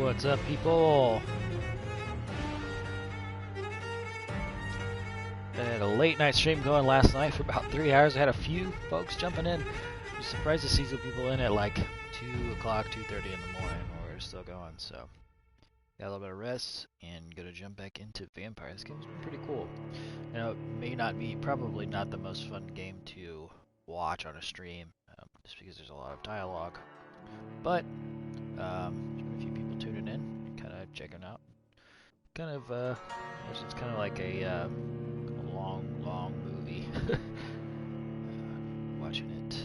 What's up, people? I had a late night stream going last night for about 3 hours. I had a few folks jumping in. I was surprised to see some people in at like 2 o'clock, 2:30 in the morning when we're still going. So got a little bit of rest and gonna jump back into Vampyr. This game's been pretty cool. You know, it may not be, probably not the most fun game to watch on a stream, just because there's a lot of dialogue. But there's been a few people tuning in, kind of checking out. Kind of, it's kind of like a long movie. Watching it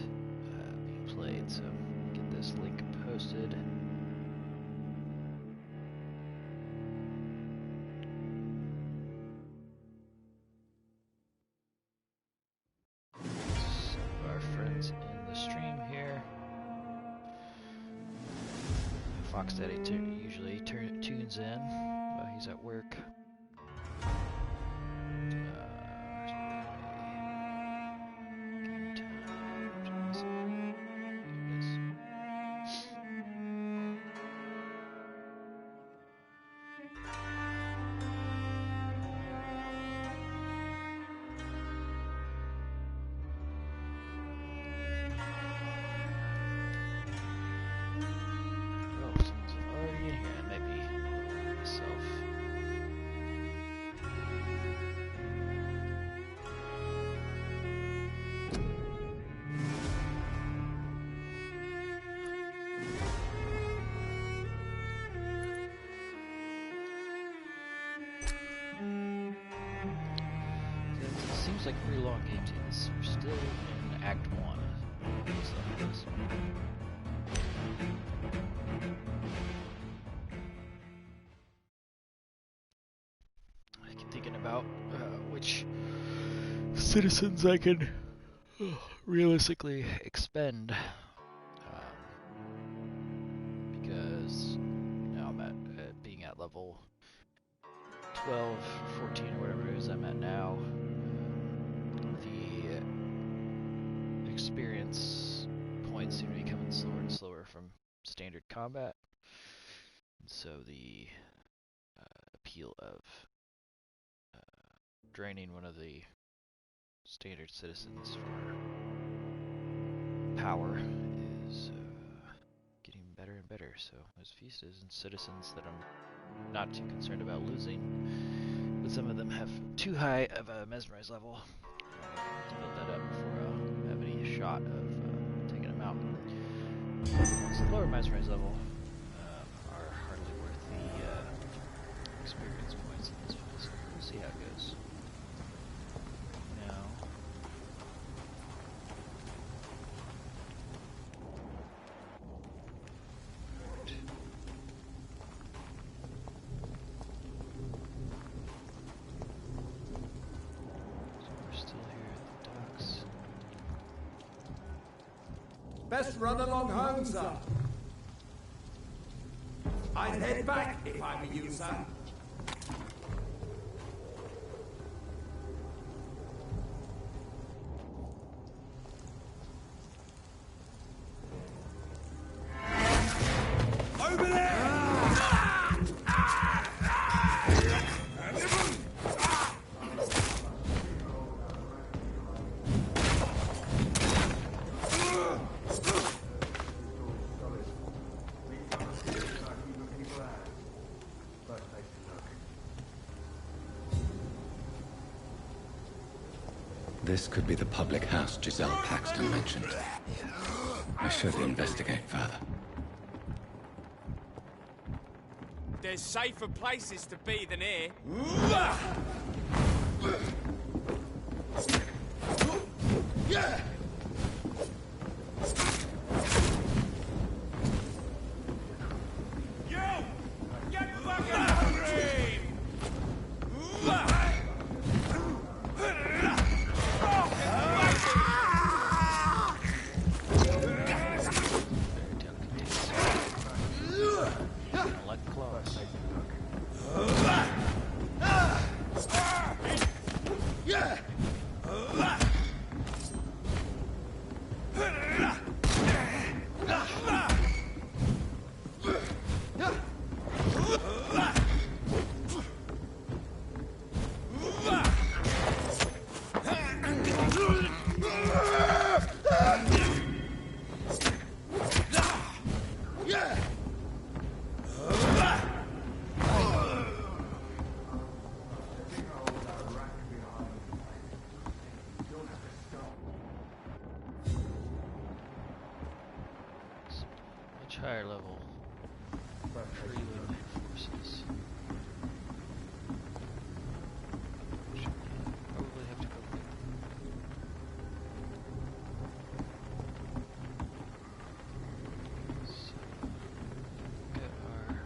being played. So get this link posted. Some of our friends in the stream here. Fox Daddy usually tunes in while he's at work. Seems like a pretty long game to this. We're still in Act 1. I keep thinking about which citizens I can realistically expend. Because now I'm at being at level 12, 14 or whatever it is I'm at now. The experience points seem to be coming slower and slower from standard combat, and so the appeal of draining one of the standard citizens for power is getting better and better. So there's a few citizens that I'm not too concerned about losing, but some of them have too high of a mesmerize level to build that up before I have any shot of taking them out. The lower mesmerize level are hardly worth the experience points in this one, so we'll see how it goes. Now, best run along home, sir. I'd head back if I were you, sir. Over there! This could be the public house Giselle Paxton mentioned. I should investigate further. There's safer places to be than here. higher level Freeland forces. Probably have to go quick. So, get our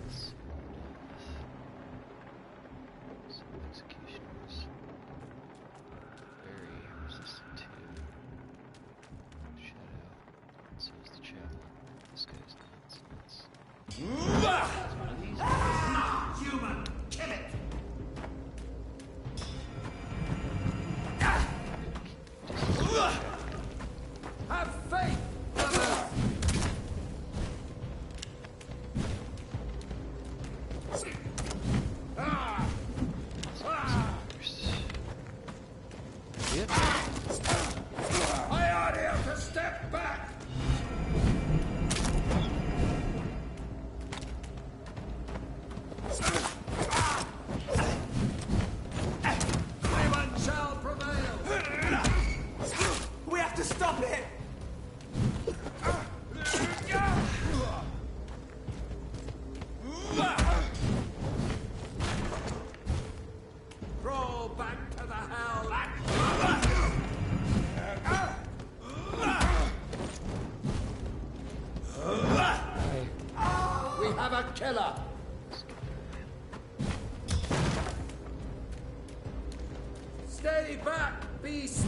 let's see what we did with some executioners. Very resistant to shadow. So is the chaplain. This guy's nuts. It's one of these guys. Human, kill it! Have faith, brothers! Yep. I order you to step back! Cleveland shall prevail! We have to stop it! Crawl back to the hell! We have a killer! Stay back, beast!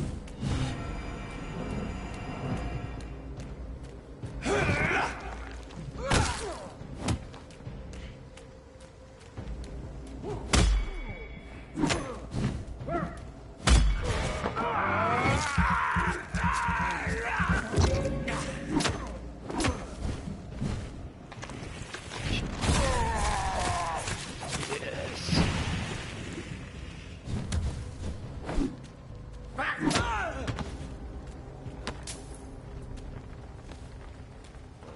Yes. Back!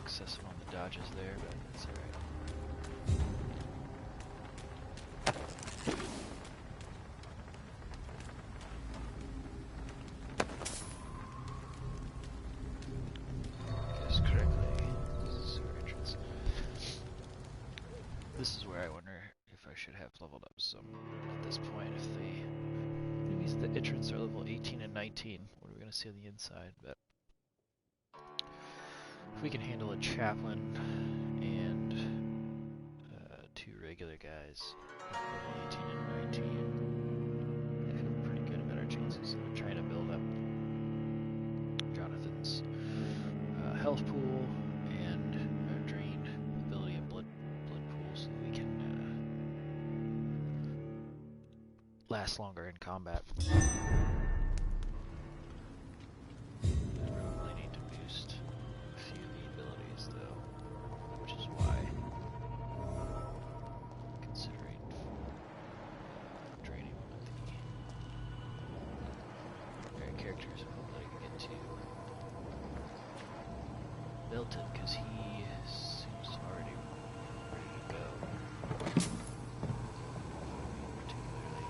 Excessive on the dodges there, but that's alright. Guess correctly. This is sewer entrance. This is where I wonder if I should have leveled up some at this point. If the enemies at the entrance are level 18 and 19, what are we gonna see on the inside? But if we can handle a chaplain and two regular guys at level 18 and 19, I feel pretty good about our chances. I'm trying to build up Jonathan's health pool and drain ability and blood pool so that we can last longer in combat. Probably need to boost a few of the abilities though, which is why considering draining one of the very characters hopefully I can get to Milton because he seems already ready to go. Particularly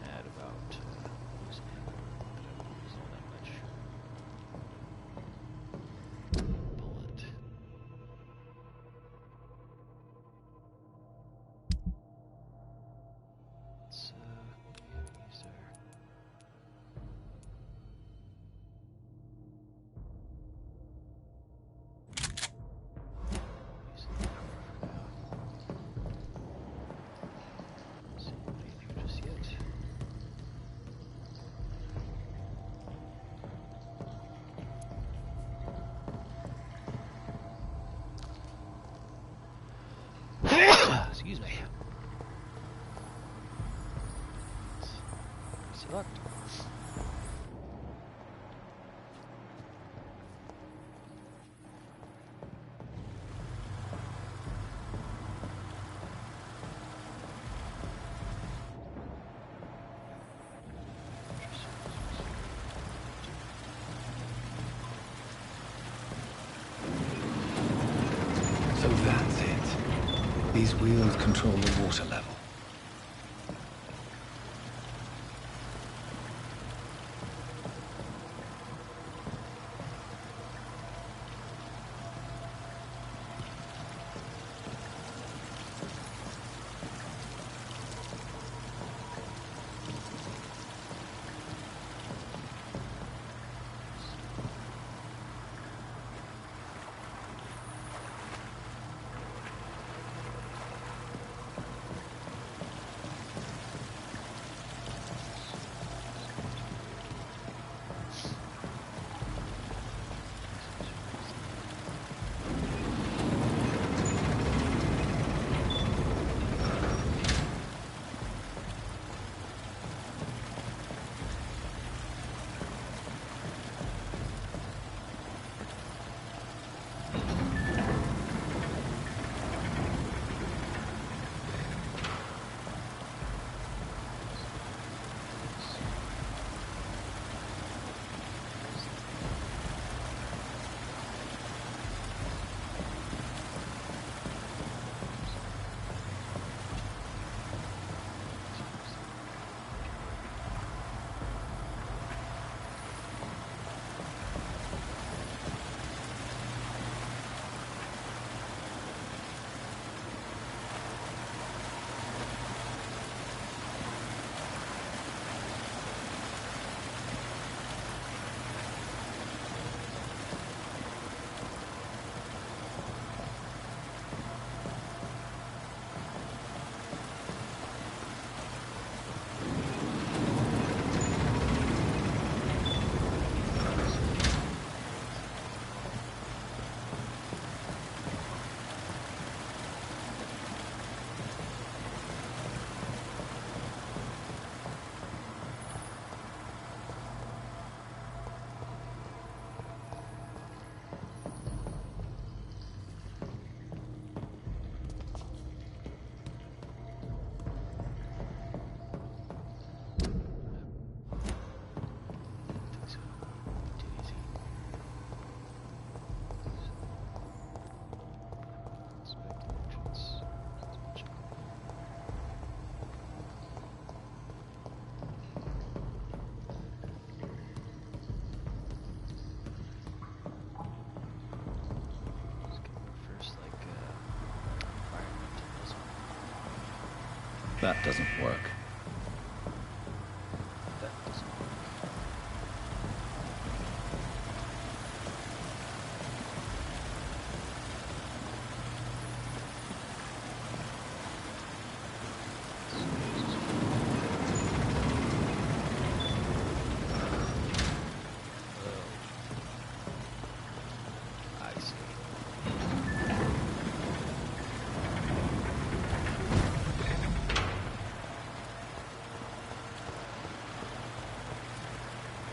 mad about losing him, but I won't lose him that much. Bullet. So, yeah, use our use the power for now. See anything just yet. Excuse me. Select. So that's it. These wheels control the water level. That doesn't work. That doesn't work. I see.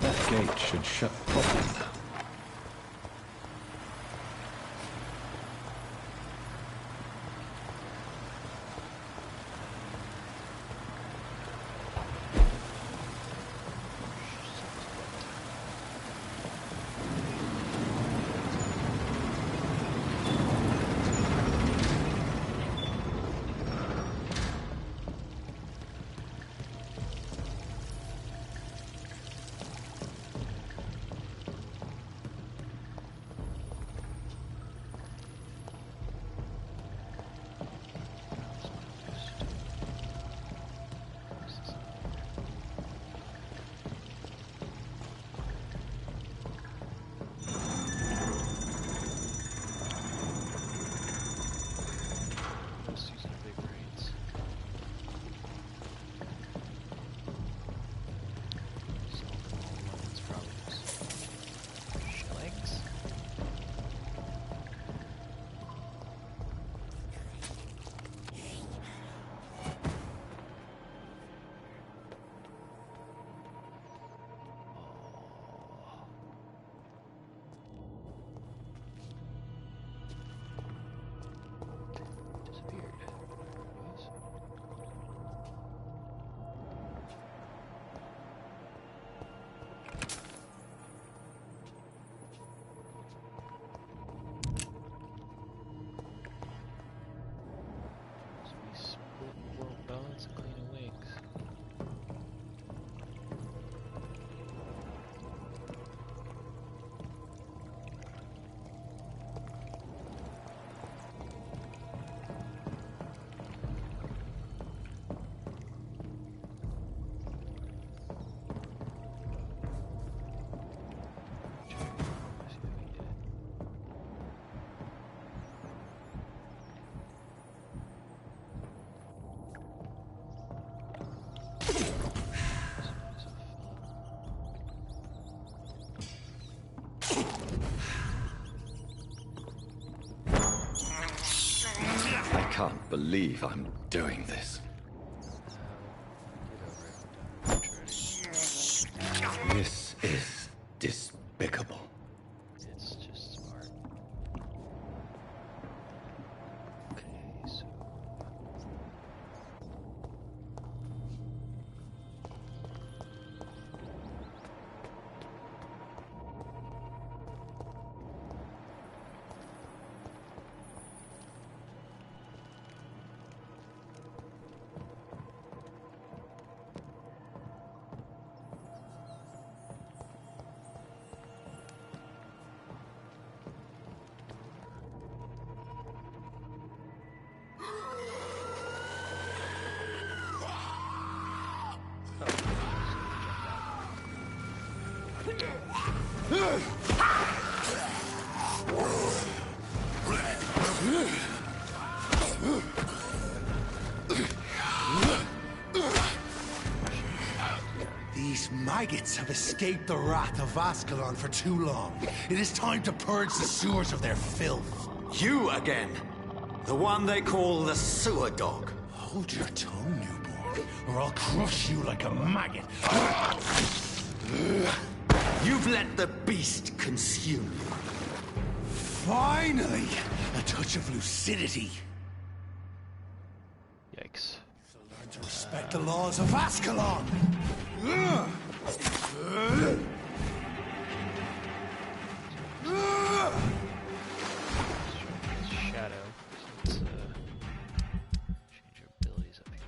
That gate should shut properly now. Just using big brains. Solve them all at once, problems. Shillings? Oh. Disappeared. Was? So we split world balance and cleaning wings. Check. See how we did. This one is a I can't believe I'm doing this. get over it. This is despicable. It's just smart. Okay, so These maggots have escaped the wrath of Ascalon for too long. It is time to purge the sewers of their filth. You again. The one they call the sewer dog. Hold your tongue, newborn, or I'll crush you like a maggot. You've let the beast consume you. Finally, a touch of lucidity. yikes. Learn to respect the laws of Ascalon. Shadow. So let's change our abilities up here.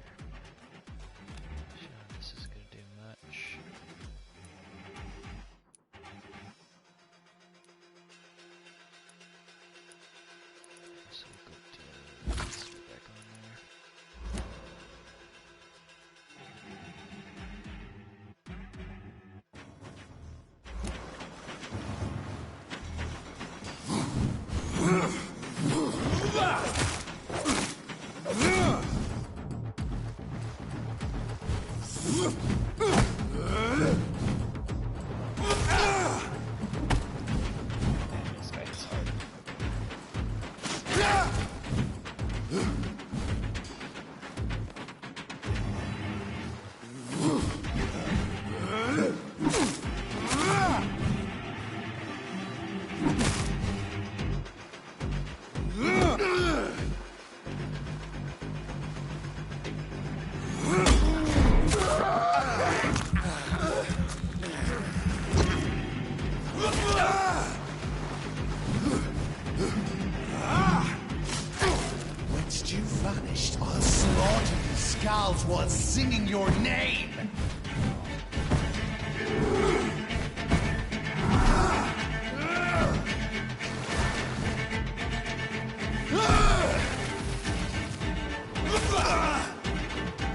Shadow, this is gonna do much. So we'll go to let's go back on there. This guy hits hard. Once you vanished, I'll slaughter the skulls while singing your name.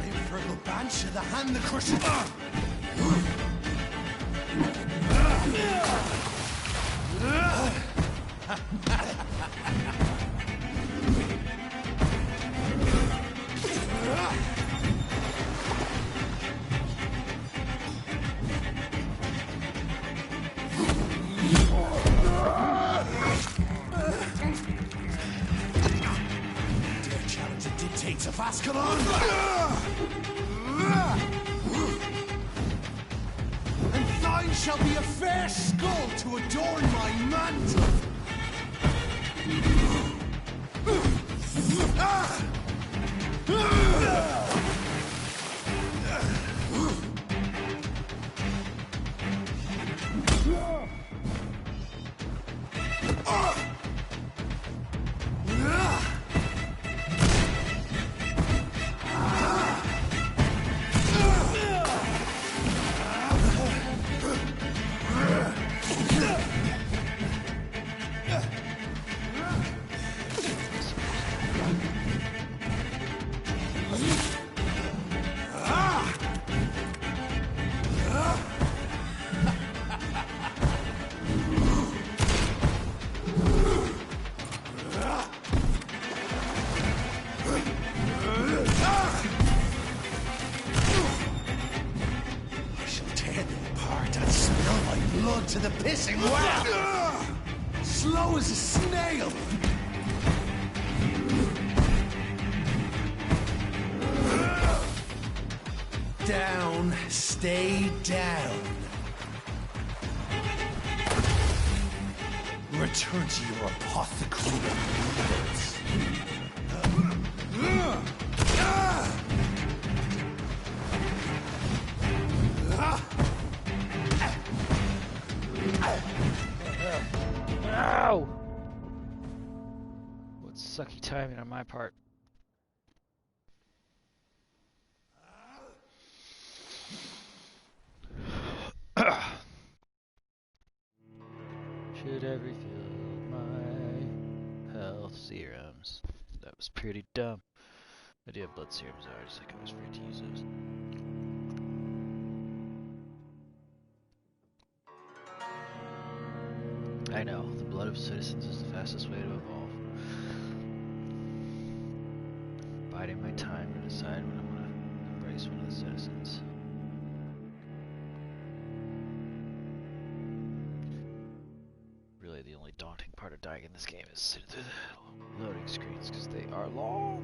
Infernal Banshee, the hand that crushes. Dare challenge the dictates of Ascalon? And thine shall be a fair skull to adorn my mantle. To the pissing well. Slow as a snail. Down, stay down. Return to your apothecary of Ow! What sucky timing on my part. Should I refill my health serums? That was pretty dumb. I do have blood serums though, I just like I was afraid to use those. I know, the blood of citizens is the fastest way to evolve. Biding my time to decide when I'm gonna embrace one of the citizens. Really, the only daunting part of dying in this game is sitting through the loading screens, because they are long.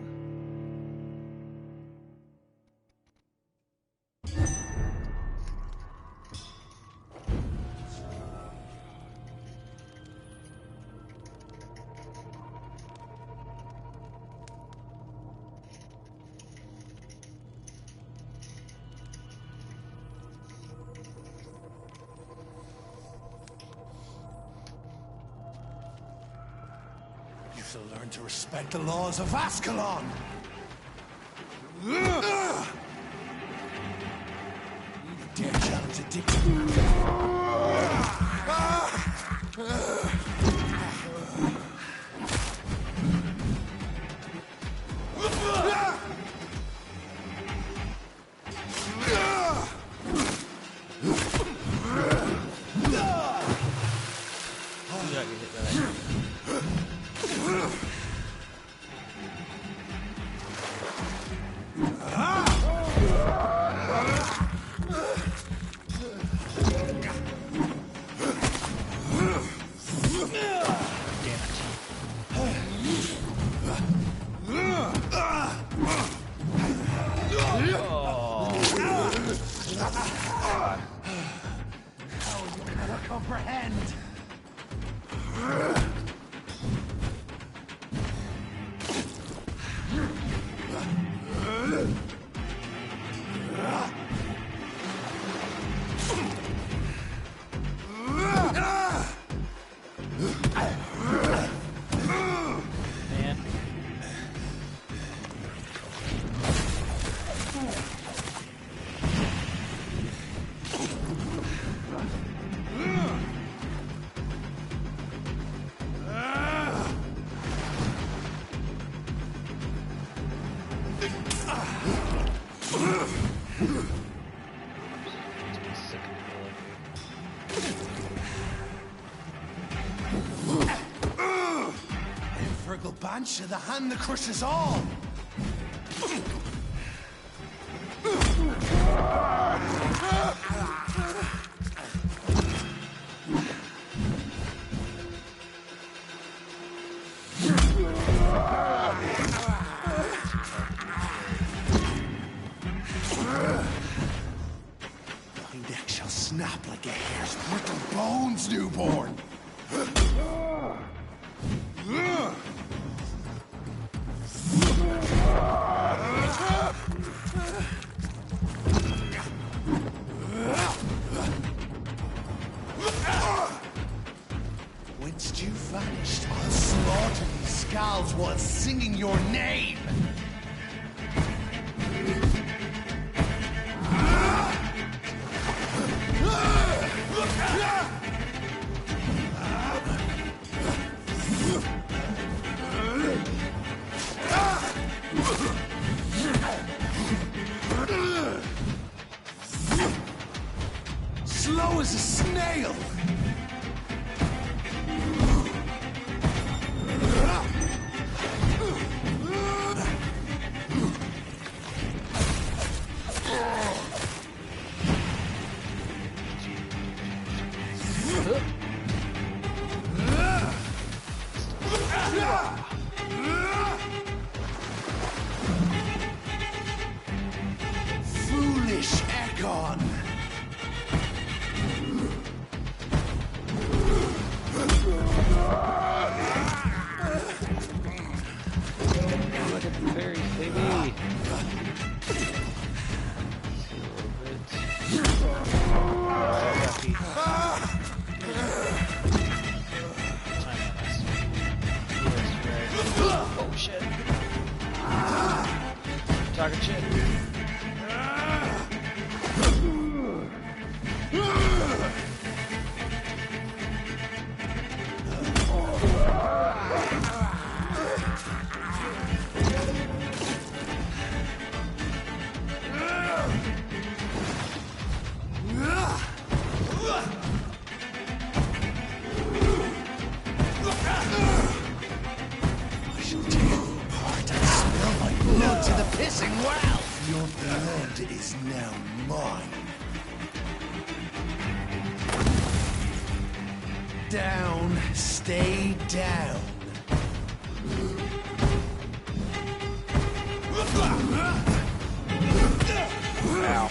You shall learn to respect the laws of Ascalon. You dare challenge a dictator. Man. Virgil Banshee, the hand that crushes all. Thy neck shall snap like a hare's brittle bones, newborn. Whence you vanished, I'll slaughter these skulls while singing your name. Slow as a snail. Foolish Ekon. Look at the fairies, baby. Oh shit. Talking shit. I shall tear you apart and spill my blood to the pissing well. Your blood is now mine. Down, stay down. Ow.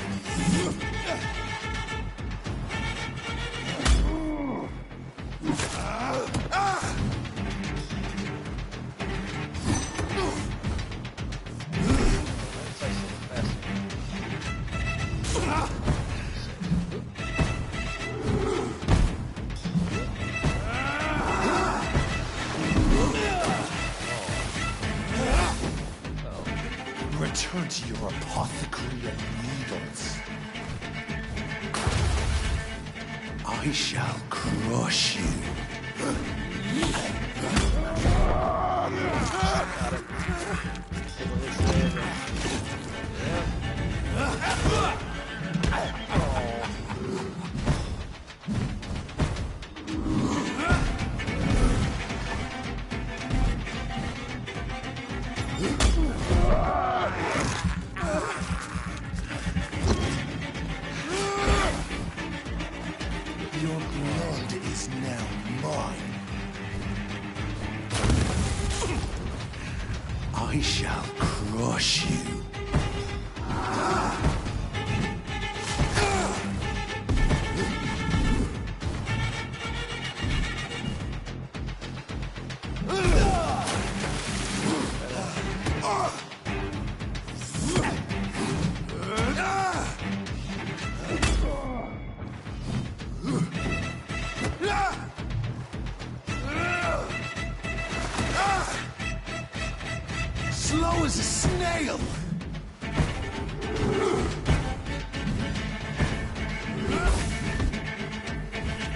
Return to your apothecary of needles. I shall crush you. Your blood is now mine. I shall crush you.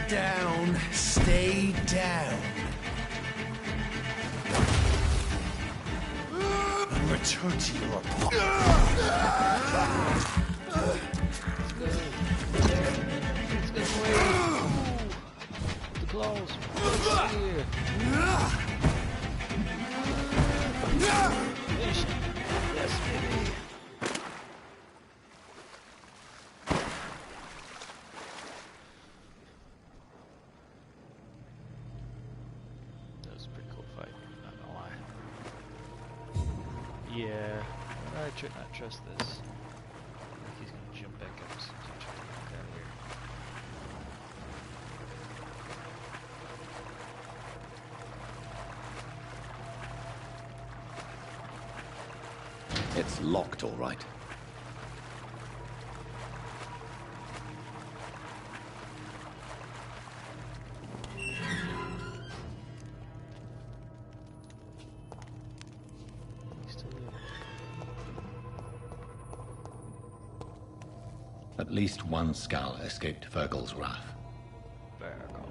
Down, stay down. And return to your The claws. Here. Finish him. Yes, baby. That was a pretty cool fight, not gonna lie. Yeah, I should not trust this. I think he's gonna jump back up as soon as I try to get out of here. It's locked, all right. He's still there. At least one Skal escaped Fergal's wrath. Virgo.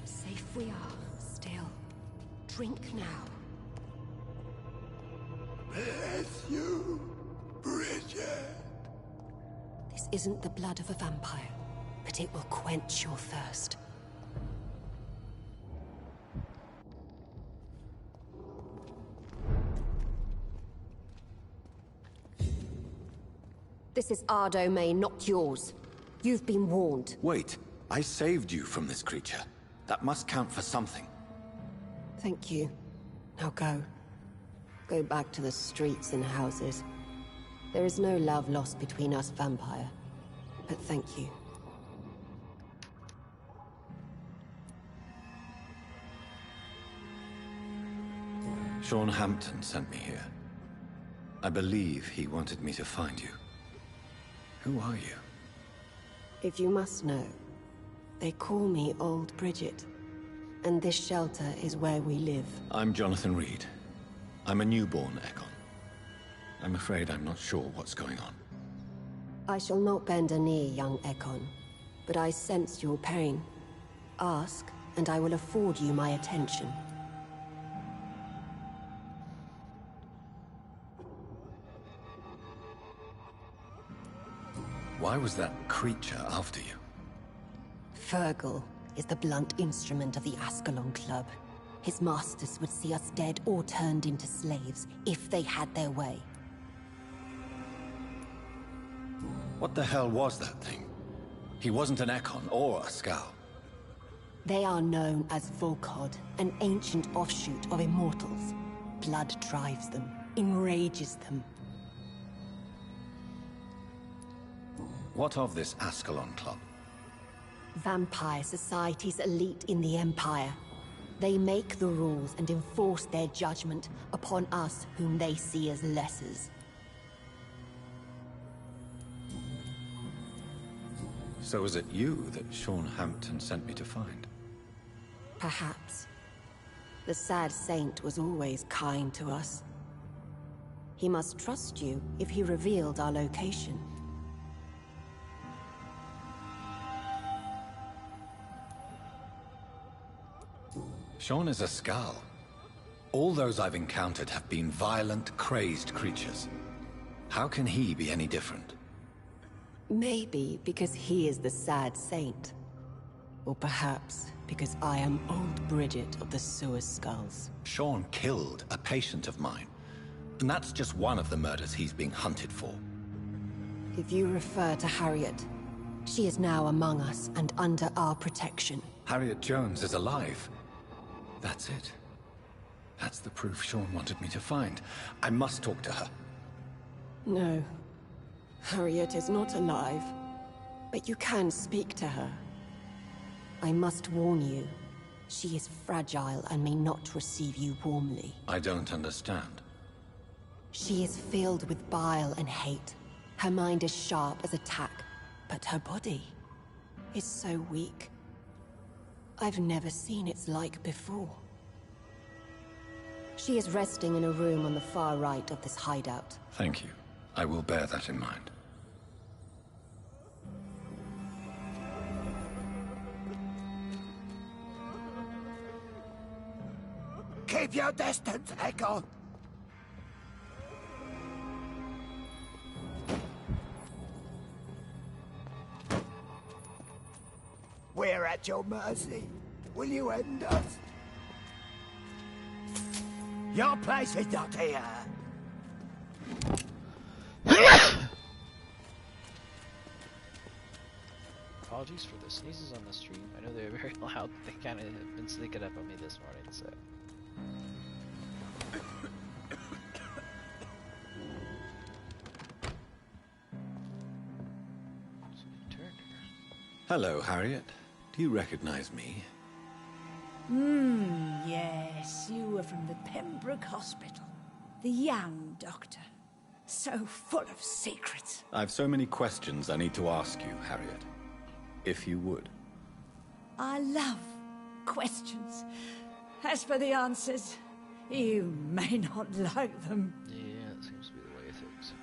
Safe we are, still. Drink now. Bless you, Bridget. This isn't the blood of a vampire, but it will quench your thirst. This is our domain, not yours. You've been warned. Wait, I saved you from this creature. That must count for something. Thank you. Now go. Go back to the streets and houses. There is no love lost between us, Vampire. But thank you. Sean Hampton sent me here. I believe he wanted me to find you. Who are you? If you must know, they call me Old Bridget. And this shelter is where we live. I'm Jonathan Reed. I'm a newborn Ekon. I'm afraid I'm not sure what's going on. I shall not bend a knee, young Ekon. But I sense your pain. Ask, and I will afford you my attention. Why was that creature after you? Fergal is the blunt instrument of the Ascalon Club. His masters would see us dead or turned into slaves if they had their way. What the hell was that thing? He wasn't an Ekon or a Skal. They are known as Volkod, an ancient offshoot of immortals. Blood drives them, enrages them. What of this Ascalon Club? Vampire society's elite in the Empire. They make the rules and enforce their judgment upon us whom they see as lessers. So was it you that Sean Hampton sent me to find? Perhaps. The sad saint was always kind to us. He must trust you if he revealed our location. Sean is a Skull. All those I've encountered have been violent, crazed creatures. How can he be any different? Maybe because he is the sad saint. Or perhaps because I am old Bridget of the Sewer Skulls. Sean killed a patient of mine. And that's just one of the murders he's being hunted for. If you refer to Harriet, she is now among us and under our protection. Harriet Jones is alive. That's it. That's the proof Sean wanted me to find. I must talk to her. No. Harriet is not alive. But you can speak to her. I must warn you. She is fragile and may not receive you warmly. I don't understand. She is filled with bile and hate. Her mind is sharp as a tack, but her body is so weak. I've never seen its like before. She is resting in a room on the far right of this hideout. Thank you. I will bear that in mind. Keep your distance, Echo! We're at your mercy. Will you end us? Your place is not here. Apologies for the sneezes on the stream. I know they're very loud. They kind of have been sneaking up on me this morning, so. Hello, Harriet. Do you recognize me? Yes, you were from the Pembroke Hospital. The young doctor. So full of secrets. I've so many questions I need to ask you, Harriet. If you would. I love questions. As for the answers, you may not like them. Yeah, that seems to be the way of things.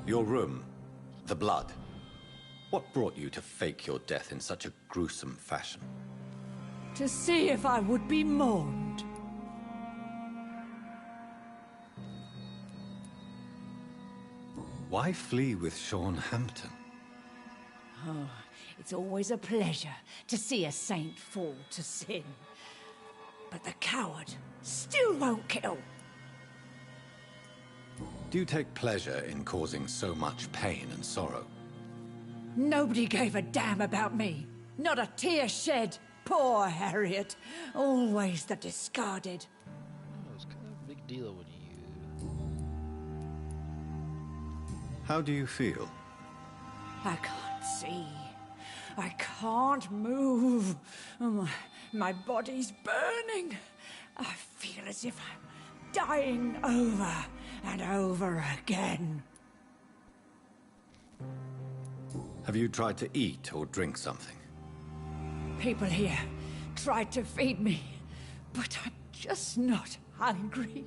Your room. The blood. What brought you to fake your death in such a gruesome fashion? To see if I would be mourned. Why flee with Sean Hampton? Oh, it's always a pleasure to see a saint fall to sin. But the coward still won't kill. Do you take pleasure in causing so much pain and sorrow? Nobody gave a damn about me. Not a tear shed. Poor Harriet. Always the discarded. Oh, it's kind of a big deal when you... How do you feel? I can't see. I can't move. My body's burning. I feel as if I'm dying over and over again. Have you tried to eat or drink something? People here tried to feed me, but I'm just not hungry.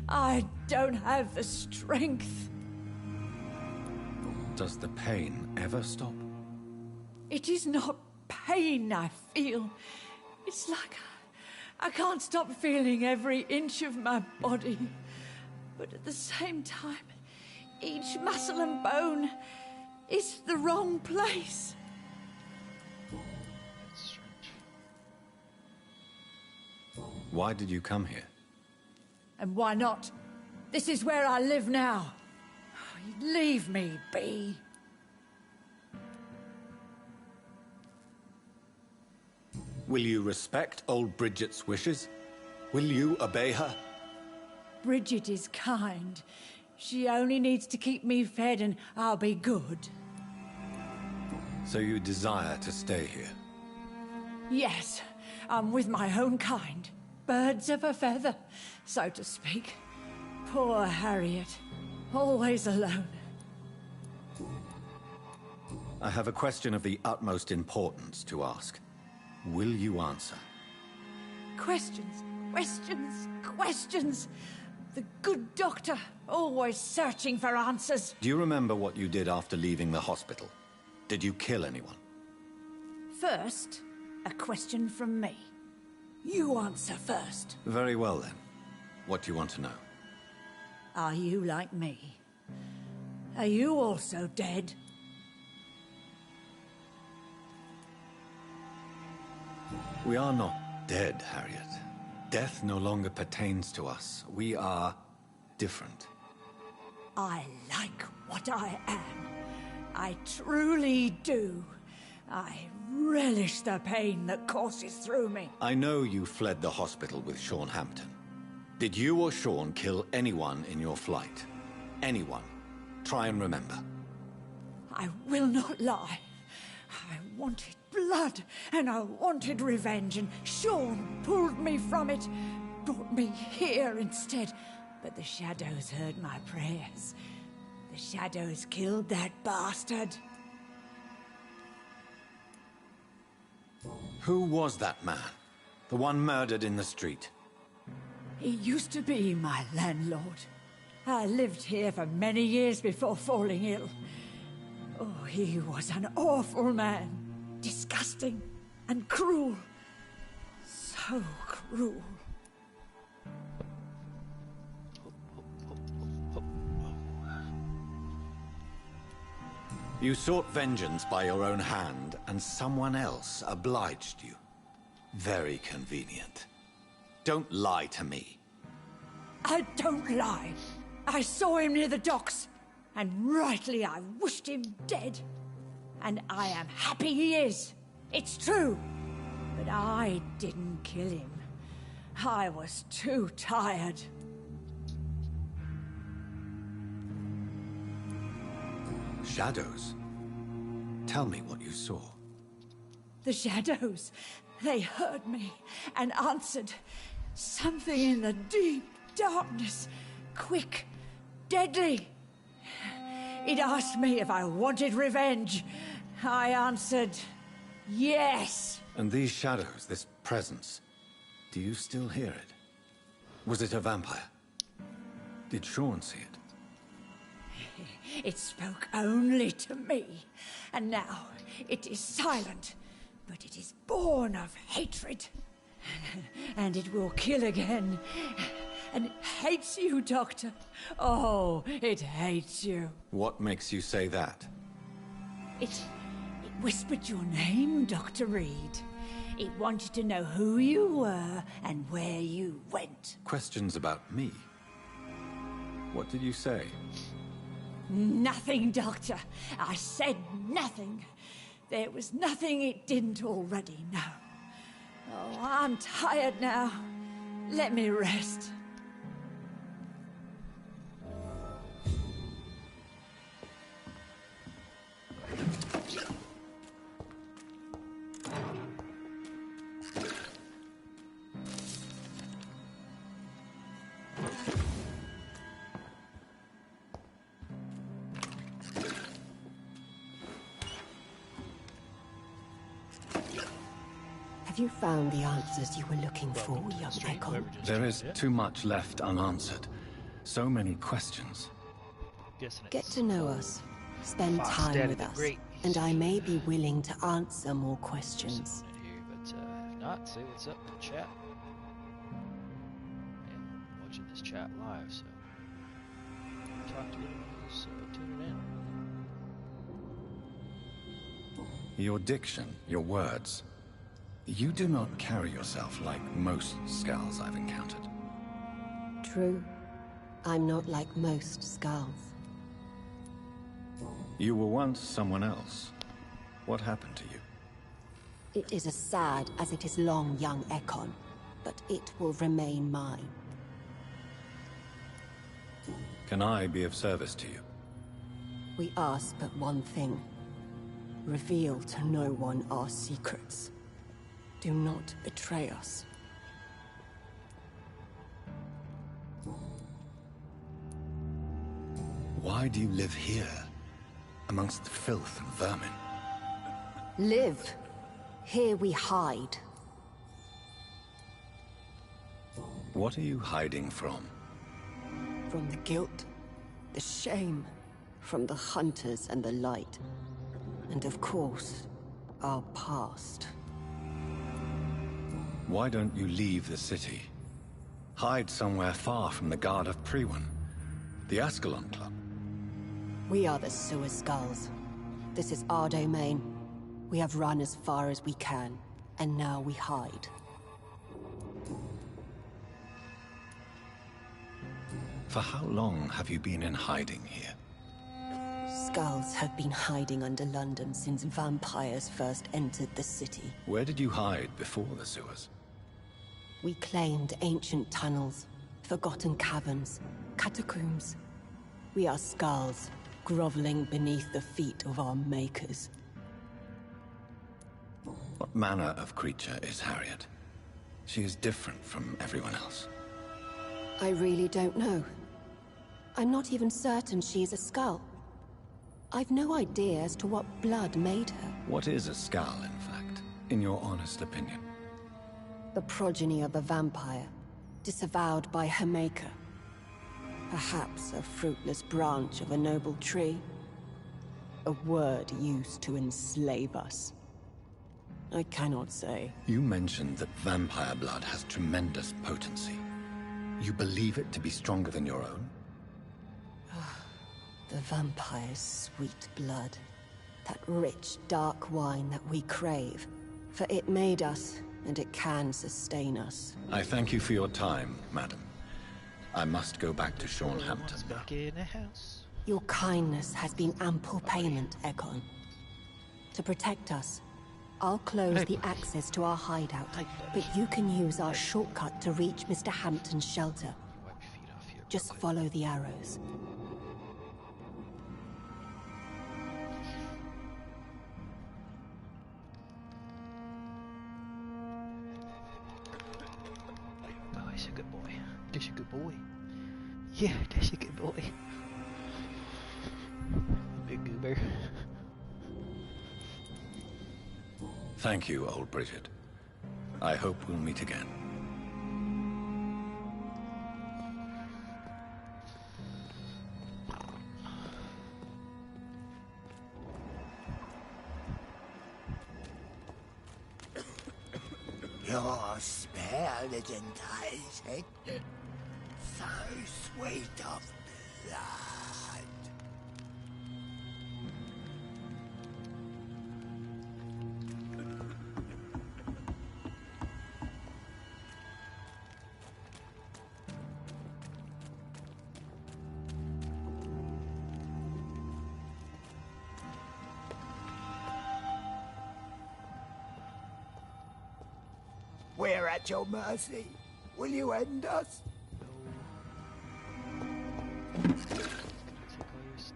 I don't have the strength. Does the pain ever stop? It is not pain I feel. It's like I can't stop feeling every inch of my body. But at the same time, each muscle and bone is the wrong place. That's strange. Why did you come here? And why not? This is where I live now. Leave me be. Will you respect old Bridget's wishes? Will you obey her? Bridget is kind. She only needs to keep me fed and I'll be good. So you desire to stay here? Yes, I'm with my own kind. Birds of a feather, so to speak. Poor Harriet. Always alone. I have a question of the utmost importance to ask. Will you answer? Questions, questions, questions. The good doctor, always searching for answers. Do you remember what you did after leaving the hospital? Did you kill anyone? First, a question from me. You answer first. Very well then. What do you want to know? Are you like me? Are you also dead? We are not dead, Harriet. Death no longer pertains to us. We are different. I like what I am. I truly do. I relish the pain that courses through me. I know you fled the hospital with Sean Hampton. Did you or Sean kill anyone in your flight? Anyone? Try and remember. I will not lie. I wanted blood, and I wanted revenge, and Sean pulled me from it, brought me here instead. But the shadows heard my prayers. The shadows killed that bastard. Who was that man? The one murdered in the street? He used to be my landlord. I lived here for many years before falling ill. Oh, he was an awful man. Disgusting and cruel. So cruel. You sought vengeance by your own hand, and someone else obliged you. Very convenient. Don't lie to me. I don't lie. I saw him near the docks, and rightly I wished him dead. And I am happy he is. It's true. But I didn't kill him. I was too tired. Shadows? Tell me what you saw. The shadows, they heard me and answered. Something in the deep darkness, quick, deadly. It asked me if I wanted revenge. I answered, yes. And these shadows, this presence, do you still hear it? Was it a vampire? Did Sean see it? It spoke only to me, and now it is silent, but it is born of hatred. And it will kill again. And it hates you, Doctor. Oh, it hates you. What makes you say that? It whispered your name, Dr. Reed. It wanted to know who you were and where you went. Questions about me? What did you say? Nothing, Doctor. I said nothing. There was nothing it didn't already know. Oh, I'm tired now. Let me rest. Have you found the answers you were looking for, young Ekon? There is too much left unanswered. So many questions. Get to know us. Spend time with us. And I may be willing to answer more questions. But if not, say what's up in the chat. And watching this chat live, so talk to anyone who's tuning in. Your diction, your words. You do not carry yourself like most Skulls I've encountered. True. I'm not like most Skulls. You were once someone else. What happened to you? It is as sad as it is long, young Ekon, but it will remain mine. Can I be of service to you? We ask but one thing. Reveal to no one our secrets. Do not betray us. Why do you live here, amongst the filth and vermin? Live. Here we hide. What are you hiding from? From the guilt, the shame, from the hunters and the light. And of course, our past. Why don't you leave the city? Hide somewhere far from the guard of Priwen, the Ascalon Club. We are the Sewer Skulls. This is our domain. We have run as far as we can, and now we hide. For how long have you been in hiding here? Skulls have been hiding under London since vampires first entered the city. Where did you hide before the sewers? We claimed ancient tunnels, forgotten caverns, catacombs. We are skulls, groveling beneath the feet of our makers. What manner of creature is Harriet? She is different from everyone else. I really don't know. I'm not even certain she is a skull. I've no idea as to what blood made her. What is a skull, in fact, in your honest opinion? The progeny of a vampire, disavowed by her maker. Perhaps a fruitless branch of a noble tree. A word used to enslave us. I cannot say. You mentioned that vampire blood has tremendous potency. You believe it to be stronger than your own? The vampire's sweet blood. That rich, dark wine that we crave. For it made us, and it can sustain us. I thank you for your time, madam. I must go back to Shornhampton now. Back in the house. Your kindness has been ample payment, Egon. To protect us, I'll close the access to our hideout, but you can use our shortcut to reach Mr. Hampton's shelter. Wipe your feet off here. Just follow the arrows. Oh, he's a good boy. He's a good boy. Yeah, that's a good boy. Big goober. Thank you, old Bridget. I hope we'll meet again. You're spared, enticing. So sweet of blood. We're at your mercy. Will you end us? Take all your stuff.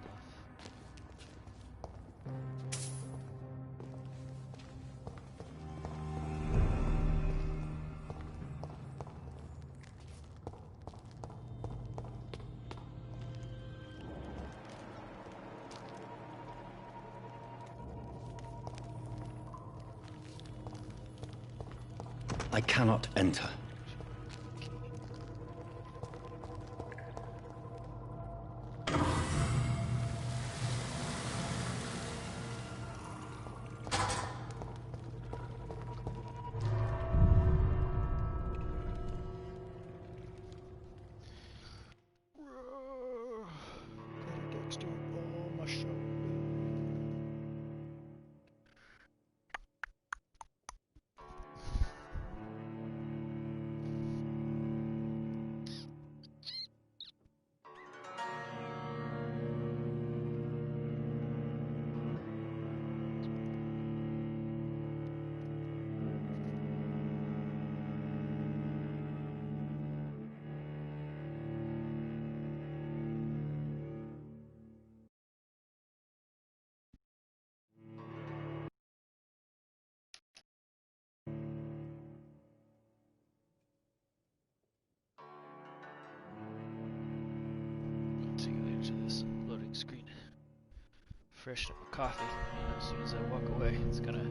I cannot enter. Dexter on my shoulder. Take advantage of this loading screen. Freshen up my coffee. As soon as I walk away, it's gonna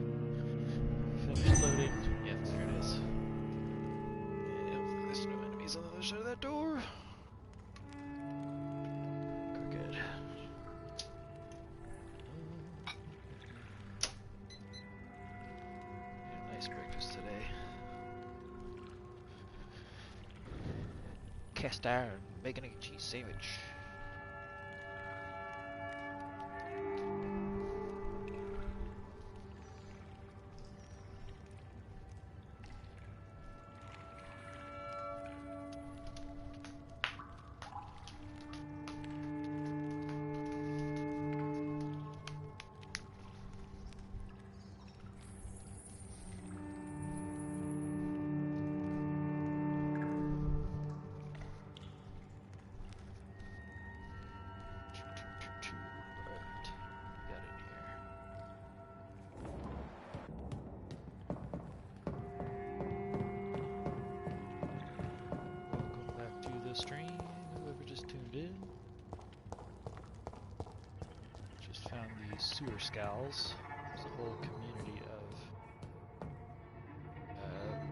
finish loading. Yeah, there it is. And hopefully there's no enemies on door. Crooked. Nice breakfast today. Cast iron, bacon and cheese sandwich. Stream, whoever just tuned in. Just found the sewer scows. There's a whole community of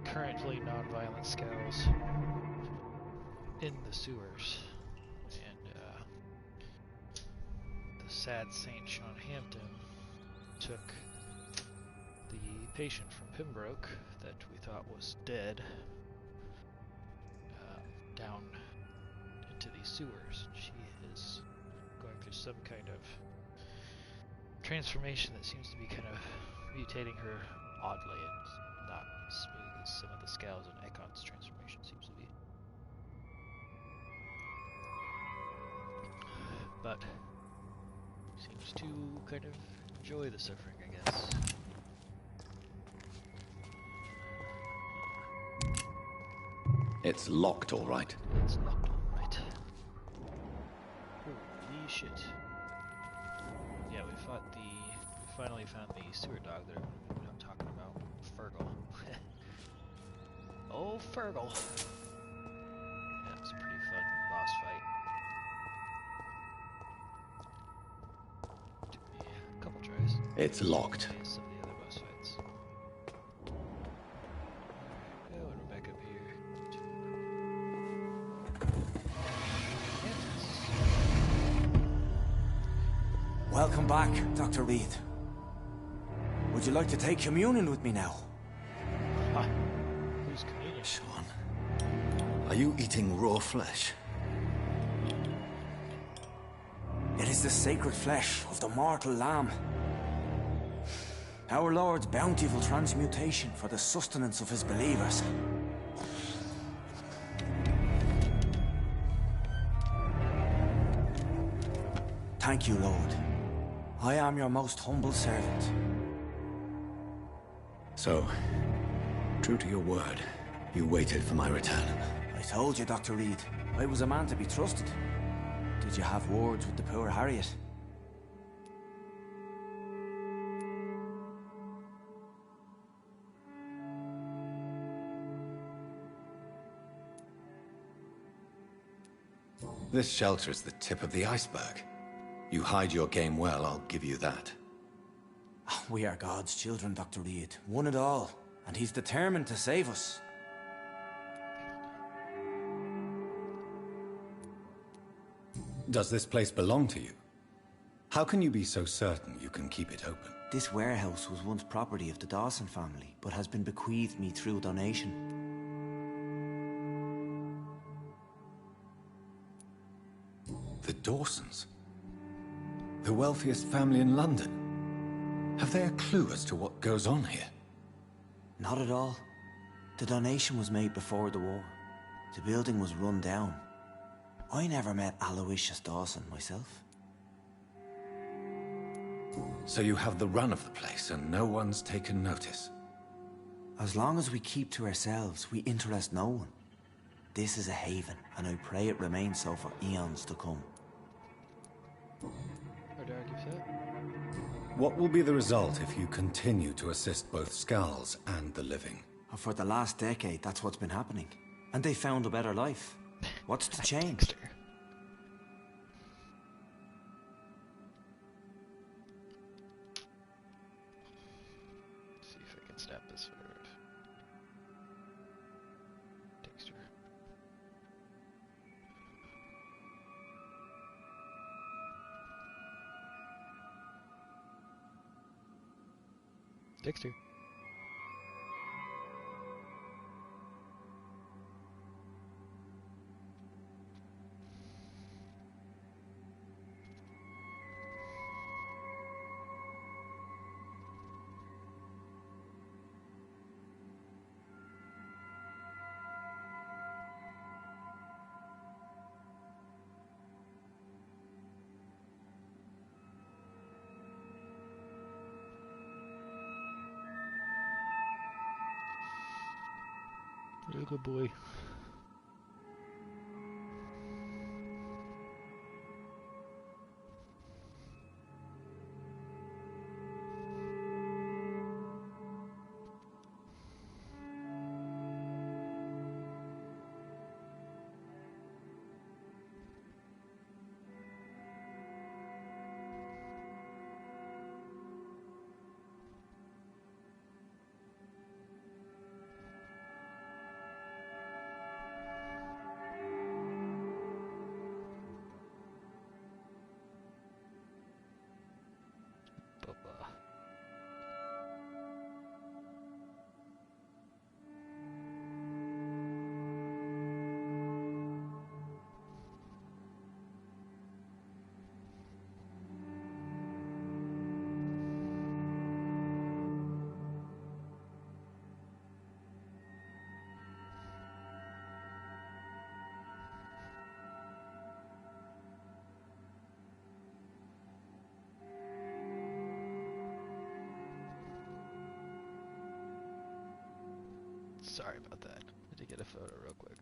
currently non-violent scows in the sewers. And the sad Saint Sean Hampton took the patient from Pembroke that we thought was dead down into these sewers. She is going through some kind of transformation that seems to be kind of mutating her oddly. It's not as smooth as some of the Scowls and Ekon's transformation seems to be. But seems to kind of enjoy the suffering, I guess. It's locked, all right. It's locked, all right. Holy shit. Yeah, we finally found the sewer dog that I'm talking about. Fergal. Oh, Fergal. Yeah, it was a pretty fun boss fight. Took me a couple tries. It's locked. Some of the other boss fights. Oh, and we're back up here. Welcome back, Dr. Reed. Would you like to take communion with me now? Who's communion? Sean, are you eating raw flesh? It is the sacred flesh of the mortal lamb. Our Lord's bountiful transmutation for the sustenance of his believers. Thank you, Lord. I am your most humble servant. So, true to your word, you waited for my return. I told you, Dr. Reed, I was a man to be trusted. Did you have words with the poor Harriet? This shelter is the tip of the iceberg. You hide your game well, I'll give you that. We are God's children, Dr. Reed. One and all. And he's determined to save us. Does this place belong to you? How can you be so certain you can keep it open? This warehouse was once property of the Dawson family, but has been bequeathed me through donation. The Dawsons? The wealthiest family in London? Have they a clue as to what goes on here? Not at all. The donation was made before the war. The building was run down. I never met Aloysius Dawson myself. So you have the run of the place and no one's taken notice? As long as we keep to ourselves, we interest no one. This is a haven, and I pray it remains so for eons to come. Hard to argue with that. What will be the result if you continue to assist both Skulls and the living? For the last decade, that's what's been happening. And they found a better life. What's to change? See if I can snap this sort of texture. Dexter. Real good boy. Bubba. Sorry about that. Had to get a photo real quick.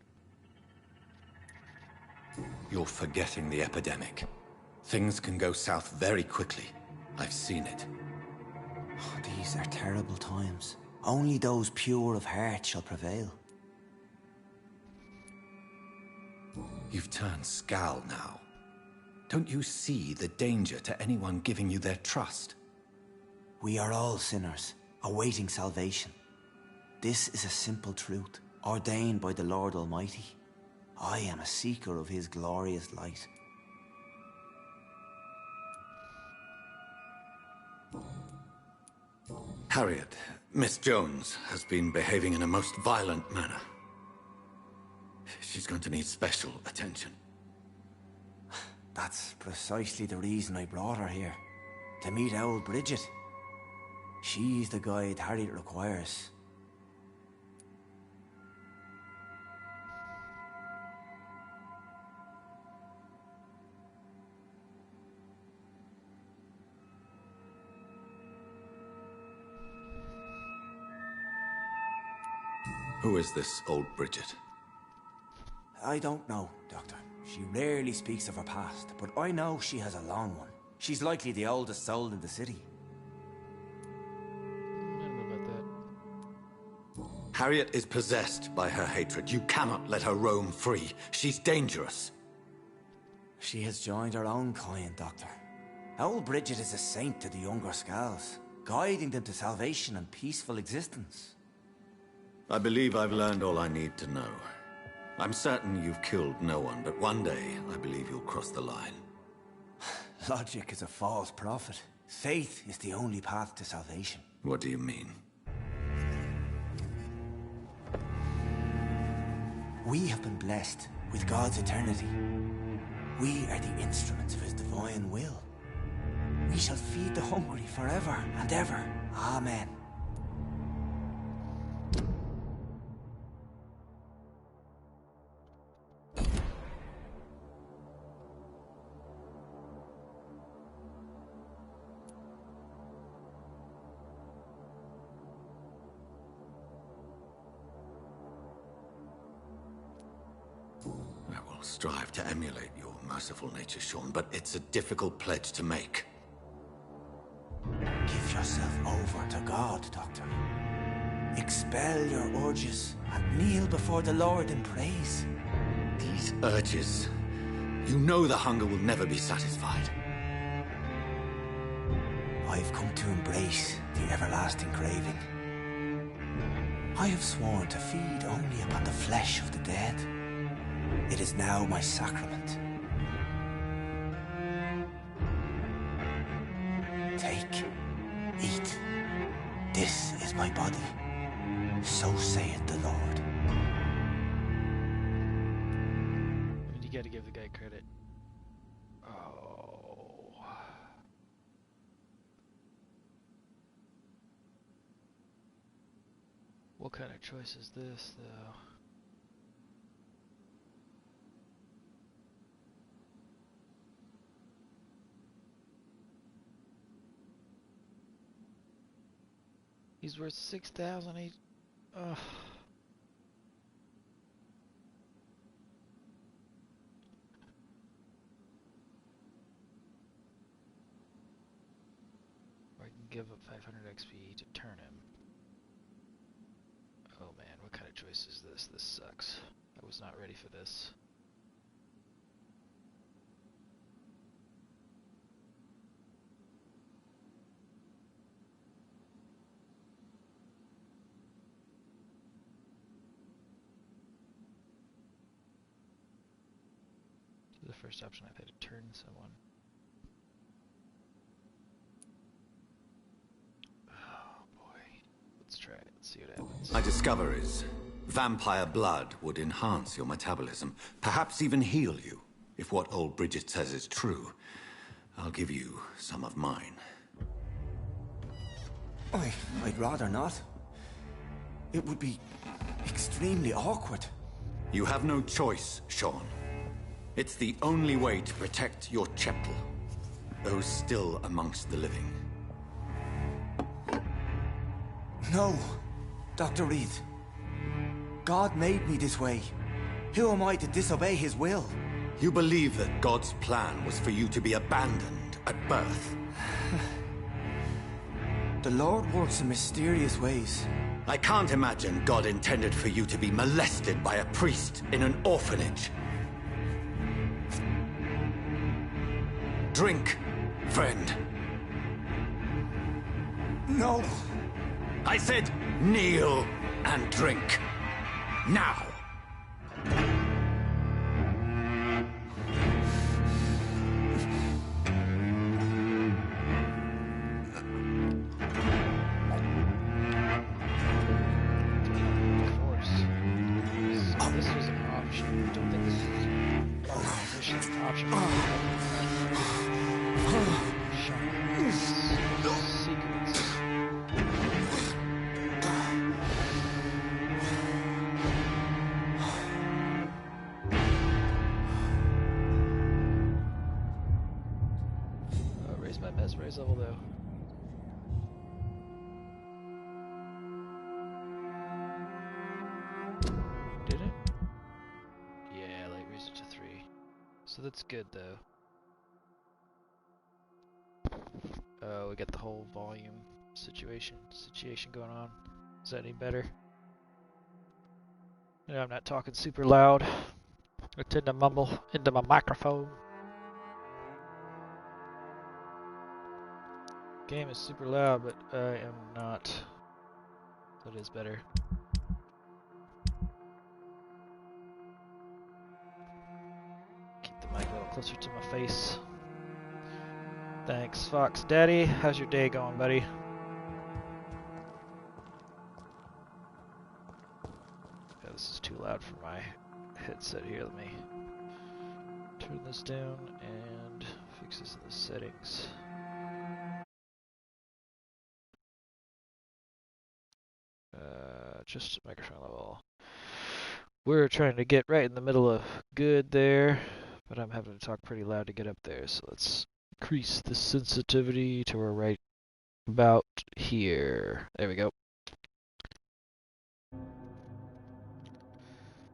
You're forgetting the epidemic. Things can go south very quickly. I've seen it. Oh, these are terrible times. Only those pure of heart shall prevail. You've turned Skal now. Don't you see the danger to anyone giving you their trust? We are all sinners, awaiting salvation. This is a simple truth, ordained by the Lord Almighty. I am a seeker of His glorious light. Harriet, Miss Jones has been behaving in a most violent manner. She's going to need special attention. That's precisely the reason I brought her here. To meet old Bridget. She's the guide Harriet requires. Who is this old Bridget? I don't know, Doctor. She rarely speaks of her past, but I know she has a long one. She's likely the oldest soul in the city. I don't know about that. Harriet is possessed by her hatred. You cannot let her roam free. She's dangerous. She has joined her own kind, Doctor. Old Bridget is a saint to the younger Skals, guiding them to salvation and peaceful existence. I believe I've learned all I need to know. I'm certain you've killed no one, but one day I believe you'll cross the line. Logic is a false prophet. Faith is the only path to salvation. What do you mean? We have been blessed with God's eternity. We are the instruments of His divine will. We shall feed the hungry forever and ever. Amen. I will strive to emulate your merciful nature, Sean, but it's a difficult pledge to make. Give yourself over to God, Doctor. Expel your urges and kneel before the Lord in praise. These urges... You know the hunger will never be satisfied. I've come to embrace the everlasting craving. I have sworn to feed only upon the flesh of the dead. It is now my sacrament. Take, eat. This my body. So saith the Lord. I mean, you gotta give the guy credit. Oh. What kind of choice is this, though? He's worth 6,000. Ugh. Or I can give up 500 XP to turn him. Oh man, what kind of choice is this? This sucks. I was not ready for this. This is the first option I've had to turn someone. Oh boy. Let's try it. Let's see what happens. My discoveries. Vampire blood would enhance your metabolism, perhaps even heal you. If what old Bridget says is true, I'll give you some of mine. I'd rather not. It would be extremely awkward. You have no choice, Sean. It's the only way to protect your cheptel, those still amongst the living. No, Dr. Reed. God made me this way. Who am I to disobey his will? You believe that God's plan was for you to be abandoned at birth? The Lord works in mysterious ways. I can't imagine God intended for you to be molested by a priest in an orphanage. Drink, friend. No. I said kneel and drink. Now. This was an option. I don't think this is an option. Secrets. Raise my mesmerize level though. Did it? Yeah, light raised it to 3. So that's good though. We got the whole volume situation going on. Is that any better? Yeah, I'm not talking super loud. I tend to mumble into my microphone. Game is super loud, but I am not. So it is better. Keep the mic a little closer to my face. Thanks, Fox Daddy. How's your day going, buddy? Yeah, this is too loud for my headset here. Let me turn this down and fix this in the settings. Just microphone level. We're trying to get right in the middle of good there, but I'm having to talk pretty loud to get up there, so let's increase the sensitivity to we're right about here. There we go.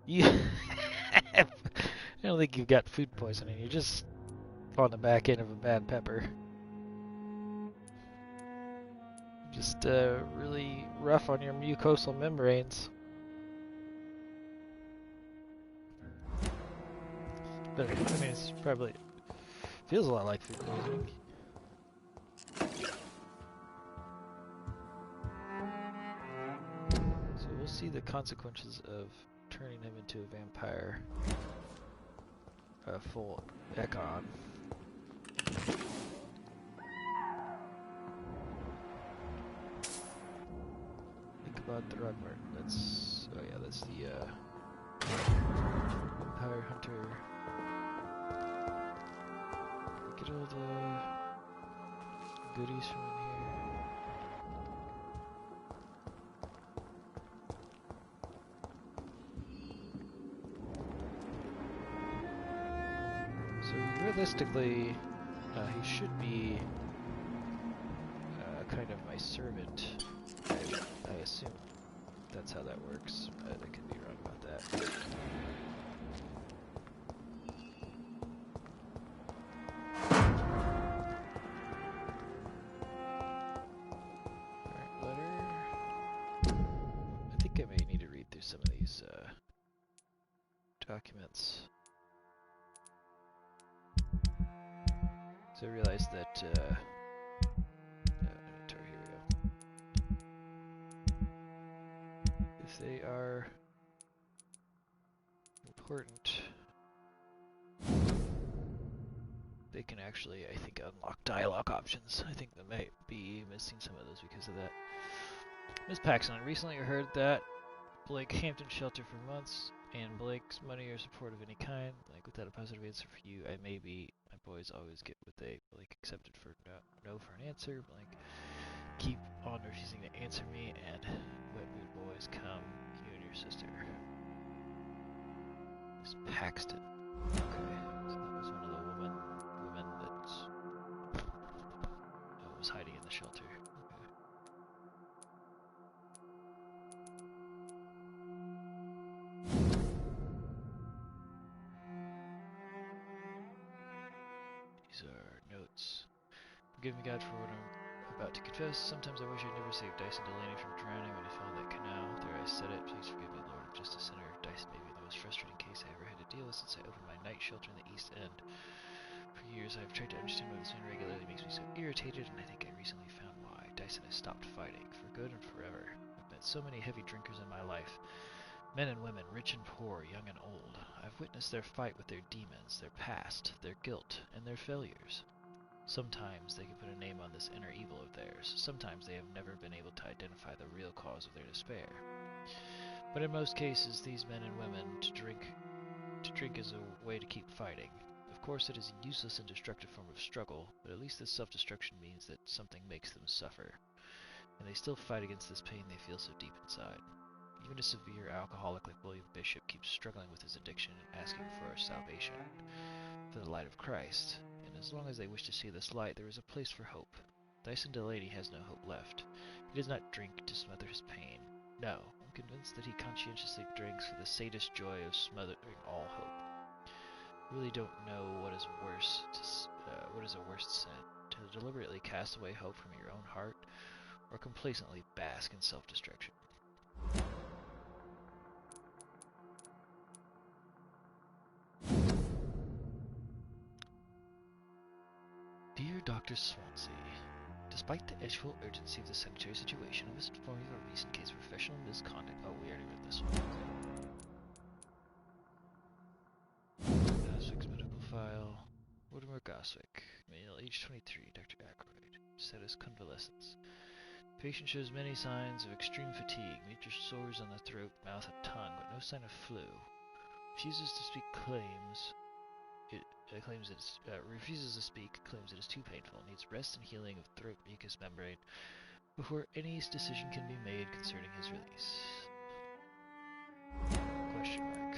You I don't think you've got food poisoning. You're just on the back end of a bad pepper. Just really rough on your mucosal membranes. But I mean, it's probably feels a lot like food poisoning. So we'll see the consequences of turning him into a vampire. Full Ekon. Ichabod Throgmorton. That's... oh yeah, that's the, Vampire Hunter. Get all the goodies from in here. So realistically, he should be kind of my servant. I assume that's how that works. I could be wrong about that. Alright, letter. I think I may need to read through some of these documents. So I realized that, inventory, here we go. If they are important, they can actually, I think, unlock dialogue options. I think they might be missing some of those because of that. Ms. Paxton, recently I heard that Blake Hampton shelter for months, and Blake's money or support of any kind. Like, without a positive answer for you, I may be. My boys always get what they Blake accepted for no for an answer. Blake keep on refusing to answer me, and when mood boys come, you and your sister. Miss Paxton. Okay, so that was one of the women that was hiding in the shelter. Okay. These are notes. Forgive me, God, for what I'm about to confess. Sometimes I wish I'd never saved Dyson Delaney from drowning when he fell in that canal. There I said it. Please forgive me, Lord. I'm just a sinner. Dyson may be the most frustrating case I ever had to deal with since I opened my night shelter in the East End. For years, I've tried to understand why this man regularly makes me so irritated, and I think I recently found why. Dyson has stopped fighting, for good and forever. I've met so many heavy drinkers in my life. Men and women, rich and poor, young and old. I've witnessed their fight with their demons, their past, their guilt, and their failures. Sometimes they can put a name on this inner evil of theirs. Sometimes they have never been able to identify the real cause of their despair. But in most cases, these men and women to drink is a way to keep fighting. Of course, it is a useless and destructive form of struggle, but at least this self-destruction means that something makes them suffer. And they still fight against this pain they feel so deep inside. Even a severe alcoholic like William Bishop keeps struggling with his addiction and asking for our salvation, for the light of Christ. And as long as they wish to see this light, there is a place for hope. Dyson Delaney has no hope left. He does not drink to smother his pain. No, I'm convinced that he conscientiously drinks for the sadist joy of smothering all hope. I really don't know what is worse. What is a worse sin? To deliberately cast away hope from your own heart, or complacently bask in self-destruction. Dear Dr. Swansea, despite the edgeful urgency of the sanitary situation, I must inform you of a recent case of professional misconduct. Oh, we already read this one. Goswick's medical file. Mortimer Goswick, male, age 23, Dr. Aykroyd. Status convalescence. Patient shows many signs of extreme fatigue, major sores on the throat, mouth, and tongue, but no sign of flu. Refuses to speak, refuses to speak, claims it is too painful, needs rest and healing of throat mucous membrane before any decision can be made concerning his release. Question mark.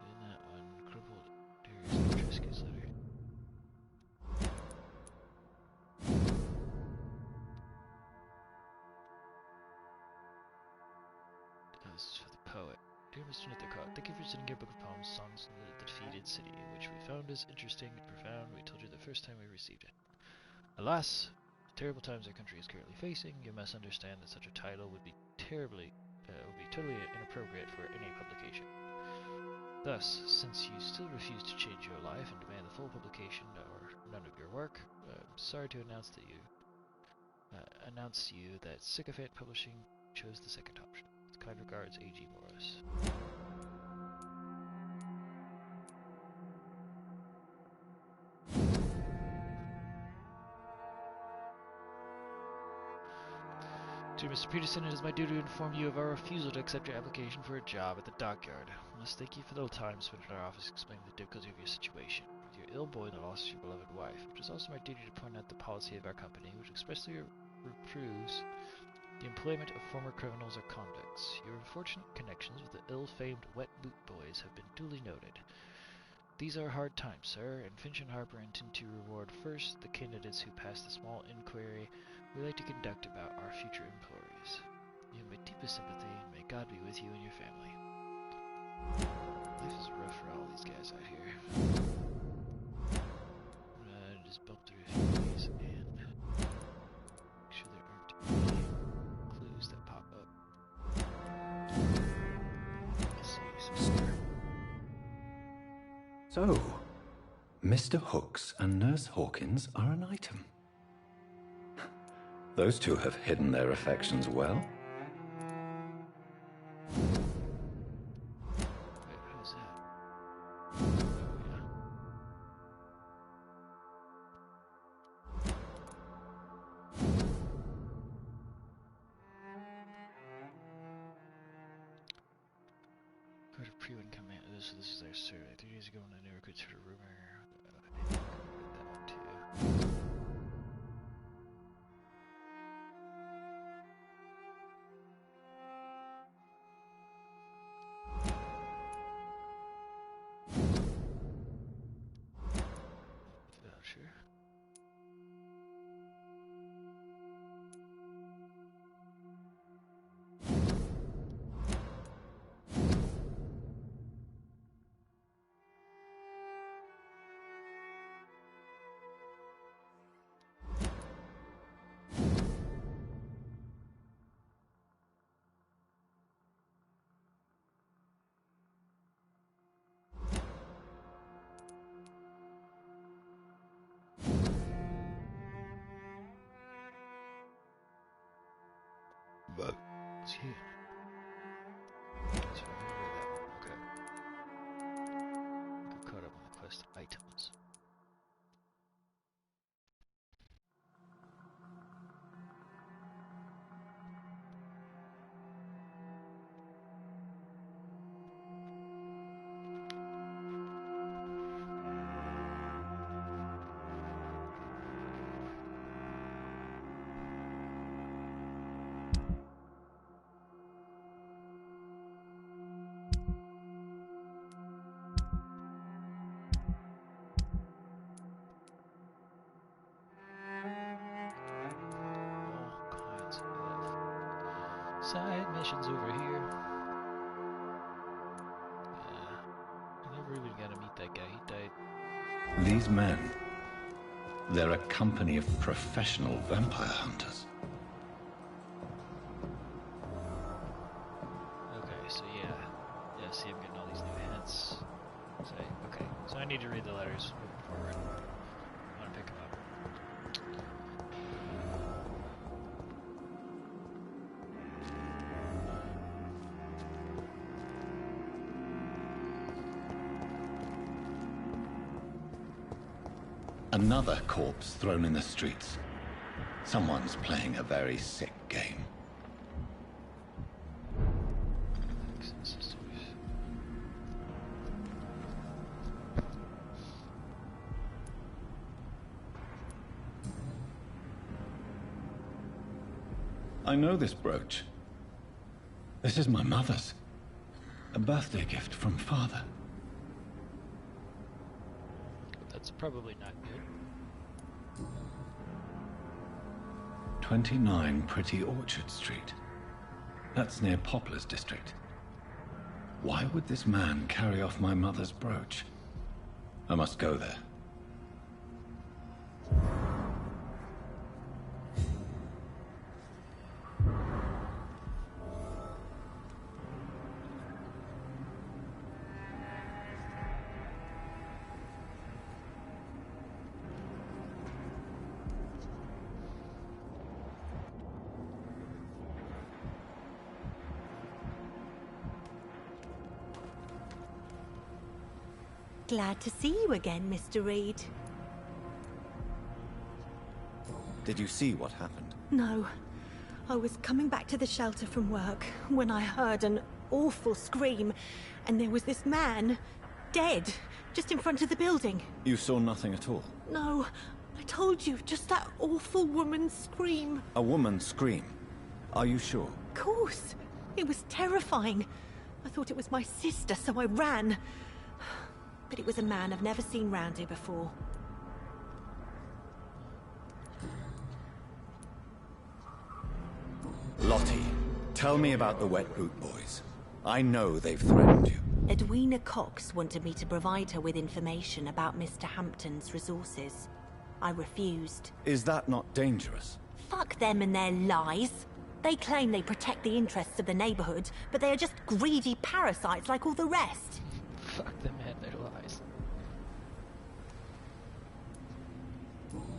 In that one, crumpled Darius Petrescu's letter. This is for the poet. Dear Mr. Nethercott, thank you for sending your book of poems, Songs in the Defeated City, which we found as interesting and profound. We told you the first time we received it. Alas, the terrible times our country is currently facing, you must understand that such a title would be totally inappropriate for any publication. Thus, since you still refuse to change your life and demand the full publication or none of your work, I'm sorry to announce to you that Sycophant Publishing chose the second option. With kind regards, A.G. Morris. Dear Mr. Peterson, it is my duty to inform you of our refusal to accept your application for a job at the dockyard. I must thank you for the little time spent in our office explaining the difficulty of your situation. With your ill boy that lost your beloved wife, it is also my duty to point out the policy of our company, which expressly reproves the employment of former criminals or convicts. Your unfortunate connections with the ill-famed Wet Boot Boys have been duly noted. These are hard times, sir, and Finch and Harper intend to reward first the candidates who pass the small inquiry we like to conduct about our future employees. You have my deepest sympathy, and may God be with you and your family. Life is rough for all these guys out here. I'm gonna just bump through a few of these and make sure there aren't any clues that pop up. Let's see, So, Mr. Hooks and Nurse Hawkins are an item. Those two have hidden their affections well. Wait, who's that? Go to pre-win command. This is their survey. 3 days ago, when the new recruits heard a rumor. I think that one too. Voucher. But it's here. So I remember that one. Okay. Got caught up on the quest of items. All kinds of side missions over here. I never even got to meet that guy. He died. These men, they're a company of professional vampire hunters. Okay, so yeah, see, I'm getting all these new hints. So, okay, so I need to read the letters moving forward. I want to pick them up. Another corpse thrown in the streets. Someone's playing a very sick game. I know this brooch. This is my mother's. A birthday gift from father. That's probably not good. 29 Pretty Orchard Street. That's near Poplar's district. Why would this man carry off my mother's brooch? I must go there. Glad to see you again, Mr. Reed. Did you see what happened? No. I was coming back to the shelter from work when I heard an awful scream, and there was this man, dead, just in front of the building. You saw nothing at all? No, I told you, just that awful woman's scream. A woman scream? Are you sure? Of course. It was terrifying. I thought it was my sister, so I ran. But it was a man I've never seen round here before. Lottie, tell me about the Wet Boot Boys. I know they've threatened you. Edwina Cox wanted me to provide her with information about Mr. Hampton's resources. I refused. Is that not dangerous? Fuck them and their lies. They claim they protect the interests of the neighborhood, but they are just greedy parasites like all the rest. Fuck them and their lies.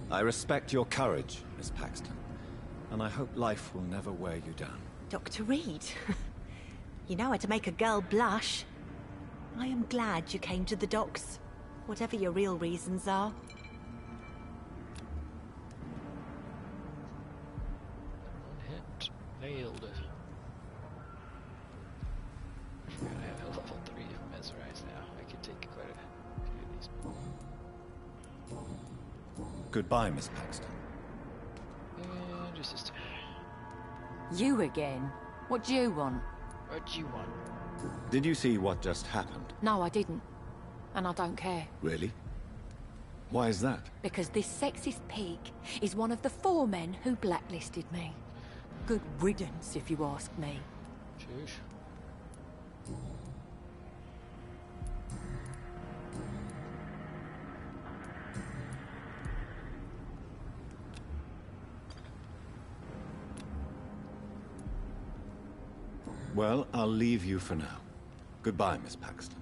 I respect your courage, Miss Paxton. And I hope life will never wear you down. Dr. Reed, you know how to make a girl blush. I am glad you came to the docks, whatever your real reasons are. One hit. Nailed it. I forgot I have a level 3 of Mesmerize now. I can take quite a few of these. Goodbye, Miss Paxton. And just this time. You again? What do you want? What do you want? Did you see what just happened? No, I didn't. And I don't care. Really? Why is that? Because this sexist pig is one of the 4 men who blacklisted me. Good riddance, if you ask me. Shush. Well, I'll leave you for now. Goodbye, Miss Paxton.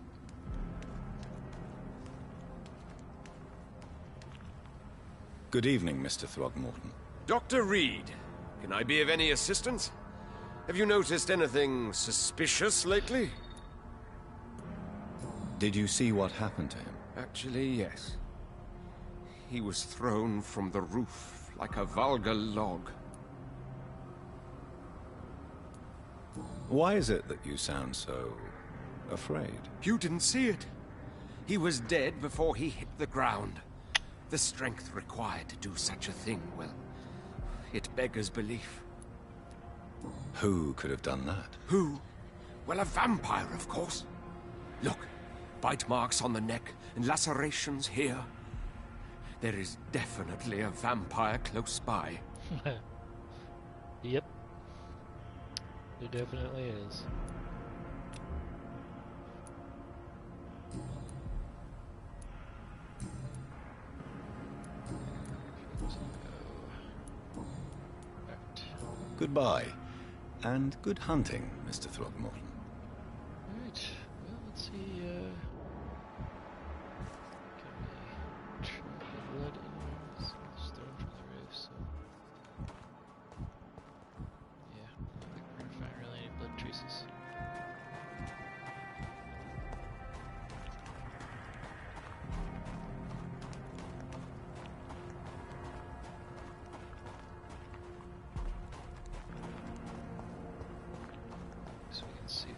Good evening, Mr. Throgmorton. Dr. Reed, can I be of any assistance? Have you noticed anything suspicious lately? Did you see what happened to him? Actually, yes. He was thrown from the roof like a vulgar log. Why is it that you sound so afraid? You didn't see it. He was dead before he hit the ground. The strength required to do such a thing, well, it beggars belief. Who could have done that? Who? Well, a vampire, of course. Look, bite marks on the neck and lacerations here. There is definitely a vampire close by. Yep. There definitely is. Goodbye, and good hunting, Mr. Throgmorton. Alright, well, let's see, can we trap the blood in? Just throw him from the roof, so... Yeah, I don't think we're gonna find really any blood traces. So we can see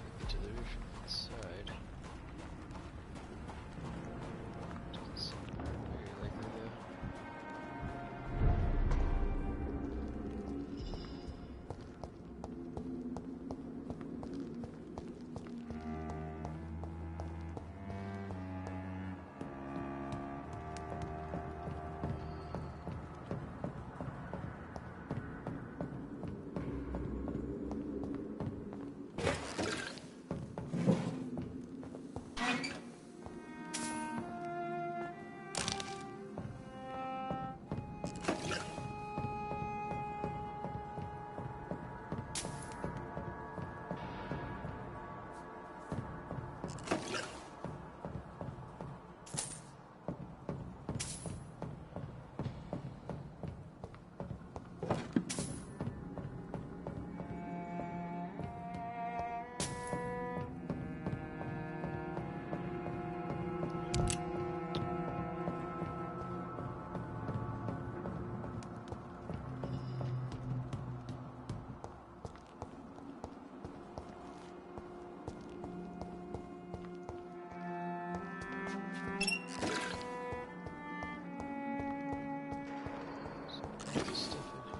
There's stuff in here.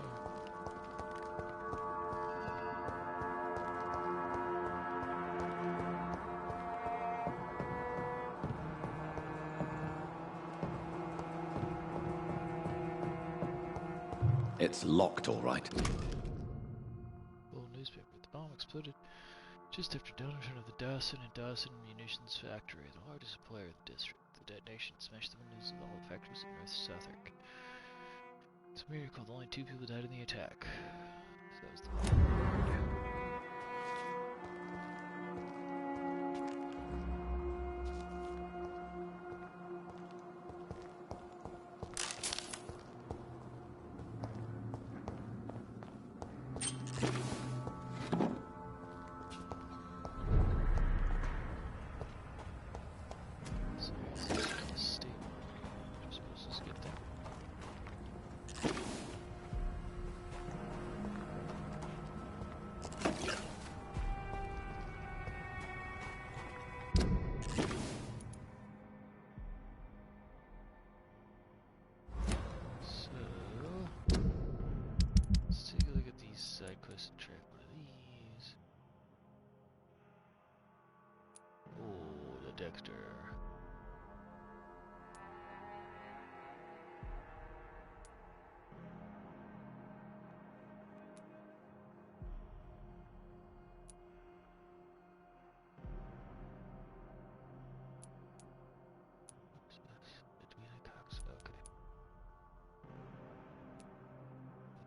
It's locked, all right. Old newspaper. The bomb exploded just after dawn in front of the Dawson and Dawson Munitions Factory, the largest supplier in the district. The detonation smashed the windows of all the factories in North Southwark. It's a miracle that only 2 people died in the attack. So that was the Dexter. Okay.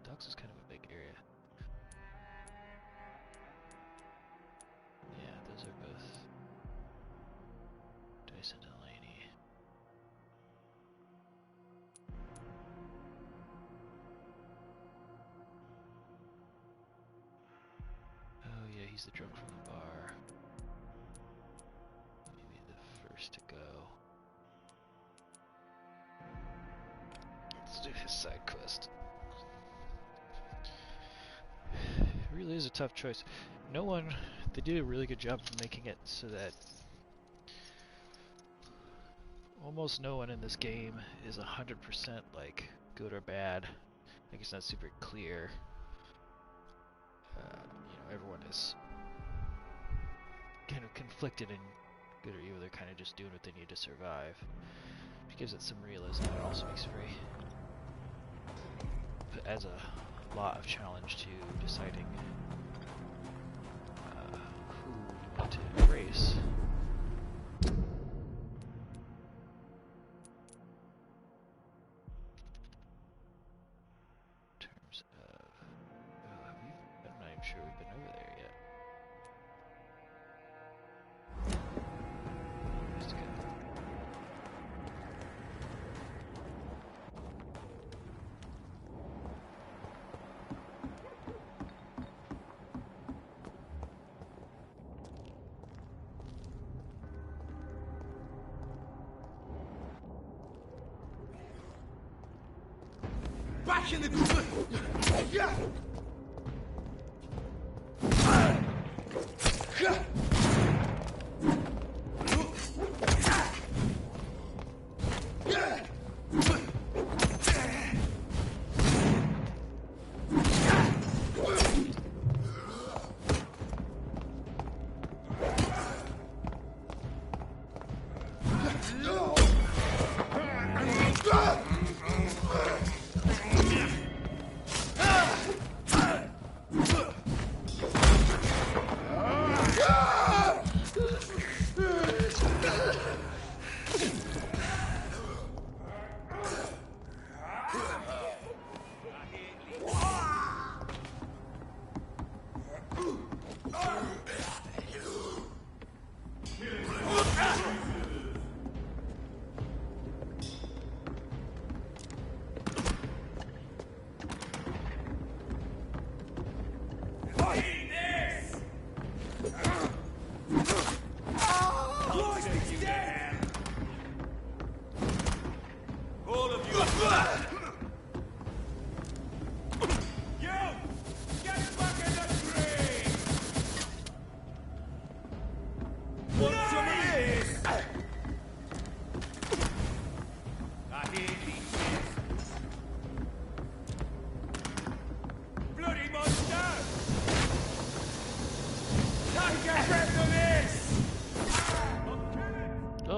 Docks is kind of a big area. Yeah, those are both Dyson and Delaney. Oh yeah, he's the drunk from the bar. Maybe the first to go. Let's do his side quest. It really is a tough choice. No one, they did a really good job of making it so that almost no one in this game is 100% like good or bad. Like it's not super clear. Everyone is kind of conflicted in good or evil. They're kind of just doing what they need to survive. It gives it some realism. It also makes it adds a lot of challenge to deciding who you want to embrace. Sure we've been over there yet. Let's go. Back in the group! Yeah!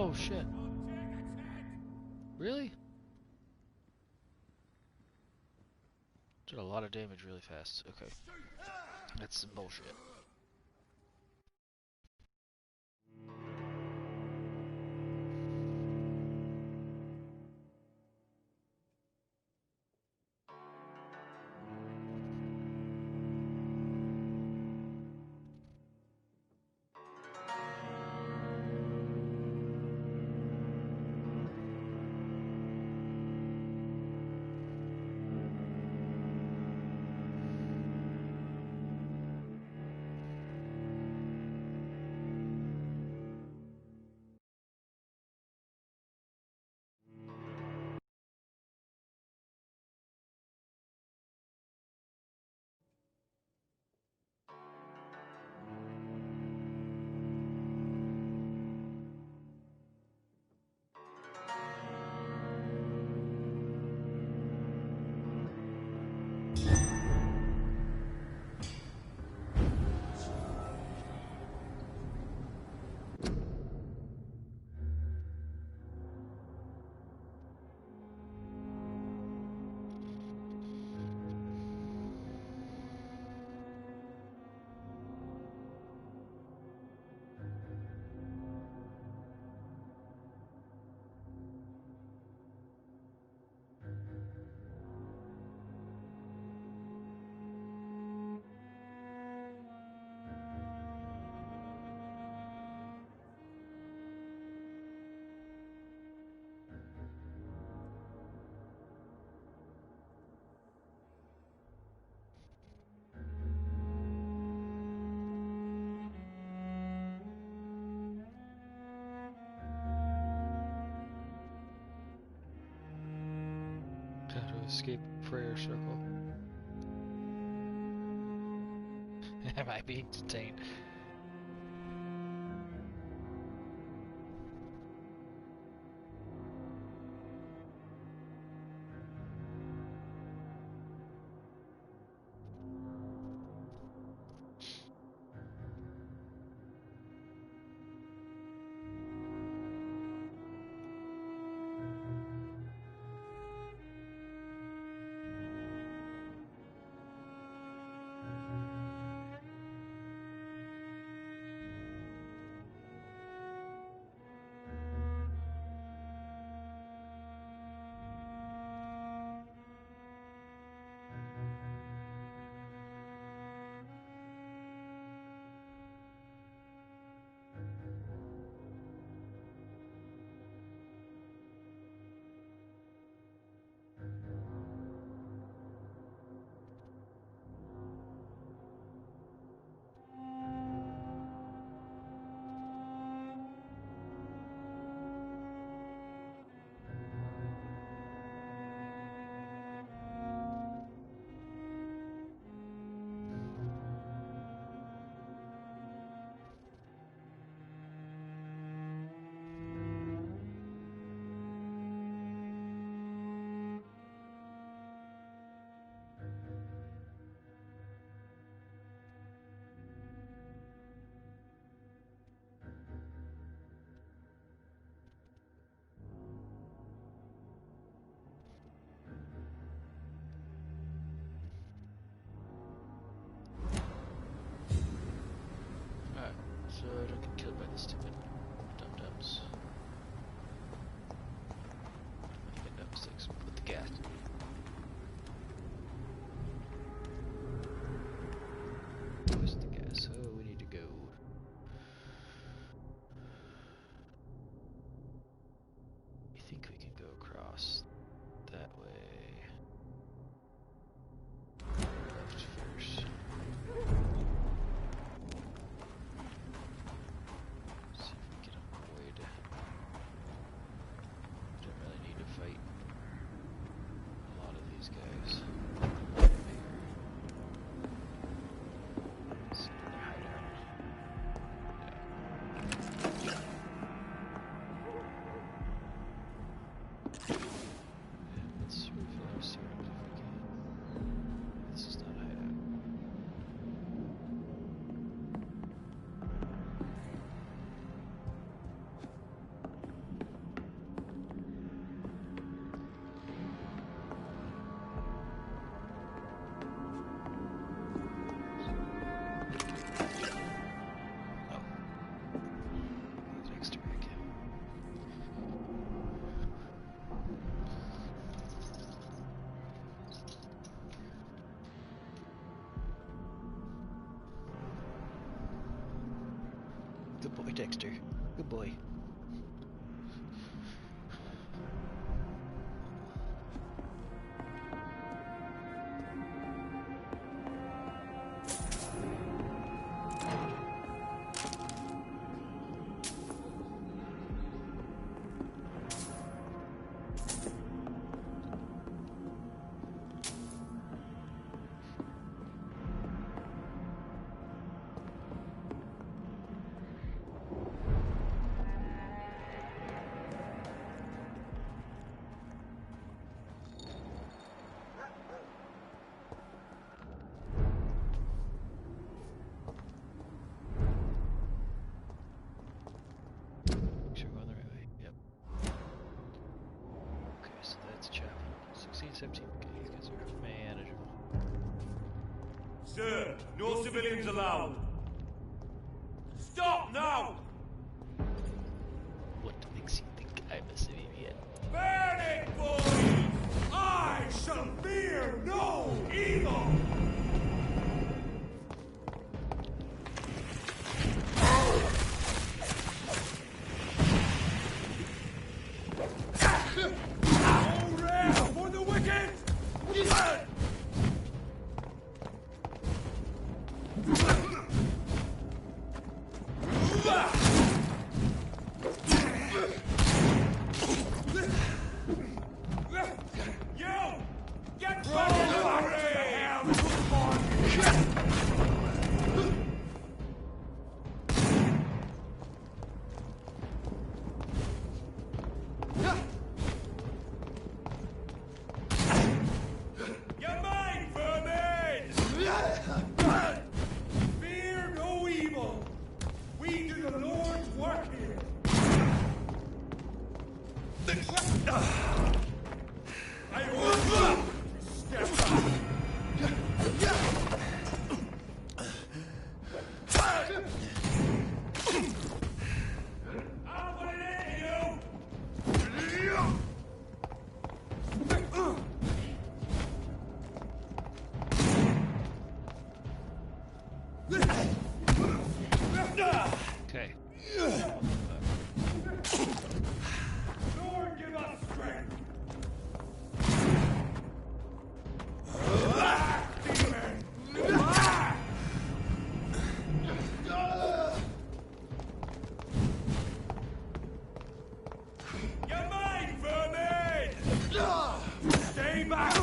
Oh shit. Really? Did a lot of damage really fast. Okay. That's some bullshit. How to escape prayer circle. Am I being detained? So I don't get killed by the stupid dum-dums. Make no mistakes with the gas. Where's the gas? Oh, we need to go. I think we can go across that way. Left first. boy, Dexter. Good boy. Make sure we're going the right way. Yep. Okay, so that's Chapel. 16, 17. Okay, these guys are manageable. Sir, no civilians allowed. Stop now! What makes you think I'm a civilian? Burn it, boys! I shall fear no evil! For the wicked! You! Get back to the hell! You're mine, vermin! Fear no evil! We do the Lord's work here! I will step back! I'll put it into you! Okay. Lord, give us strength! You're mine, vermin! Stay back!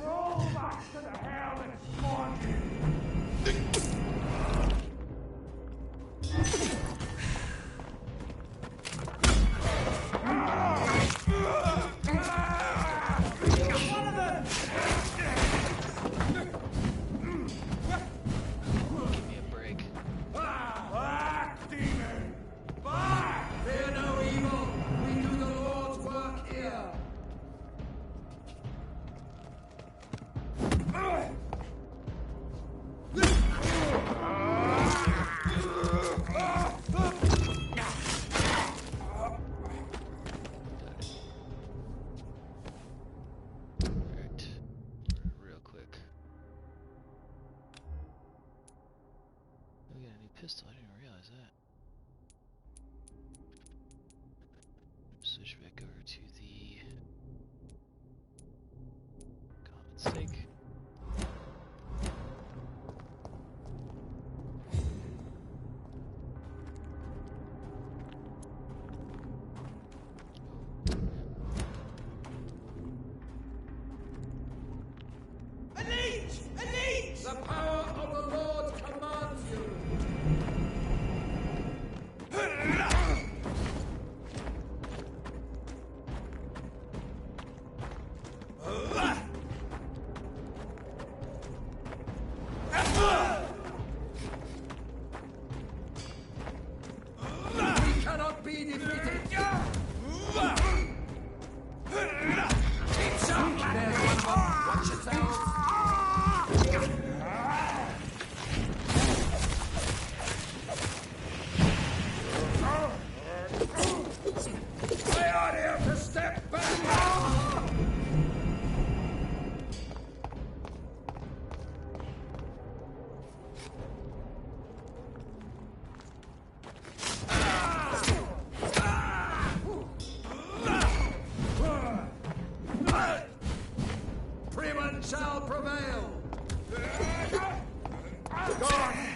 Roll back to the hell that spawned you! One of them! Give me a break. Back, demon! Back! Fear no evil! We do the Lord's work here! Alright. Real quick. We got a new pistol. I didn't realize that. Switch back over to the common stake. Elite! Elite! The power of the Lord commands you!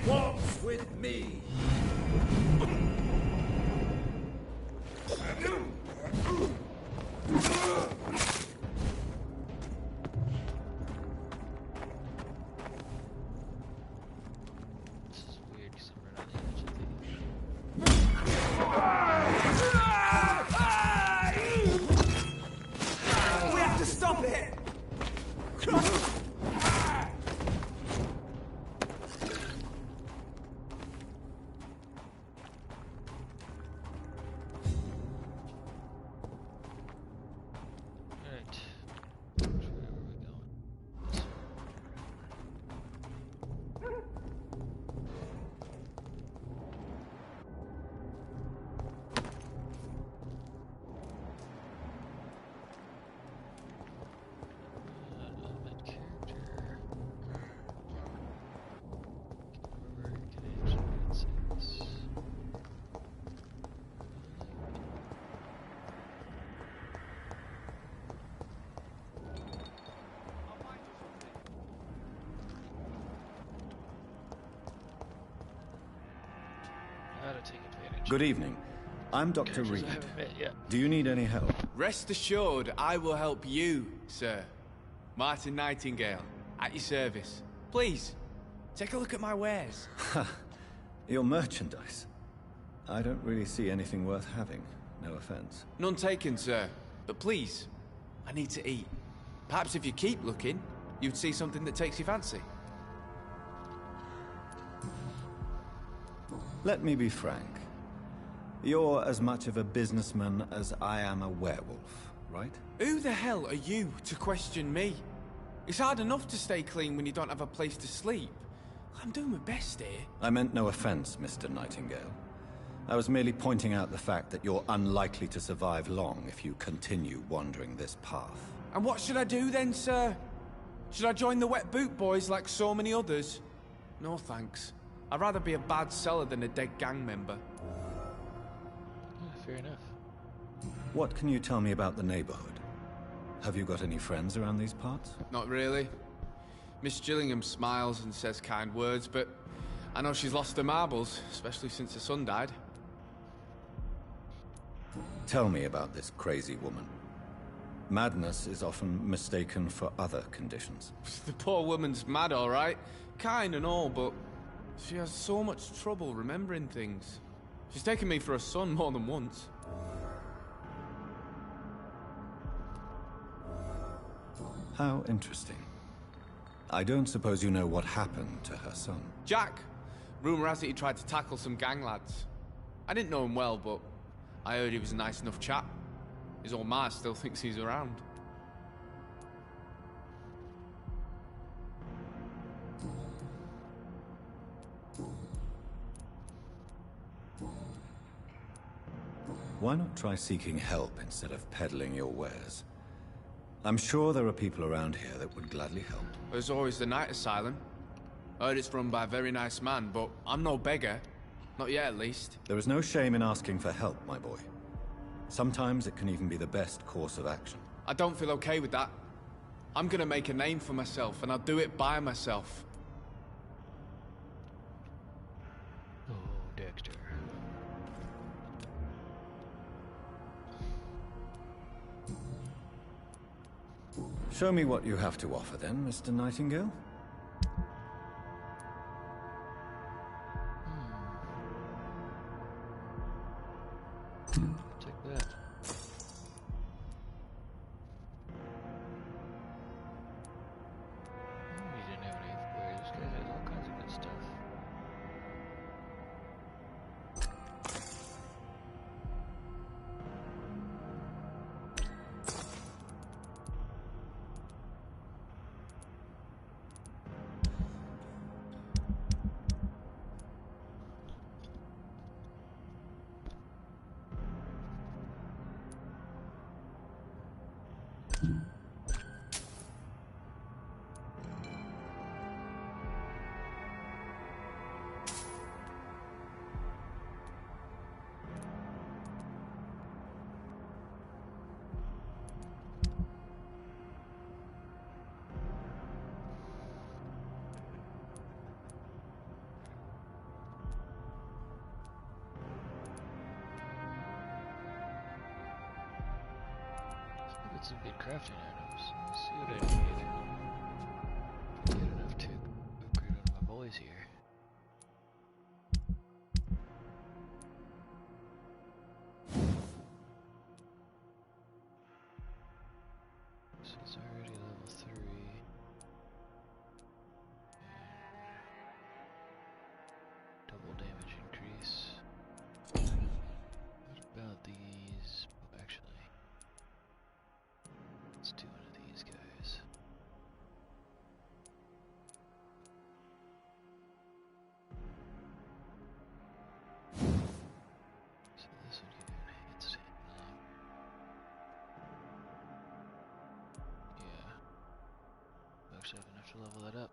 walks with me. This is weird because I'm right on the edge of the... We have to stop it! Alright. Which way are we going? That character. Remember, can I actually say this? How to take advantage. Good evening. I'm Dr. Characters Reed. I haven't met yet. Do you need any help? Rest assured, I will help you, sir. Martin Nightingale, at your service. Please, take a look at my wares. Your merchandise. I don't really see anything worth having. No offense. None taken, sir. But please, I need to eat. Perhaps if you keep looking, you'd see something that takes your fancy. Let me be frank. You're as much of a businessman as I am a werewolf, right? Who the hell are you to question me? It's hard enough to stay clean when you don't have a place to sleep. I'm doing my best here. I meant no offense, Mr. Nightingale. I was merely pointing out the fact that you're unlikely to survive long if you continue wandering this path. And what should I do then, sir? Should I join the Wet Boot Boys like so many others? No thanks. I'd rather be a bad seller than a dead gang member. Yeah, fair enough. What can you tell me about the neighborhood? Have you got any friends around these parts? Not really. Miss Gillingham smiles and says kind words, but I know she's lost her marbles, especially since her son died. Tell me about this crazy woman. Madness is often mistaken for other conditions. The poor woman's mad, all right. Kind and all, but she has so much trouble remembering things. She's taken me for a son more than once. How interesting. I don't suppose you know what happened to her son. Jack! Rumour has it he tried to tackle some gang lads. I didn't know him well, but I heard he was a nice enough chap. His old ma still thinks he's around. Why not try seeking help instead of peddling your wares? I'm sure there are people around here that would gladly help. There's always the night asylum. I heard it's run by a very nice man, but I'm no beggar. Not yet, at least. There is no shame in asking for help, my boy. Sometimes it can even be the best course of action. I don't feel okay with that. I'm gonna make a name for myself, and I'll do it by myself. Oh, Dexter. Show me what you have to offer then, Mr. Nightingale. Take that. He didn't have any wares. This guy has all kinds of good stuff. some good crafting items. Let's see what I need. Good enough to upgrade one of my boys here. So it's already level 3. And double damage increase. What about these? Oh, actually, let's do one of these guys. So this one here, enhanced handling. Yeah. I'm actually have enough to level that up.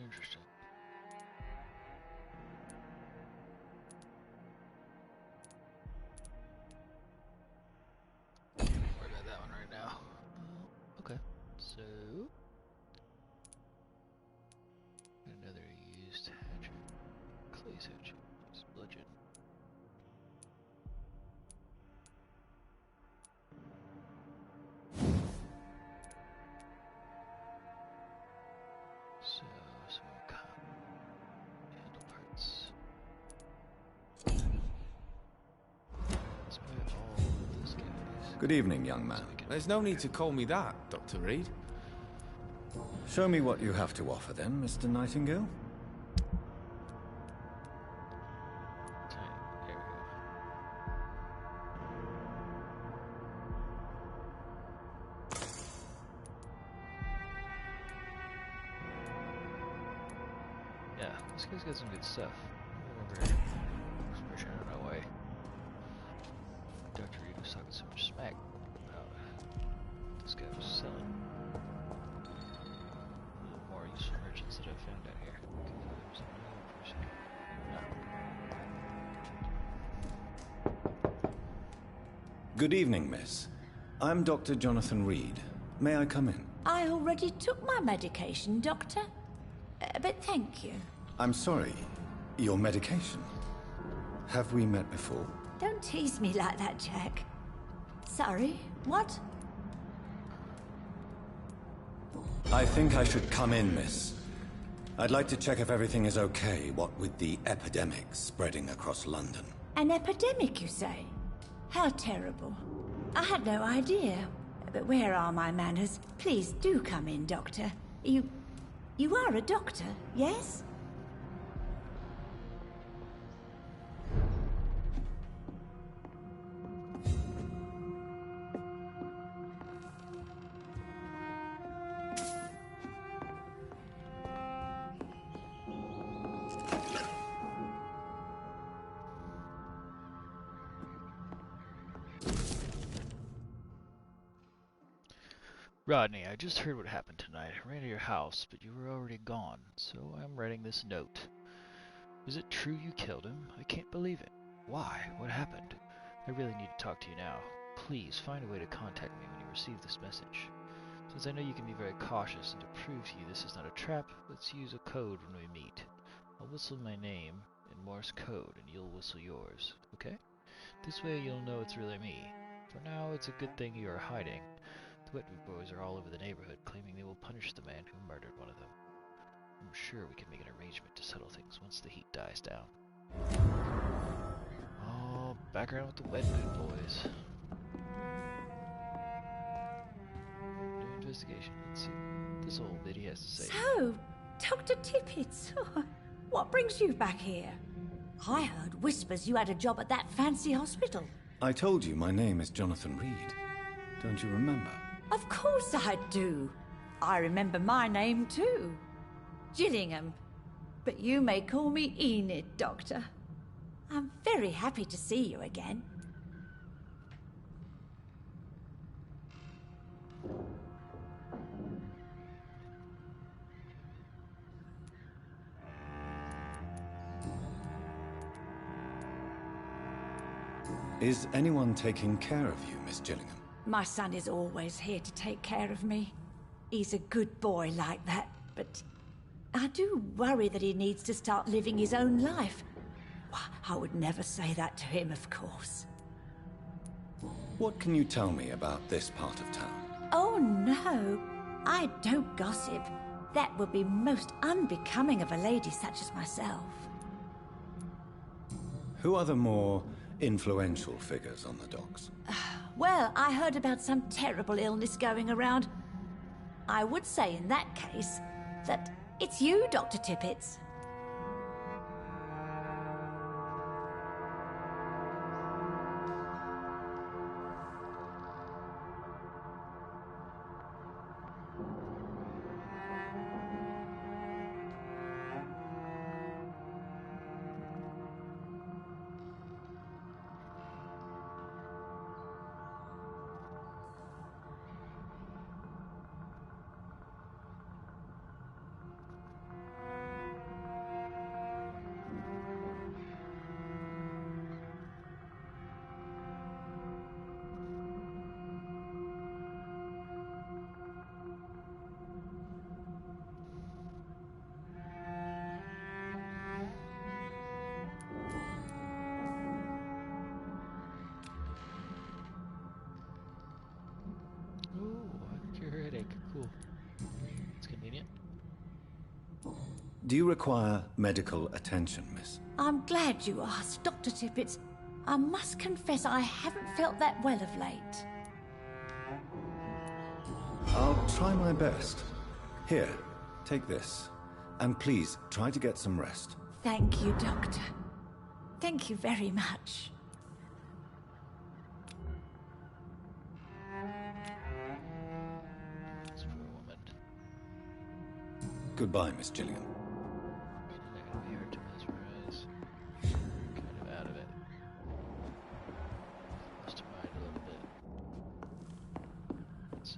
Interesting. Can't worry about that one right now. Okay, so another used hatchet, Clay's hatchet, used bludgeon. So some more cotton, handle parts. Let's buy all of those guys. Good evening, young man. There's no need to call me that, Dr. Reed. Show me what you have to offer then, Mr. Nightingale. There we go. Yeah, this guy's got some good stuff. I remember expression, I don't know why Dr. Reed was talking so much smack about this guy was selling. A little more useful merchants that I found out here. There's another person. Good evening, miss. I'm Dr. Jonathan Reed. May I come in? I already took my medication, Doctor. But thank you. I'm sorry. Your medication? Have we met before? Don't tease me like that, Jack. Sorry, what? I think I should come in, miss. I'd like to check if everything is okay, what with the epidemic spreading across London. An epidemic, you say? How terrible. I had no idea. But where are my manners? Please do come in, Doctor. You are a doctor, yes? Rodney, I just heard what happened tonight. I ran to your house, but you were already gone, so I'm writing this note. Is it true you killed him? I can't believe it. Why? What happened? I really need to talk to you now. Please, find a way to contact me when you receive this message. Since I know you can be very cautious, and to prove to you this is not a trap, let's use a code when we meet. I'll whistle my name in Morse code, and you'll whistle yours, okay? This way you'll know it's really me. For now, it's a good thing you are hiding. The Whitby boys are all over the neighborhood, claiming they will punish the man who murdered one of them. I'm sure we can make an arrangement to settle things once the heat dies down. Oh, background with the Whitby boys. New investigation. Let's see what this old biddy has to say. So, Dr. Tippett, what brings you back here? I heard whispers you had a job at that fancy hospital. I told you my name is Jonathan Reed. Don't you remember? Of course I do. I remember my name too. Gillingham. But you may call me Enid, Doctor. I'm very happy to see you again. Is anyone taking care of you, Miss Gillingham? My son is always here to take care of me. He's a good boy like that, but I do worry that he needs to start living his own life. Why, I would never say that to him, of course. What can you tell me about this part of town? Oh, no. I don't gossip. That would be most unbecoming of a lady such as myself. Who are the more influential figures on the docks? Well, I heard about some terrible illness going around. I would say in that case that it's you, Dr. Tippett. Cool. It's convenient. Do you require medical attention, miss? I'm glad you asked, Dr. Tippett. I must confess I haven't felt that well of late. I'll try my best. Here, take this. And please, try to get some rest. Thank you, Doctor. Thank you very much. Goodbye, Miss Gillian. They're gonna be hard to mesmerize. Kind of out of it. Lost her mind a little bit. So,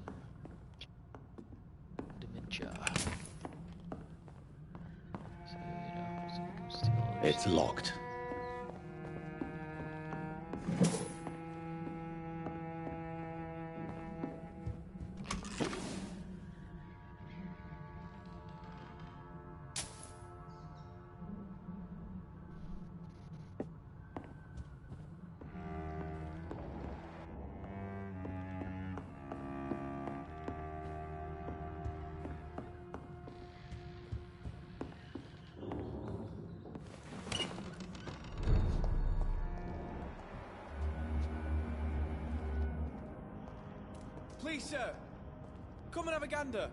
dementia. So, some steal other It's stuff. locked. Please, sir. Come and have a gander.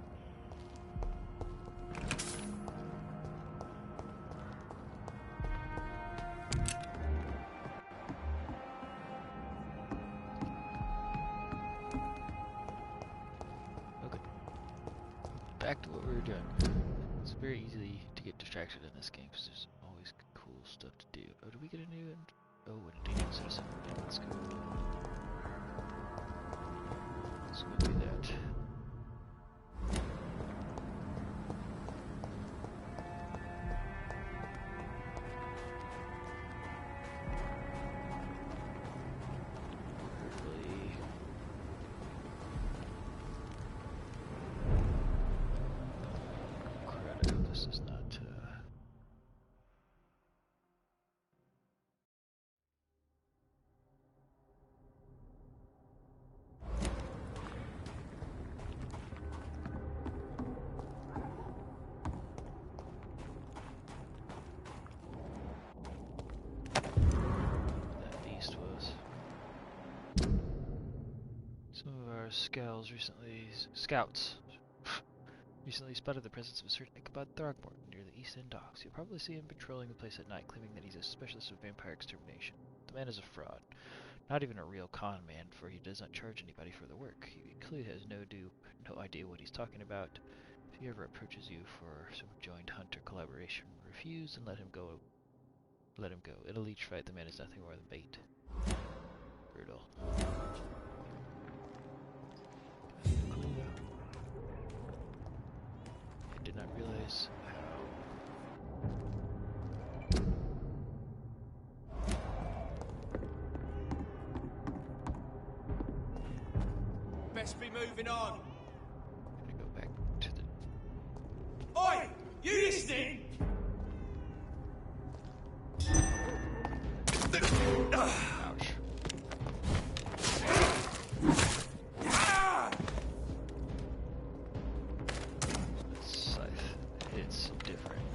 Okay. Back to what we were doing. It's very easy to get distracted in this game because there's always cool stuff to do. Oh, did we get a new end? Oh, and a dangerous citizen. Yeah, let's go. Let's go do that. Hopefully. Crud, I hope this is not, that beast was. Some of our scouts recently spotted the presence of a certain Ichabod Throgmorton near the East End docks. You'll probably see him patrolling the place at night, claiming that he's a specialist of vampire extermination. The man is a fraud. Not even a real con man, for he does not charge anybody for the work. He clearly has no idea what he's talking about. If he ever approaches you for some joint hunt or collaboration, refuse and let him go. Let him go. In a leech fight, the man is nothing more than bait. Brutal. I did not realize Best be moving on. I'm gonna go back Ouch. Scythe hits different.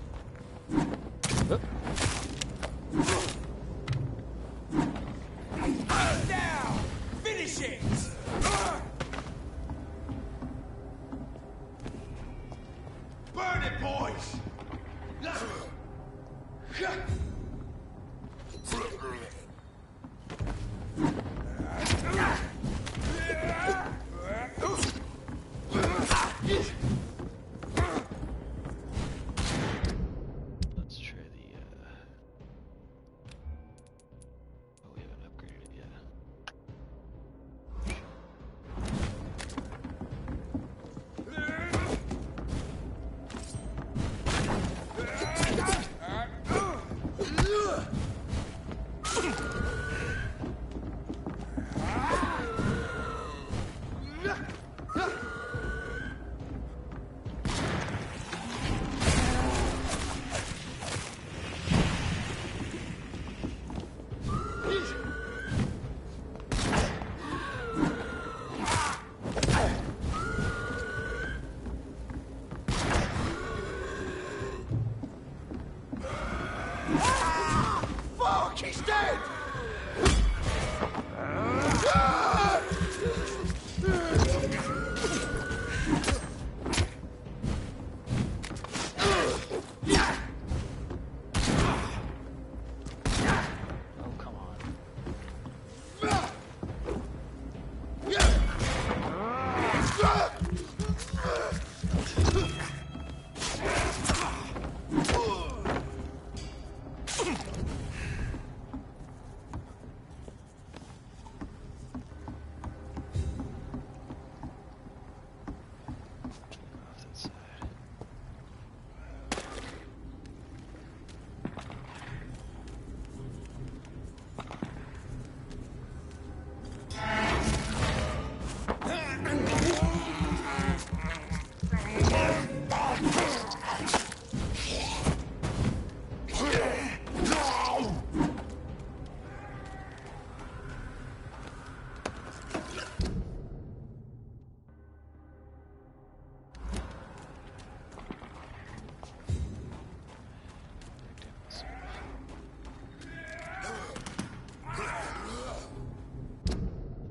Oop. Now! Finish it! Burn it, boys! Let's try the, oh, we haven't upgraded it yet. Fuck, he's dead! Oh, come on. Off that side.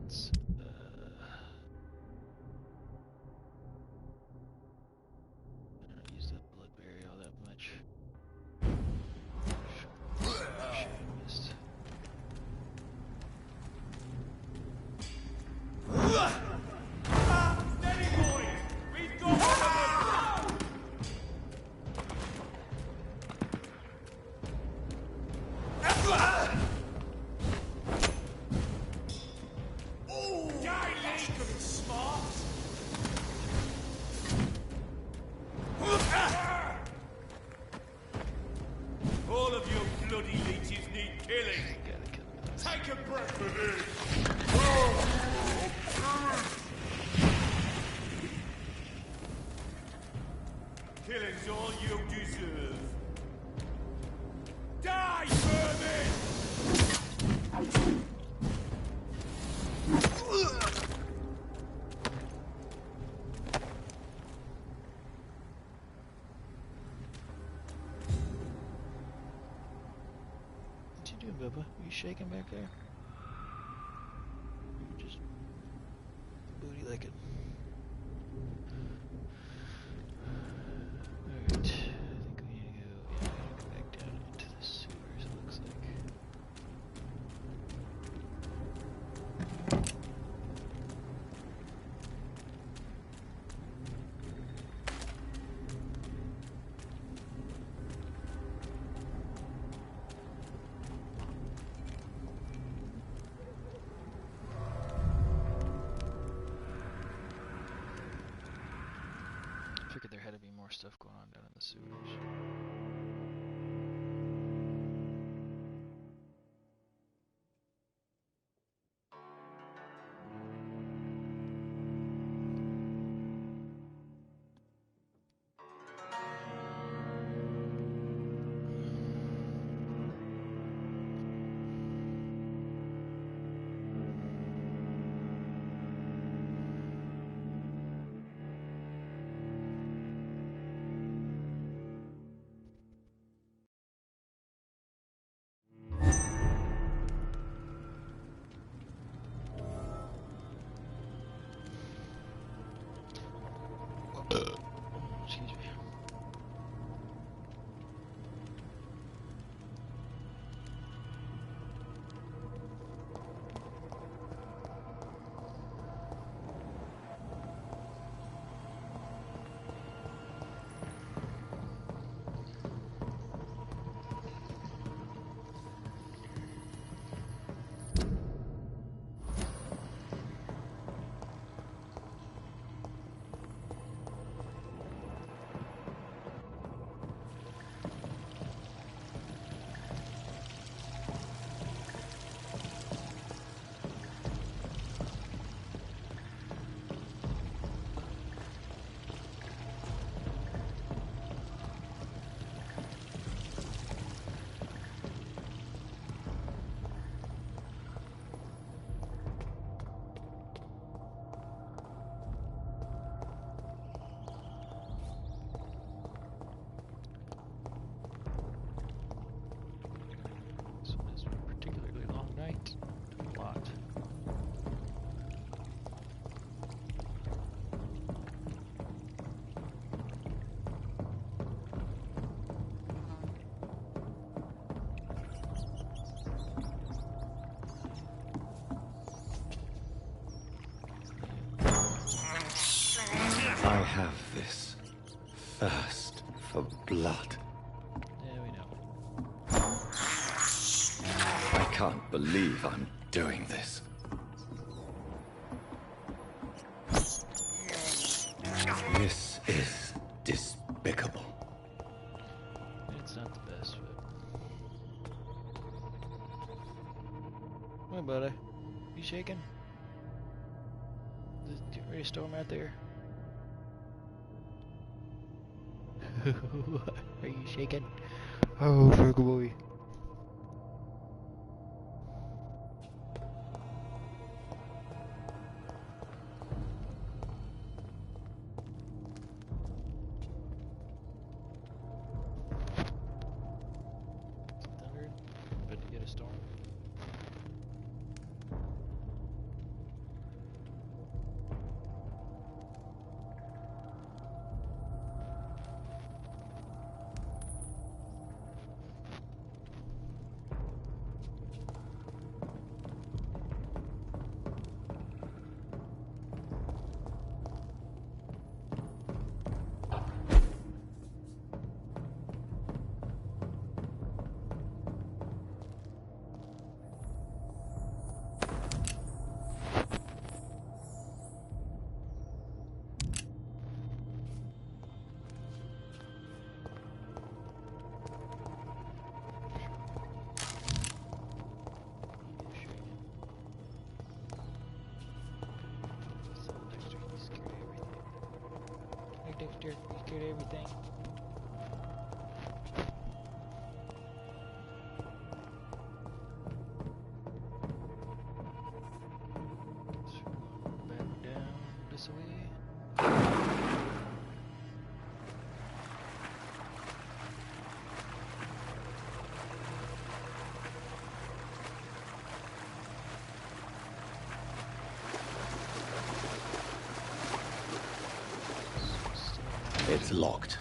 Let's, I don't use that blood berry all that much. Missed. Steady, boys! We've got one of them! Oh! Die, Link! Smart! All of you bloody leeches need killing! Gotta kill me. Take a breath of it! Killing's all you deserve. Die, vermin! What you doing, Bubba? Are you shaking back there? You just booty like it. Alright. I think we need to go, yeah, we need to go back down into the sewers, it looks like. Figured there had to be more stuff going on down in the sewers. have this thirst for blood. Yeah, we know. I can't believe I'm doing this. This is despicable. It's not the best, but... Hey, buddy. You shaking? Is it ready to storm out there? Are you shaking? Oh, fuck boy. Thunder, but to get a storm. Dexter, you scared of everything. Back down this way. It's locked.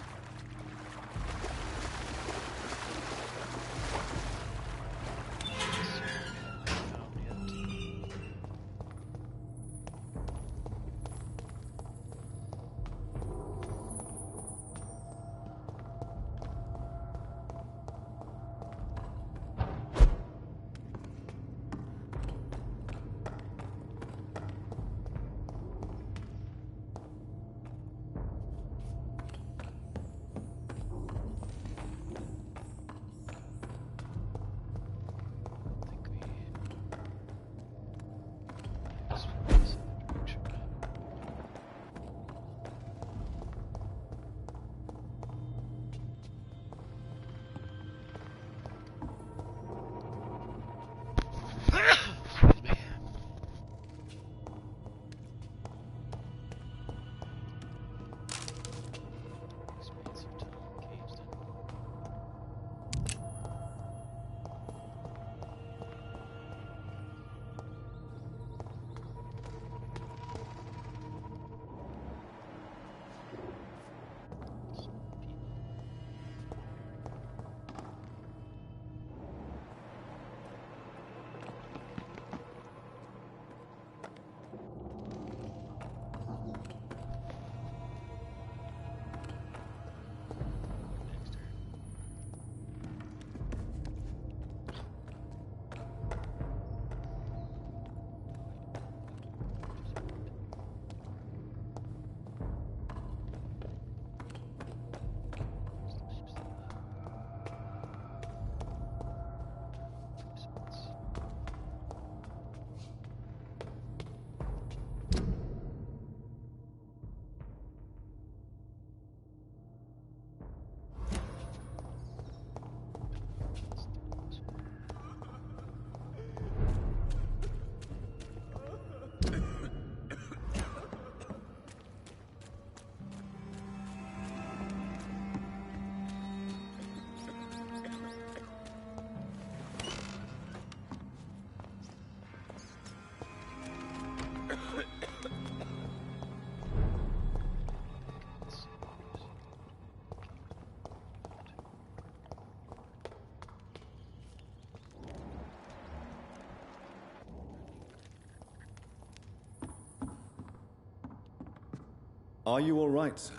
Are you all right, sir?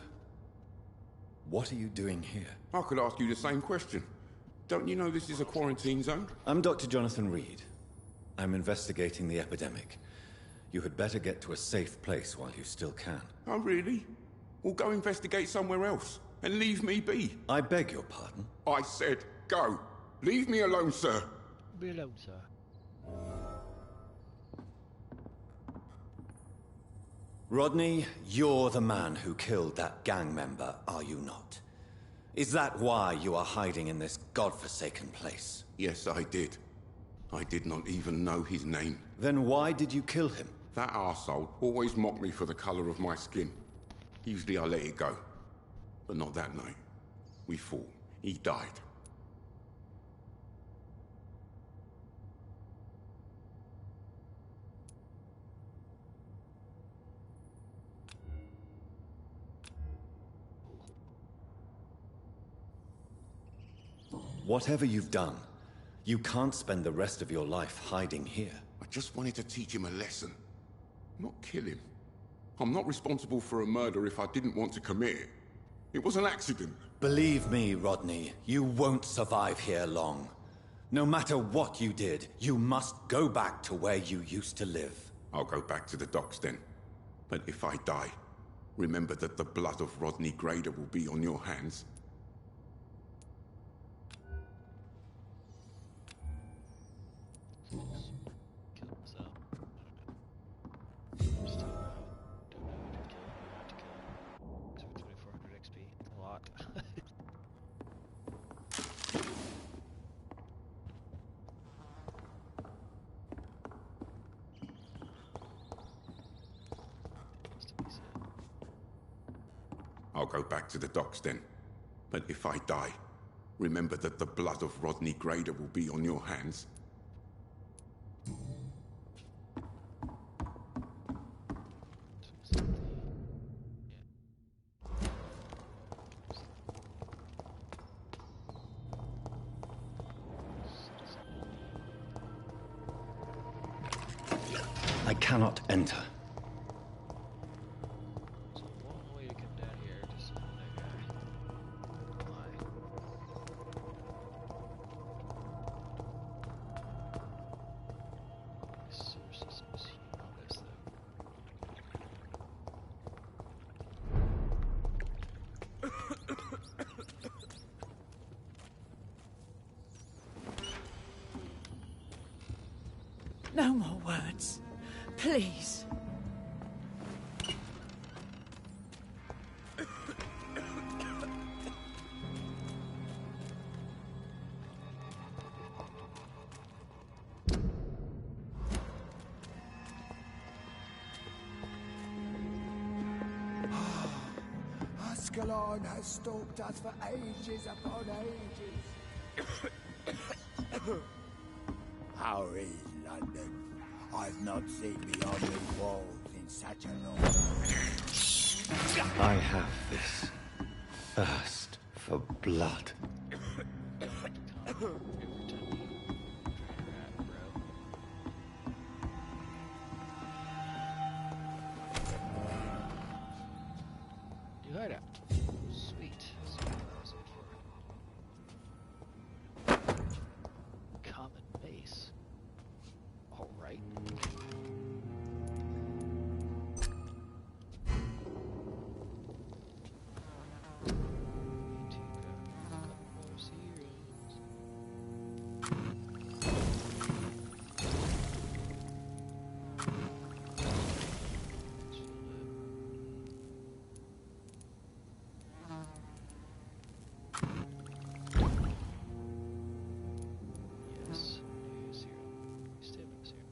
What are you doing here? I could ask you the same question. Don't you know this is a quarantine zone? I'm Dr. Jonathan Reed. I'm investigating the epidemic. You had better get to a safe place while you still can. Oh, really? Well, go investigate somewhere else and leave me be. I beg your pardon? I said go. Leave me alone, sir. Be alone, sir. Rodney, you're the man who killed that gang member, are you not? Is that why you are hiding in this godforsaken place? Yes, I did. I did not even know his name. Then why did you kill him? That arsehole always mocked me for the colour of my skin. Usually I let it go. But not that night. We fought. He died. Whatever you've done, you can't spend the rest of your life hiding here. I just wanted to teach him a lesson. Not kill him. I'm not responsible for a murder if I didn't want to commit it. It was an accident. Believe me, Rodney, you won't survive here long. No matter what you did, you must go back to where you used to live. I'll go back to the docks then. But if I die, remember that the blood of Rodney Grader will be on your hands. Kill himself. Still don't know who to kill, how to kill him. 2400 XP. A lot. I'll go back to the docks then. But if I die, remember that the blood of Rodney Grader will be on your hands. I cannot enter. So one way to come down here to summon that guy. Why? This sewer system is humongous though. No more words. Please. Ascalon has stalked us for ages upon ages. How is London? I've not seen beyond these walls in such a long time. I have this thirst for blood. New hideout. Sweet. So what was it for? Common base. Alright. Need to grab a couple more zeros. Yes, new zero. Stamina zero.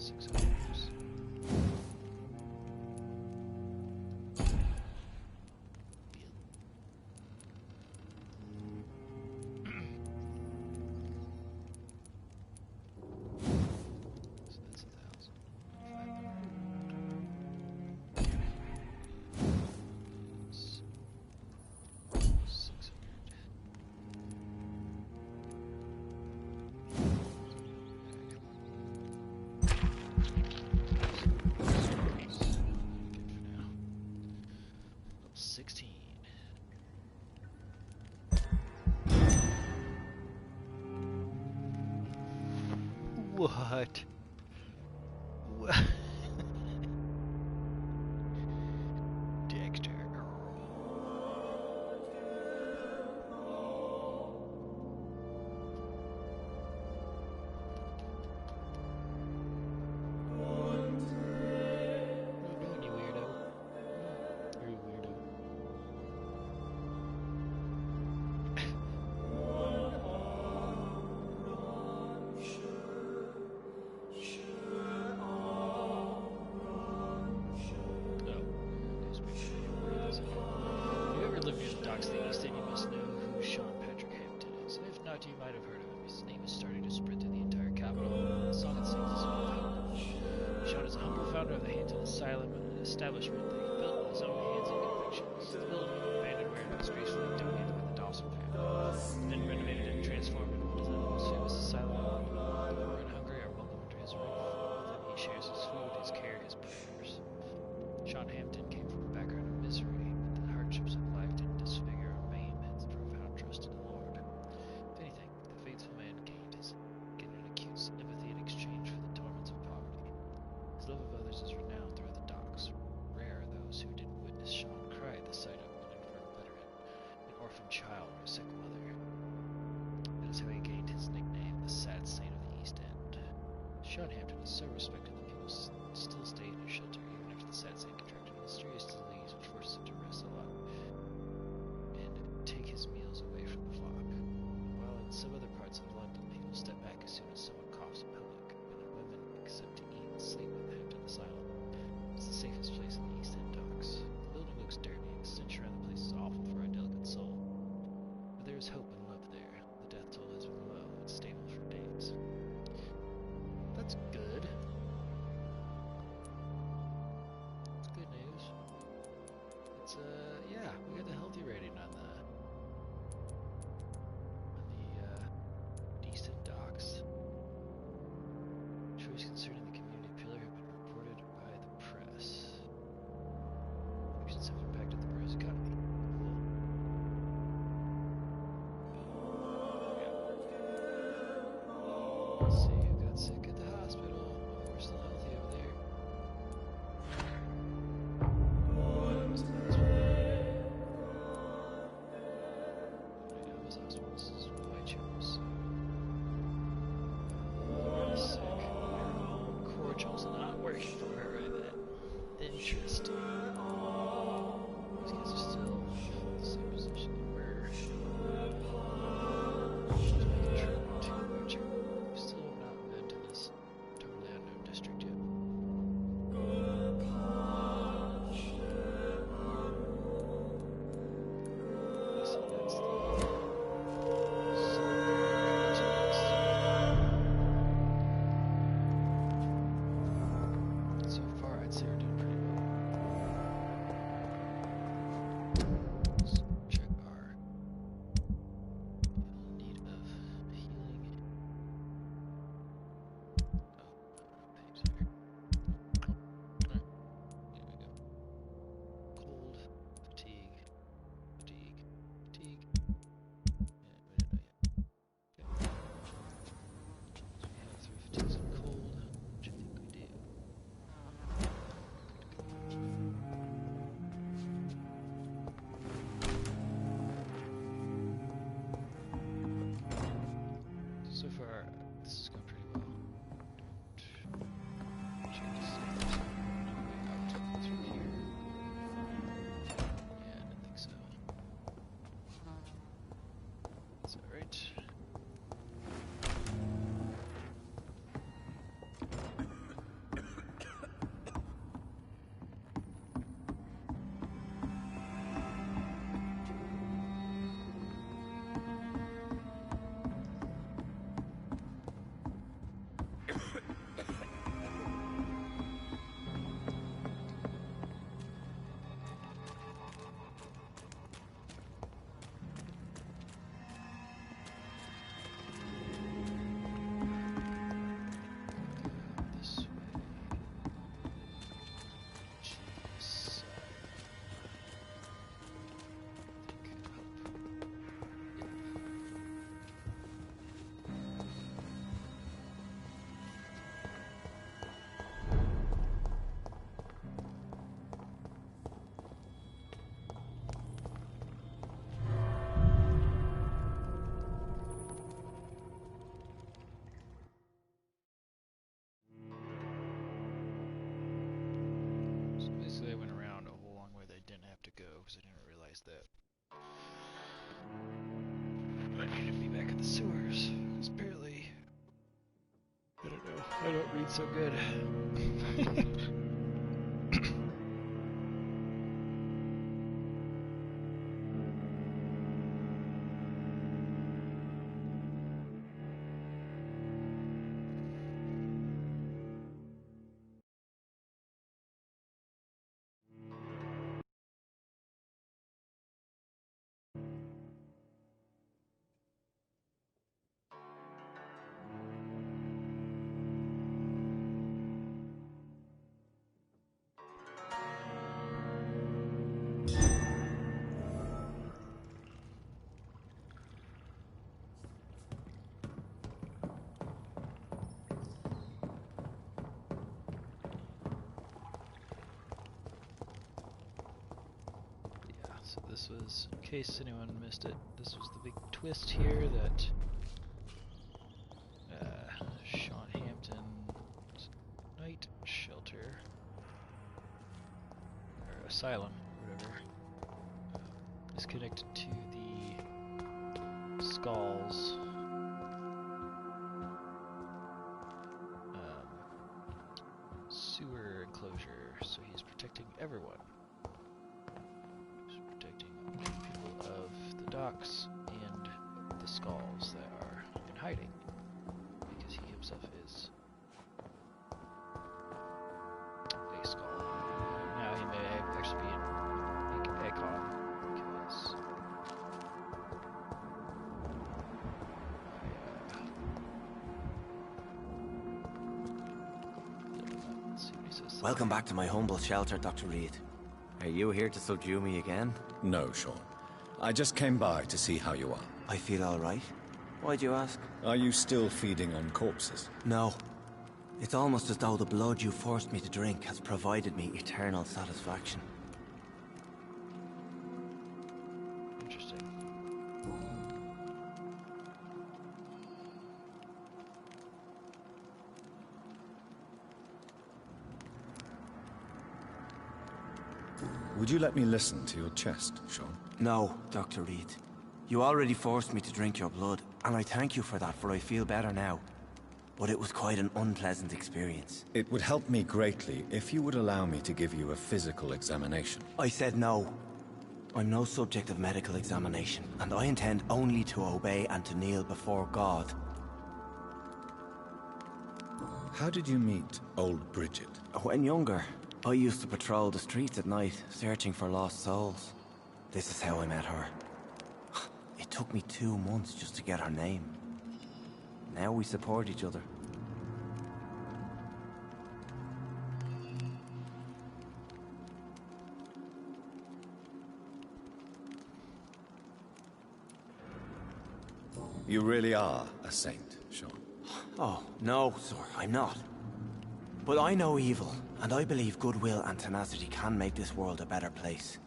6 hours. So that's 600. Level 16. What? What? Dexter. What are you doing, you weirdo? You're a weirdo. If you ever lived near the docks of the East End, you must know who Sean Patrick Hampton is. If not, you might have heard of him. His name is starting to spread through the entire capital. The song it sings is about hope. Sean is a humble founder of the Hampton Asylum, an establishment that he built with his own hands and convictions. The building of an abandoned warehouse gracefully donated by the Dawson family. It's been renovated and transformed into one of the most famous asylum in the world. The poor and hungry are welcome under his roof. With them he shares his food, his care, his prayers. Sean Hampton came from a background of misery, but the hardships of life didn't disfigure or maim his profound trust in the Lord. If anything, the faithful man gained an acute sympathy in exchange for the torments of poverty. His love of others is renowned throughout the docks. Rare are those who didn't witness Sean cry at the sight of an infirm veteran, an orphan child, or a sick mother. That is how he gained his nickname, the Sad Saint of the East End. Sean Hampton is so respected that people still stay in his shelter even after the Sad Saint contracted a mysterious disease which forces him to rest a lot and take his meals away from the flock. While in some other parts of London, people step back as soon as someone coughs in public, men and women accept to eat and sleep at the Hampton Asylum. It's the safest place in the East End docks. The building looks dirty, and the stench around the place is awful for a delicate soul. But there is hope and love there. The death toll has been low and stable for days. That's good. It's good news. It's yeah, we got the healthy rating on the East End docks. Choice concerning the community pillar have been reported by the press. Actions have impacted the borough's economy. Cool. Let's see who got sick at the hospital. Oh, we're still healthy over there. Cordial's not working for her, I bet. Interesting. These guys are still in the same position they were. Just making sure we're too much. We still have not been to this totally unknown district yet. So that's the so far, I'd say we're doing pretty well. realized that I need to be back in the sewers. Because apparently, I don't know, I don't read so good. So this was, in case anyone missed it, this was the big twist here that Sean Hampton's night shelter, or asylum, or whatever, is connected to the Skulls sewer enclosure, so he's protecting everyone. People of the docks and the Skulls that are in hiding, because he himself is a Skull. Now he may actually be in Econ, because let's see what he says. Welcome back to my humble shelter, Dr. Reed. Are you here to subdue me again? No, Sean. I just came by to see how you are. I feel all right. Why'd you ask? Are you still feeding on corpses? No. It's almost as though the blood you forced me to drink has provided me eternal satisfaction. Interesting. Would you let me listen to your chest, Sean? No, Dr. Reed. You already forced me to drink your blood, and I thank you for that, for I feel better now. But it was quite an unpleasant experience. It would help me greatly if you would allow me to give you a physical examination. I said no. I'm no subject of medical examination, and I intend only to obey and to kneel before God. How did you meet old Bridget? When younger, I used to patrol the streets at night, searching for lost souls. This is how I met her. It took me 2 months just to get her name. Now we support each other. You really are a saint, Sean. Oh, no, sir, I'm not. But I know evil, and I believe goodwill and tenacity can make this world a better place.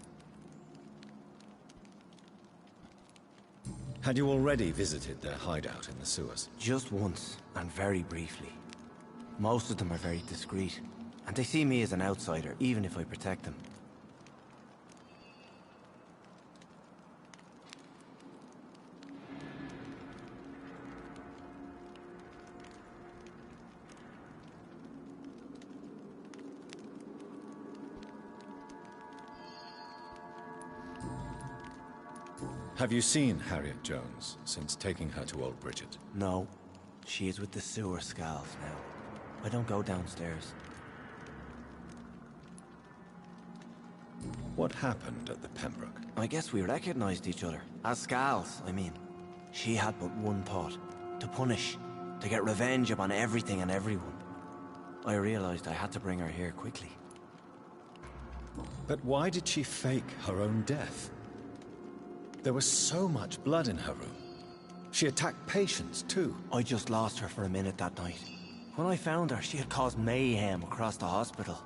Had you already visited their hideout in the sewers? Just once, and very briefly. Most of them are very discreet, and they see me as an outsider, even if I protect them. Have you seen Harriet Jones since taking her to old Bridget? No. She is with the sewer Skulls now. I don't go downstairs. What happened at the Pembroke? I guess we recognized each other. As Skulls, I mean. She had but one thought. To punish. To get revenge upon everything and everyone. I realized I had to bring her here quickly. But why did she fake her own death? There was so much blood in her room. She attacked patients, too. I just lost her for a minute that night. When I found her, she had caused mayhem across the hospital.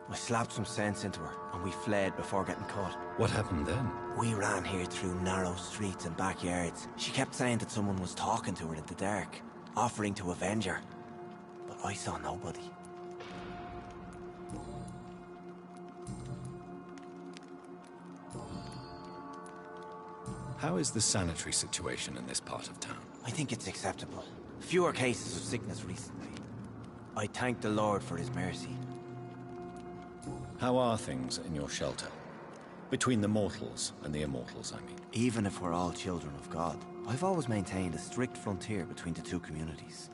I slapped some sense into her, and we fled before getting caught. What happened then? We ran here through narrow streets and backyards. She kept saying that someone was talking to her in the dark, offering to avenge her. But I saw nobody. How is the sanitary situation in this part of town? I think it's acceptable. Fewer cases of sickness recently. I thank the Lord for his mercy. How are things in your shelter? Between the mortals and the immortals, I mean. Even if we're all children of God, I've always maintained a strict frontier between the two communities.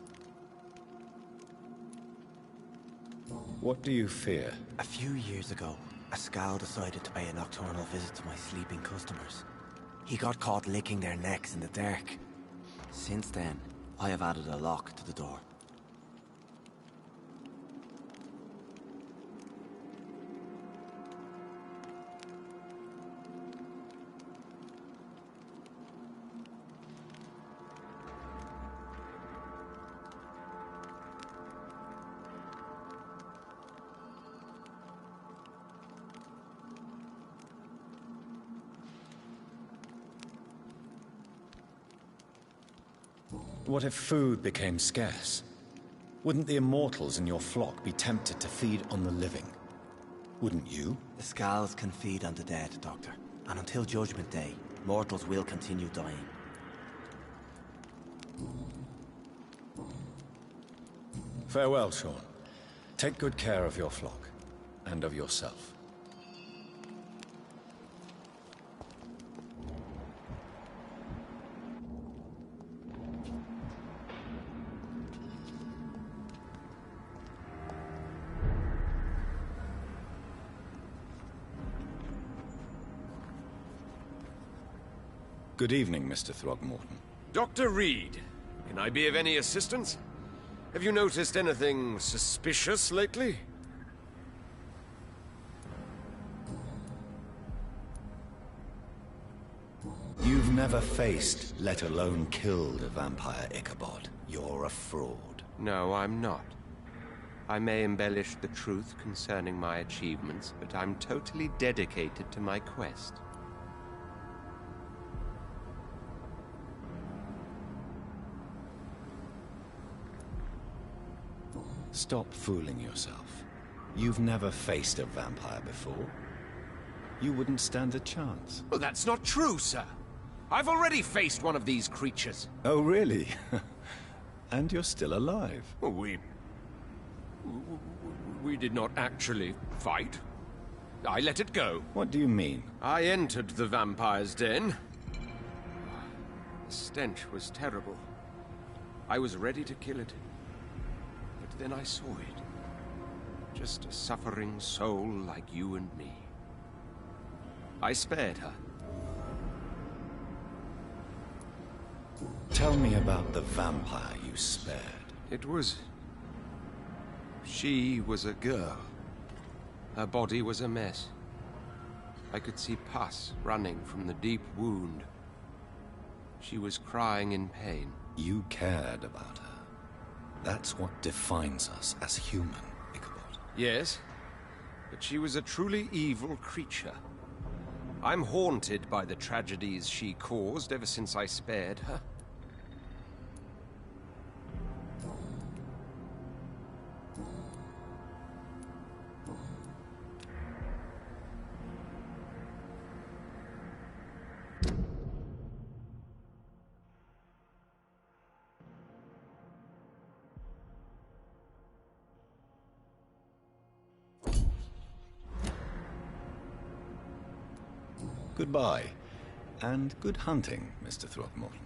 What do you fear? A few years ago, a Skal decided to pay a nocturnal visit to my sleeping customers. He got caught licking their necks in the dark. Since then, I have added a lock to the door. What if food became scarce? Wouldn't the immortals in your flock be tempted to feed on the living? Wouldn't you? The Skals can feed on the dead, Doctor. And until Judgment Day, mortals will continue dying. Farewell, Sean. Take good care of your flock, and of yourself. Good evening, Mr. Throgmorton. Dr. Reed, can I be of any assistance? Have you noticed anything suspicious lately? You've never faced, let alone killed, a vampire, Ichabod. You're a fraud. No, I'm not. I may embellish the truth concerning my achievements, but I'm totally dedicated to my quest. Stop fooling yourself. You've never faced a vampire before. You wouldn't stand a chance. Well, that's not true, sir. I've already faced one of these creatures. Oh, really? And you're still alive. Well, we did not actually fight. I let it go. What do you mean? I entered the vampire's den. The stench was terrible. I was ready to kill it. But then I saw it. Just a suffering soul like you and me. I spared her. Tell me about the vampire you spared. It was... She was a girl. Her body was a mess. I could see pus running from the deep wound. She was crying in pain. You cared about her. That's what defines us as human, Ichabod. Yes, but she was a truly evil creature. I'm haunted by the tragedies she caused ever since I spared her. Goodbye, and good hunting, Mr. Throgmorton.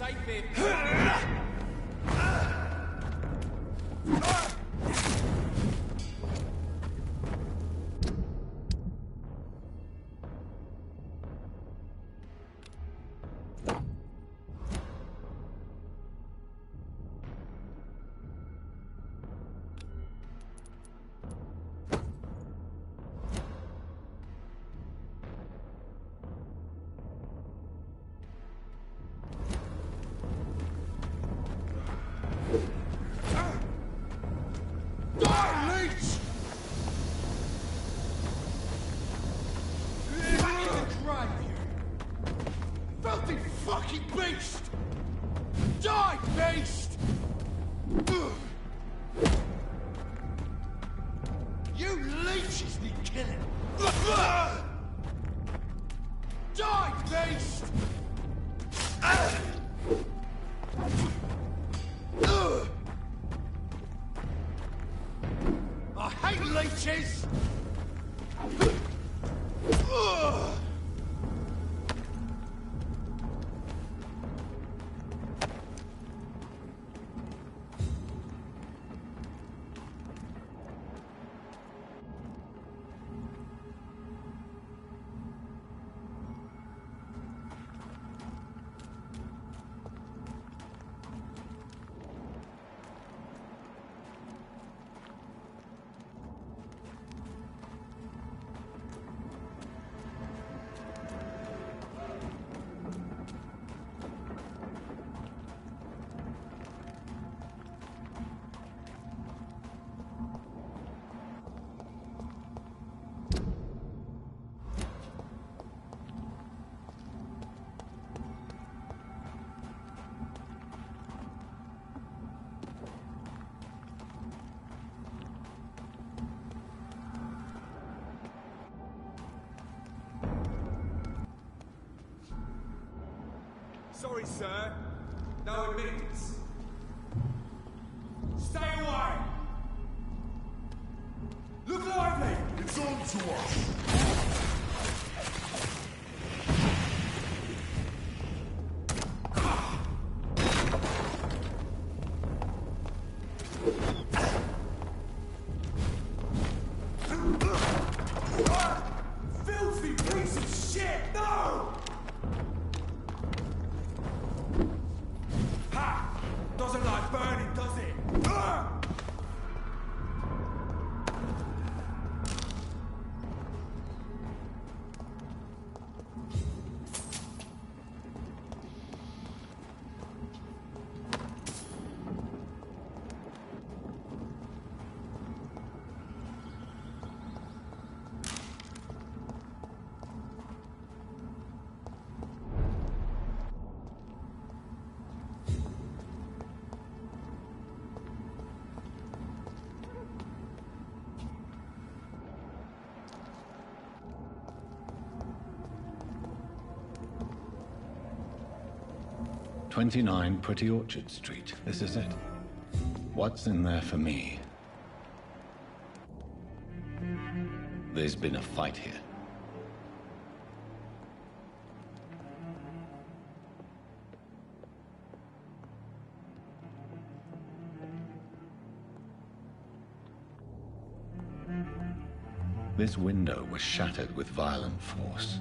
safe here. Filthy fucking beast! Die, beast! You leeches need killing! Die, beast! I hate leeches! Sorry, sir. No admittance. Stay away! Look lively! It's on to us! Filthy piece of shit! No! Ha! Doesn't like burning, does it? "29 Pretty Orchard Street. This is it. What's in there for me?" There's been a fight here. This window was shattered with violent force.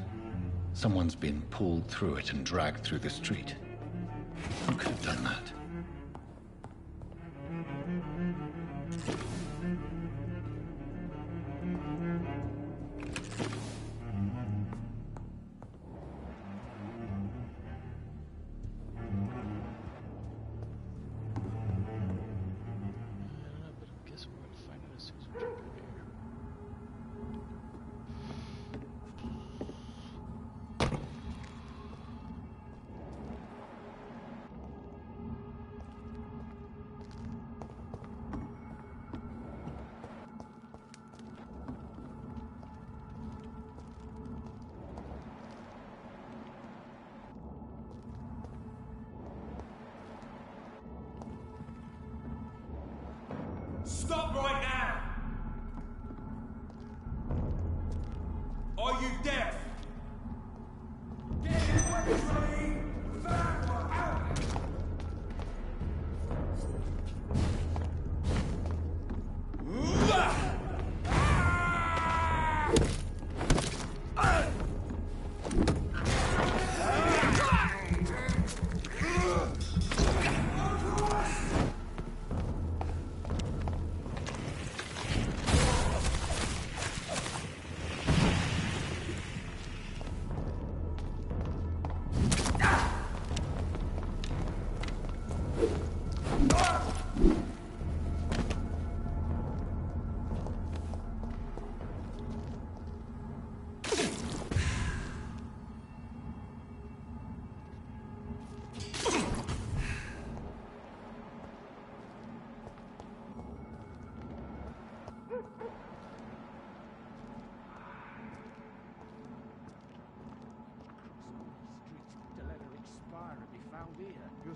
Someone's been pulled through it and dragged through the street. Who could have done that? Stop right now! Are you deaf? Get your weapons ready! Out!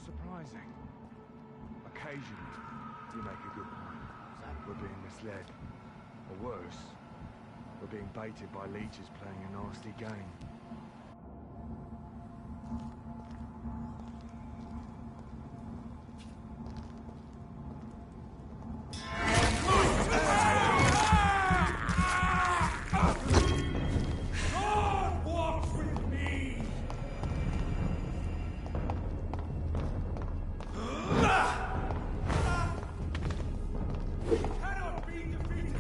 surprising. Occasionally, you make a good point. We're being misled. Or worse, we're being baited by leeches playing a nasty game. God walks with me! Cannot be defeated!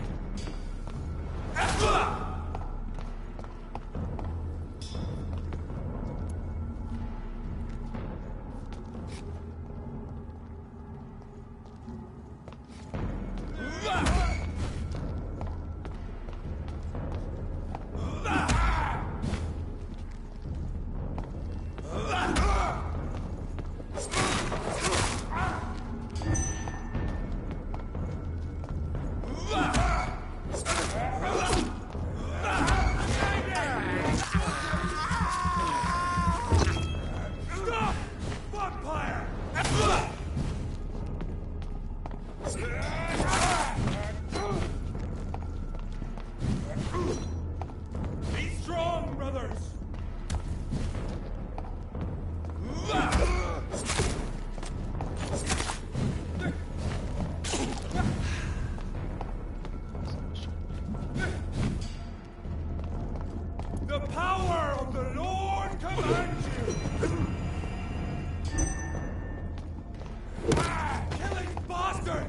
Stop! Vampire! Be strong, brothers! The power of the Lord commands you! Killing bastard!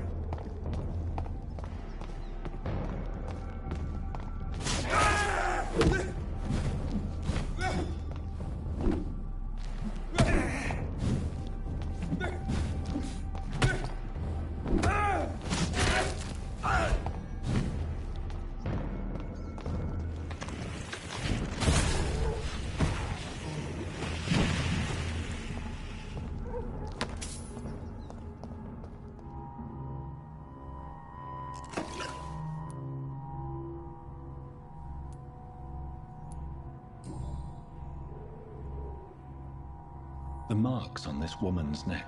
The marks on this woman's neck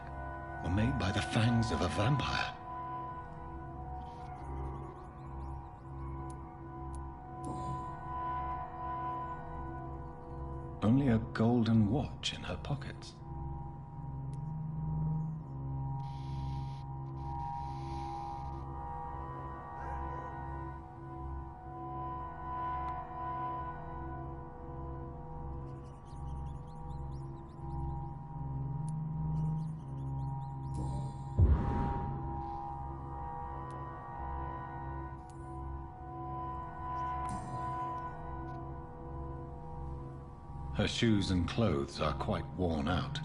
were made by the fangs of a vampire. Only a golden watch in her pockets. Her shoes and clothes are quite worn out.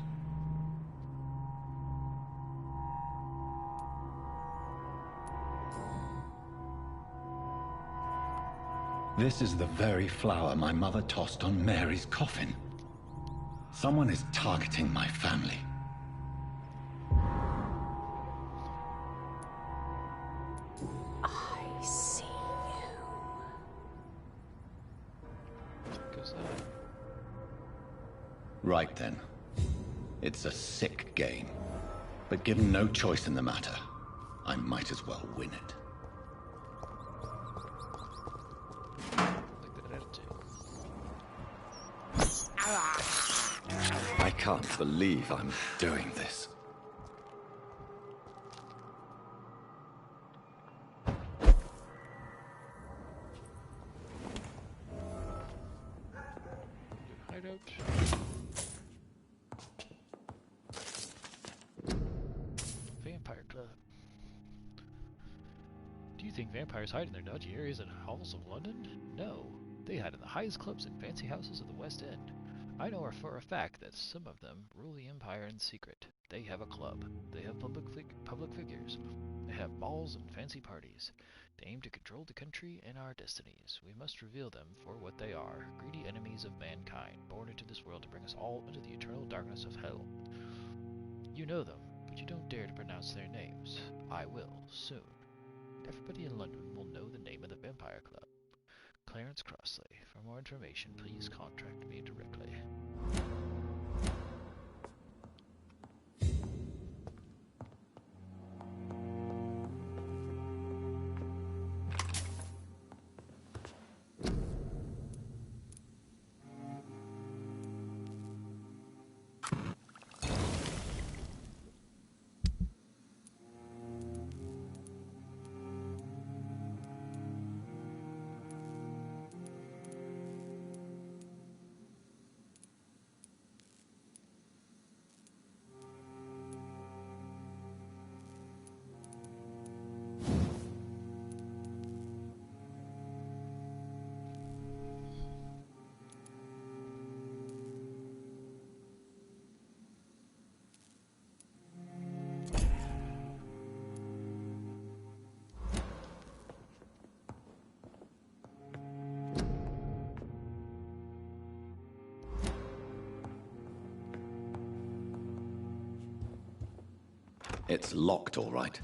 This is the very flower my mother tossed on Mary's coffin. Someone is targeting my family. I see you. Right then. It's a sick game. But given no choice in the matter, I might as well win it. I can't believe I'm doing this. Hideout. Vampire Club. Do you think vampires hide in their dodgy areas and hovels of London? No. They hide in the highest clubs and fancy houses of the West End. I know for a fact that some of them rule the Empire in secret. They have a club. They have public figures. They have balls and fancy parties. They aim to control the country and our destinies. We must reveal them for what they are, greedy enemies of mankind, born into this world to bring us all into the eternal darkness of hell. You know them, but you don't dare to pronounce their names. I will, soon. Everybody in London will know the name of the Vampire Club. Clarence Crossley. For more information, please contact me directly. It's locked, all right.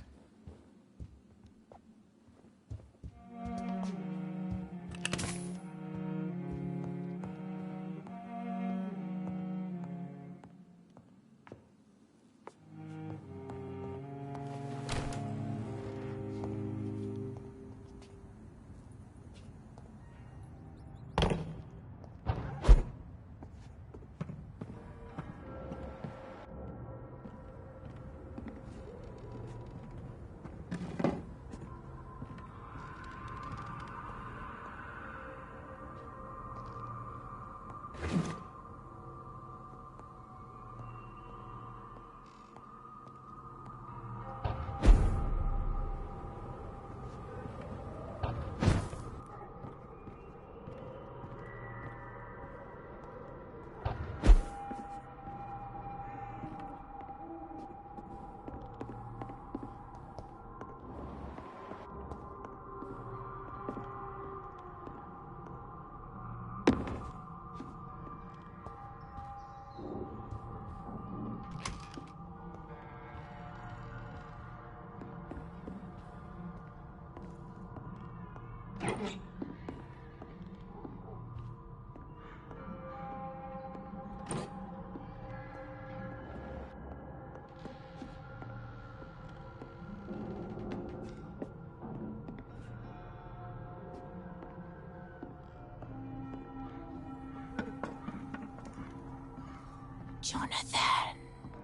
Jonathan.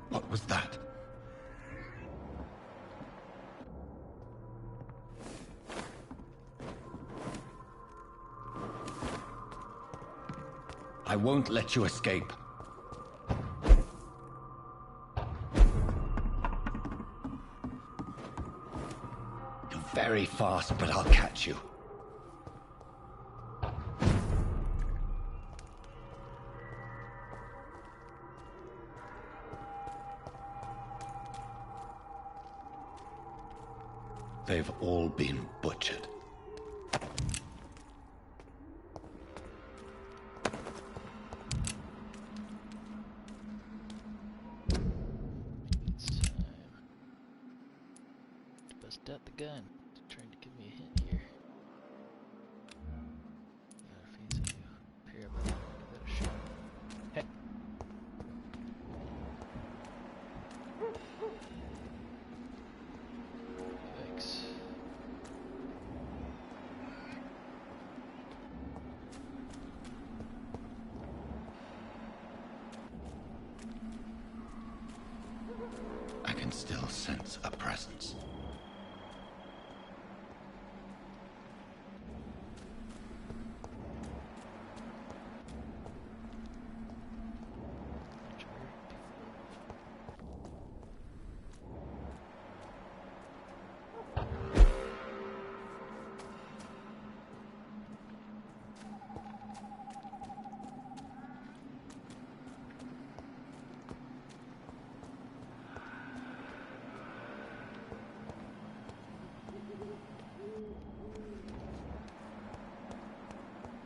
What was that? I won't let you escape. You're very fast, but I'll catch you. They've all been butchered. It's time. Bust out the gun. It's trying to give me a hint here. Gotta feed some new pair of give that a shot. Hey. Yikes. I can still sense a presence.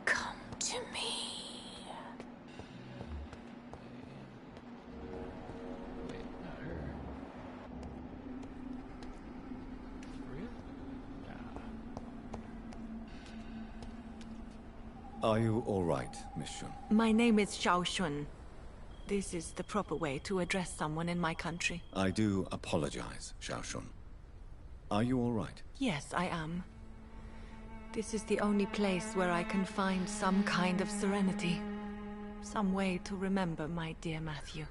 Come to me. Wait, not her. For real? Nah. Are you all right, Miss Shun? My name is Xiao Shun. This is the proper way to address someone in my country. I do apologize, Xiao Shun. Are you all right? Yes, I am. This is the only place where I can find some kind of serenity. Some way to remember my dear Matthew.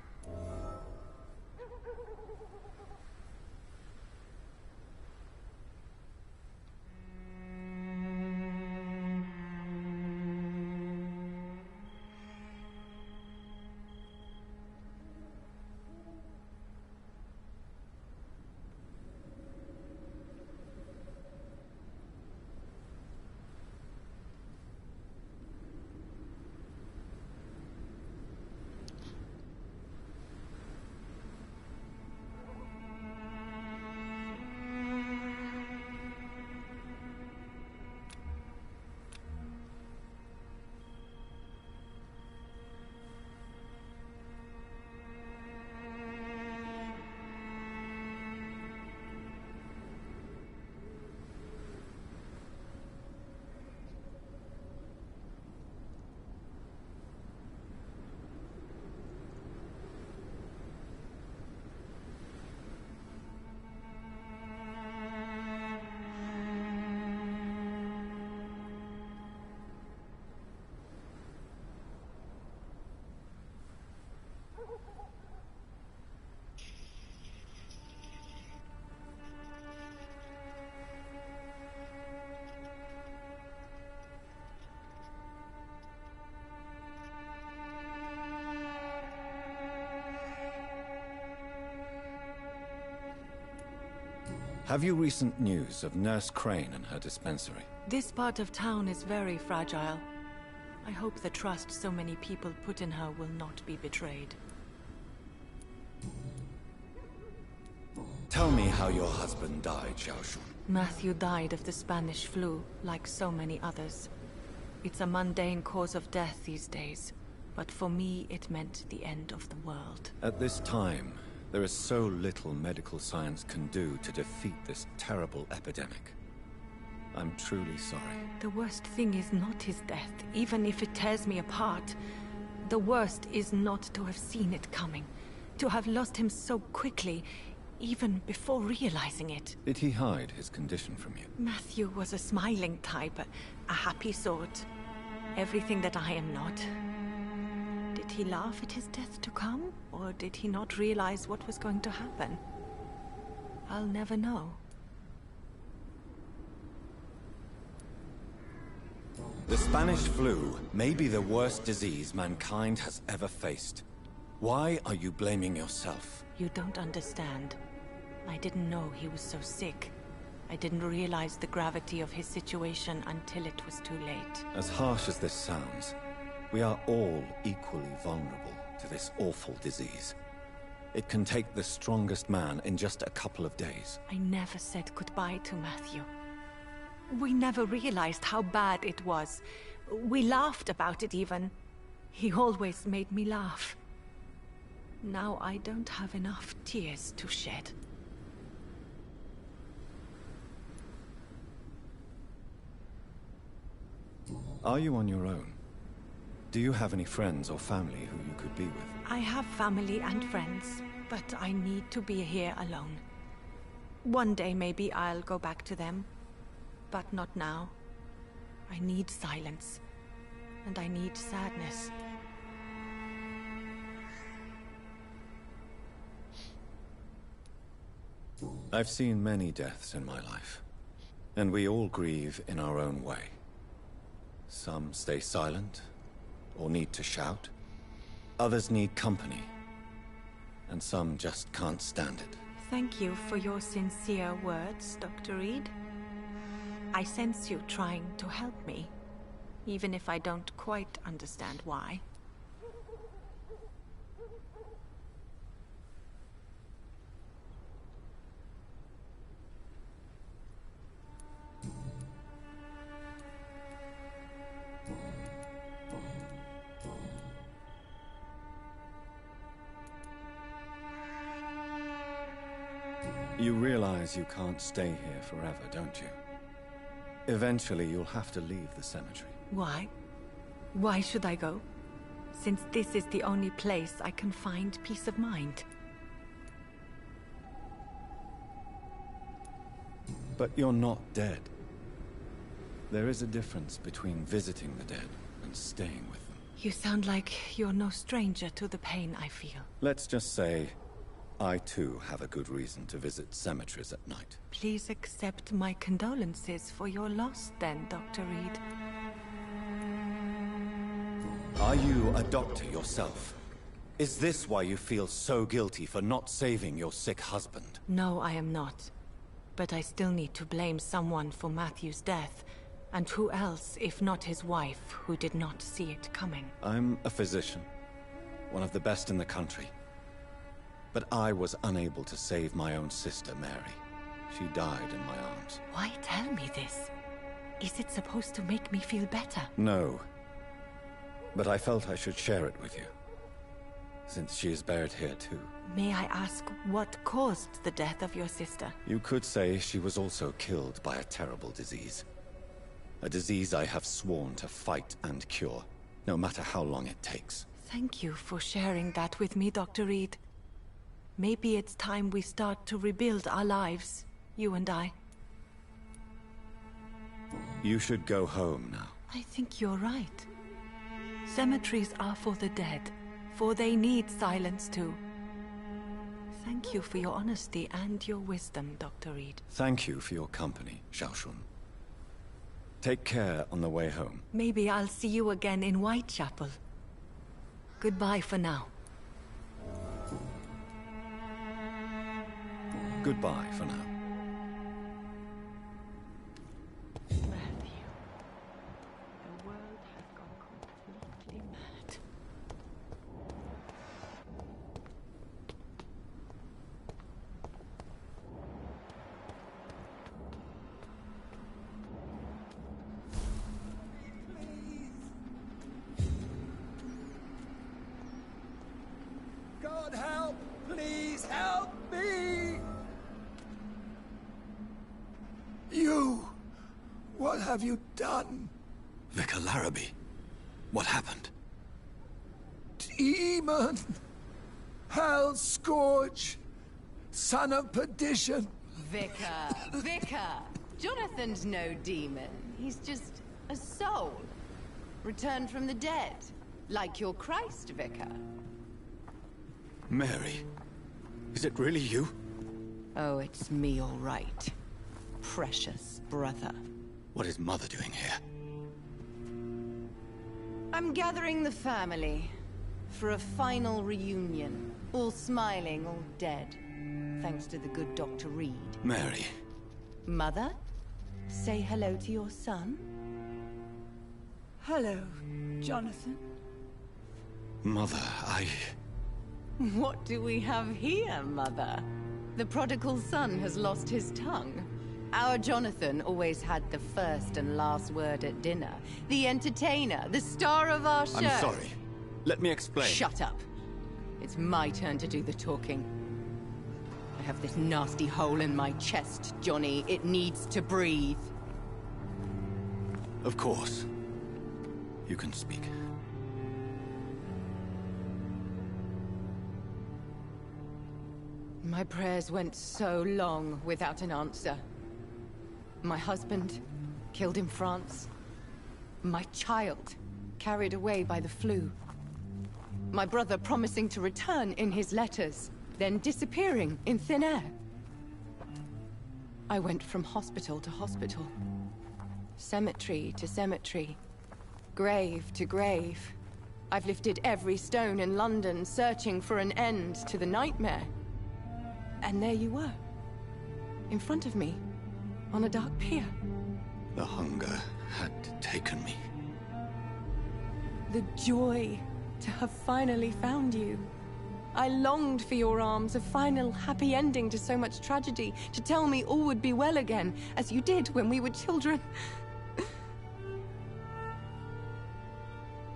Have you recent news of Nurse Crane and her dispensary? This part of town is very fragile. I hope the trust so many people put in her will not be betrayed. Tell me how your husband died, Xiaoshun. Matthew died of the Spanish flu, like so many others. It's a mundane cause of death these days, but for me it meant the end of the world. At this time, there is so little medical science can do to defeat this terrible epidemic. I'm truly sorry. The worst thing is not his death, even if it tears me apart. The worst is not to have seen it coming, to have lost him so quickly, even before realizing it. Did he hide his condition from you? Matthew was a smiling type, a happy sort. Everything that I am not. Did he laugh at his death to come, or did he not realize what was going to happen? I'll never know. The Spanish flu may be the worst disease mankind has ever faced. Why are you blaming yourself? You don't understand. I didn't know he was so sick. I didn't realize the gravity of his situation until it was too late. As harsh as this sounds, we are all equally vulnerable to this awful disease. It can take the strongest man in just a couple of days. I never said goodbye to Matthew. We never realized how bad it was. We laughed about it even. He always made me laugh. Now I don't have enough tears to shed. Are you on your own? Do you have any friends or family who you could be with? I have family and friends, but I need to be here alone. One day maybe I'll go back to them, but not now. I need silence, and I need sadness. I've seen many deaths in my life, and we all grieve in our own way. Some stay silent, or need to shout. Others need company, and some just can't stand it. Thank you for your sincere words, Dr. Reed. I sense you trying to help me, even if I don't quite understand why. You realize you can't stay here forever, don't you? Eventually, you'll have to leave the cemetery. Why? Why should I go? Since this is the only place I can find peace of mind. But you're not dead. There is a difference between visiting the dead and staying with them. You sound like you're no stranger to the pain I feel. Let's just say, I too have a good reason to visit cemeteries at night. Please accept my condolences for your loss then, Dr. Reed. Are you a doctor yourself? Is this why you feel so guilty for not saving your sick husband? No, I am not. But I still need to blame someone for Matthew's death. And who else, if not his wife, who did not see it coming? I'm a physician. One of the best in the country. But I was unable to save my own sister, Mary. She died in my arms. Why tell me this? Is it supposed to make me feel better? No. But I felt I should share it with you, since she is buried here too. May I ask what caused the death of your sister? You could say she was also killed by a terrible disease. A disease I have sworn to fight and cure, no matter how long it takes. Thank you for sharing that with me, Dr. Reed. Maybe it's time we start to rebuild our lives, you and I. You should go home now. I think you're right. Cemeteries are for the dead, for they need silence too. Thank you for your honesty and your wisdom, Dr. Reed. Thank you for your company, Xiaoshun. Take care on the way home. Maybe I'll see you again in Whitechapel. Goodbye for now. Goodbye for now. What have you done? Vicar Larrabee, what happened? Demon! Hell Scourge! Son of perdition! Vicar! Jonathan's no demon. He's just a soul. Returned from the dead. Like your Christ, Vicar. Mary, is it really you? Oh, it's me, all right. Precious brother. What is Mother doing here? I'm gathering the family for a final reunion. All smiling, all dead. Thanks to the good Dr. Reed. Mary. Mother, say hello to your son. Hello, Jonathan. Mother, What do we have here, Mother? The prodigal son has lost his tongue. Our Jonathan always had the first and last word at dinner. The entertainer, the star of our show. I'm sorry. Let me explain. Shut up. It's my turn to do the talking. I have this nasty hole in my chest, Johnny. It needs to breathe. Of course. You can speak. My prayers went so long without an answer. My husband, killed in France. My child, carried away by the flu. My brother promising to return in his letters, then disappearing in thin air. I went from hospital to hospital. Cemetery to cemetery. Grave to grave. I've lifted every stone in London, searching for an end to the nightmare. And there you were. In front of me. On a dark pier. The hunger had taken me. The joy to have finally found you. I longed for your arms, a final happy ending to so much tragedy, to tell me all would be well again, as you did when we were children.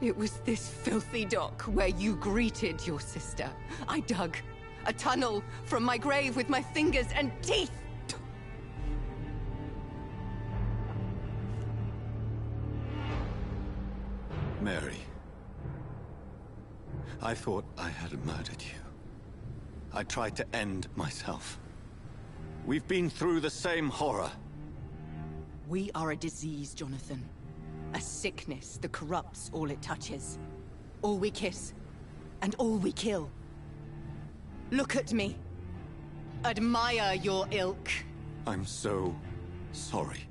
It was this filthy dock where you greeted your sister. I dug a tunnel from my grave with my fingers and teeth. Mary. I thought I had murdered you. I tried to end myself. We've been through the same horror. We are a disease, Jonathan. A sickness that corrupts all it touches. All we kiss, and all we kill. Look at me. Admire your ilk. I'm so sorry.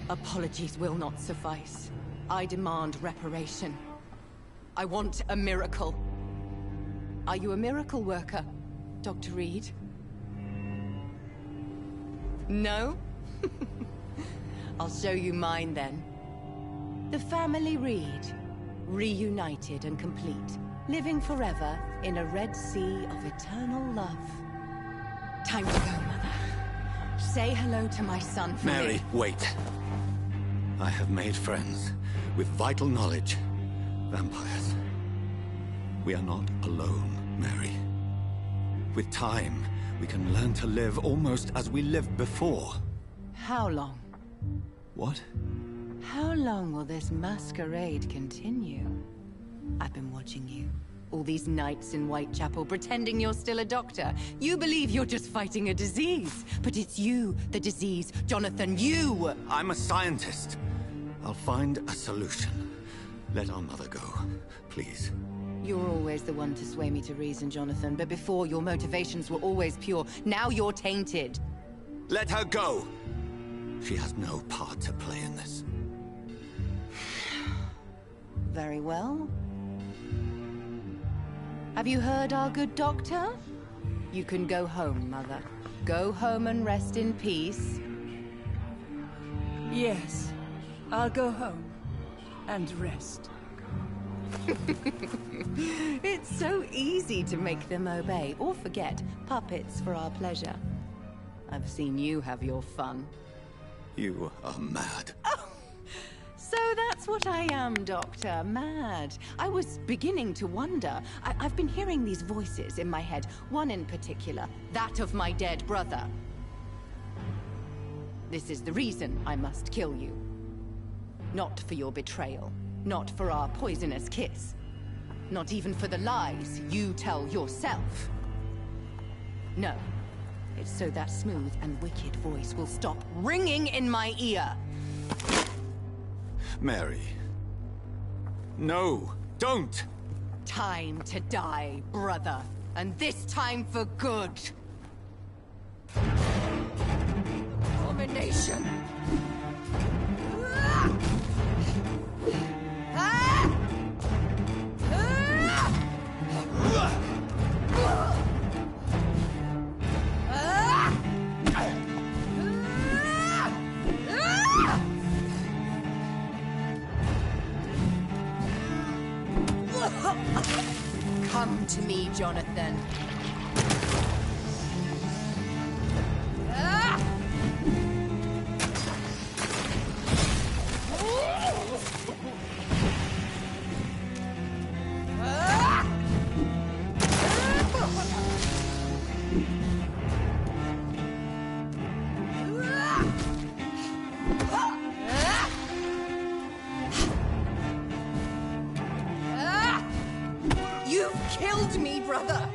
Apologies will not suffice. I demand reparation. I want a miracle. Are you a miracle worker, Dr. Reed? No? I'll show you mine then. The family Reed, reunited and complete, living forever in a red sea of eternal love. Time to go, Mother. Say hello to my son for Mary, me. wait. I have made friends with vital knowledge. Vampires. We are not alone, Mary. With time, we can learn to live almost as we lived before. How long? What? How long will this masquerade continue? I've been watching you. All these nights in Whitechapel, pretending you're still a doctor. You believe you're just fighting a disease. But it's you, the disease. Jonathan, you! I'm a scientist. I'll find a solution. Let our mother go, please. You're always the one to sway me to reason, Jonathan. But before, your motivations were always pure. Now you're tainted. Let her go! She has no part to play in this. Very well. Have you heard our good doctor? You can go home, Mother. Go home and rest in peace. Yes, I'll go home and rest. It's so easy to make them obey or forget. Puppets for our pleasure. I've seen you have your fun. You are mad. Oh, so that's what I am, Doctor. Mad. I was beginning to wonder. I've been hearing these voices in my head. One in particular. That of my dead brother. This is the reason I must kill you. Not for your betrayal, not for our poisonous kiss, not even for the lies you tell yourself. No, it's so that smooth and wicked voice will stop ringing in my ear. Mary. No, don't! Time to die, brother. And this time for good. Abomination! Come to me, Jonathan. You've killed me, brother!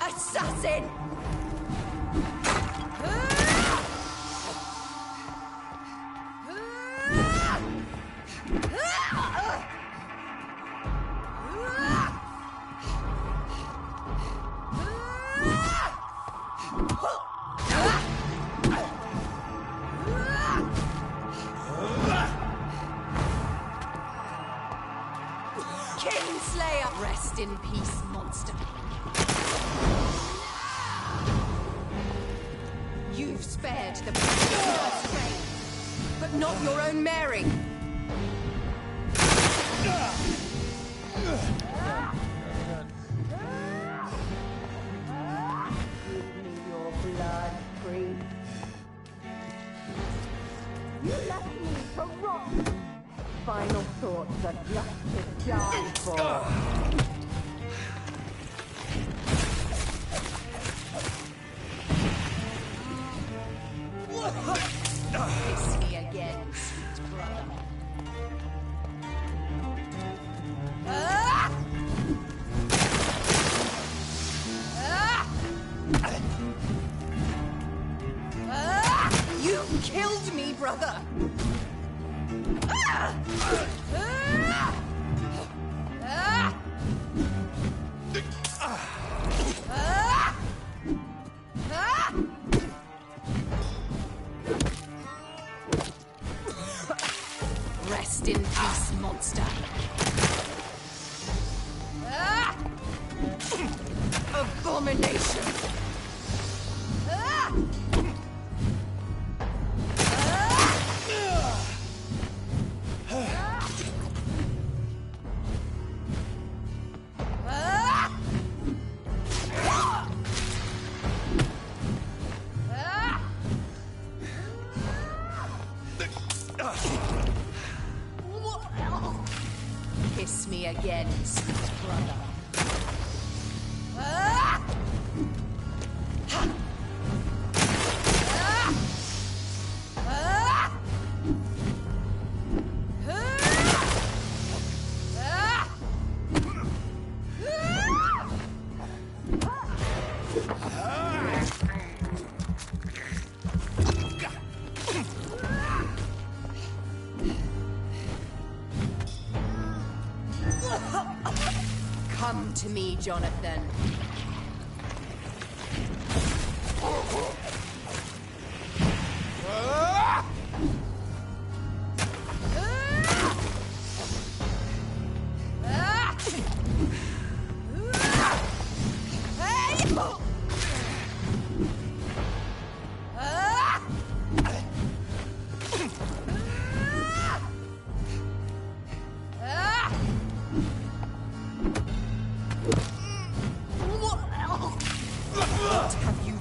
Assassin! Kinslayer! Rest in peace, monster. You've spared the prisoner's fate, but not your own Mary. You left me to rot. Final thoughts are just to die for. Kiss me again, sweet brother. You killed me, brother! Rest in peace, monster. Abomination! Kiss me again, sweet brother. Come to me, Jonathan.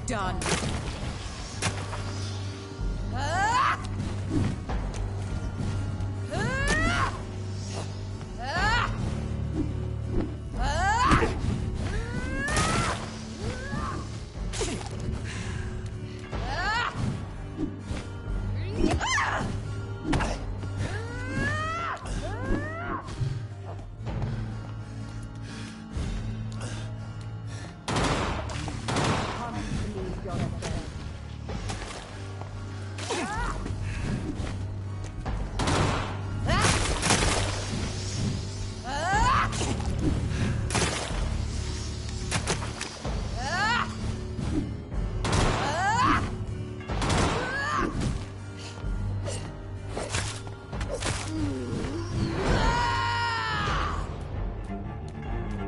done.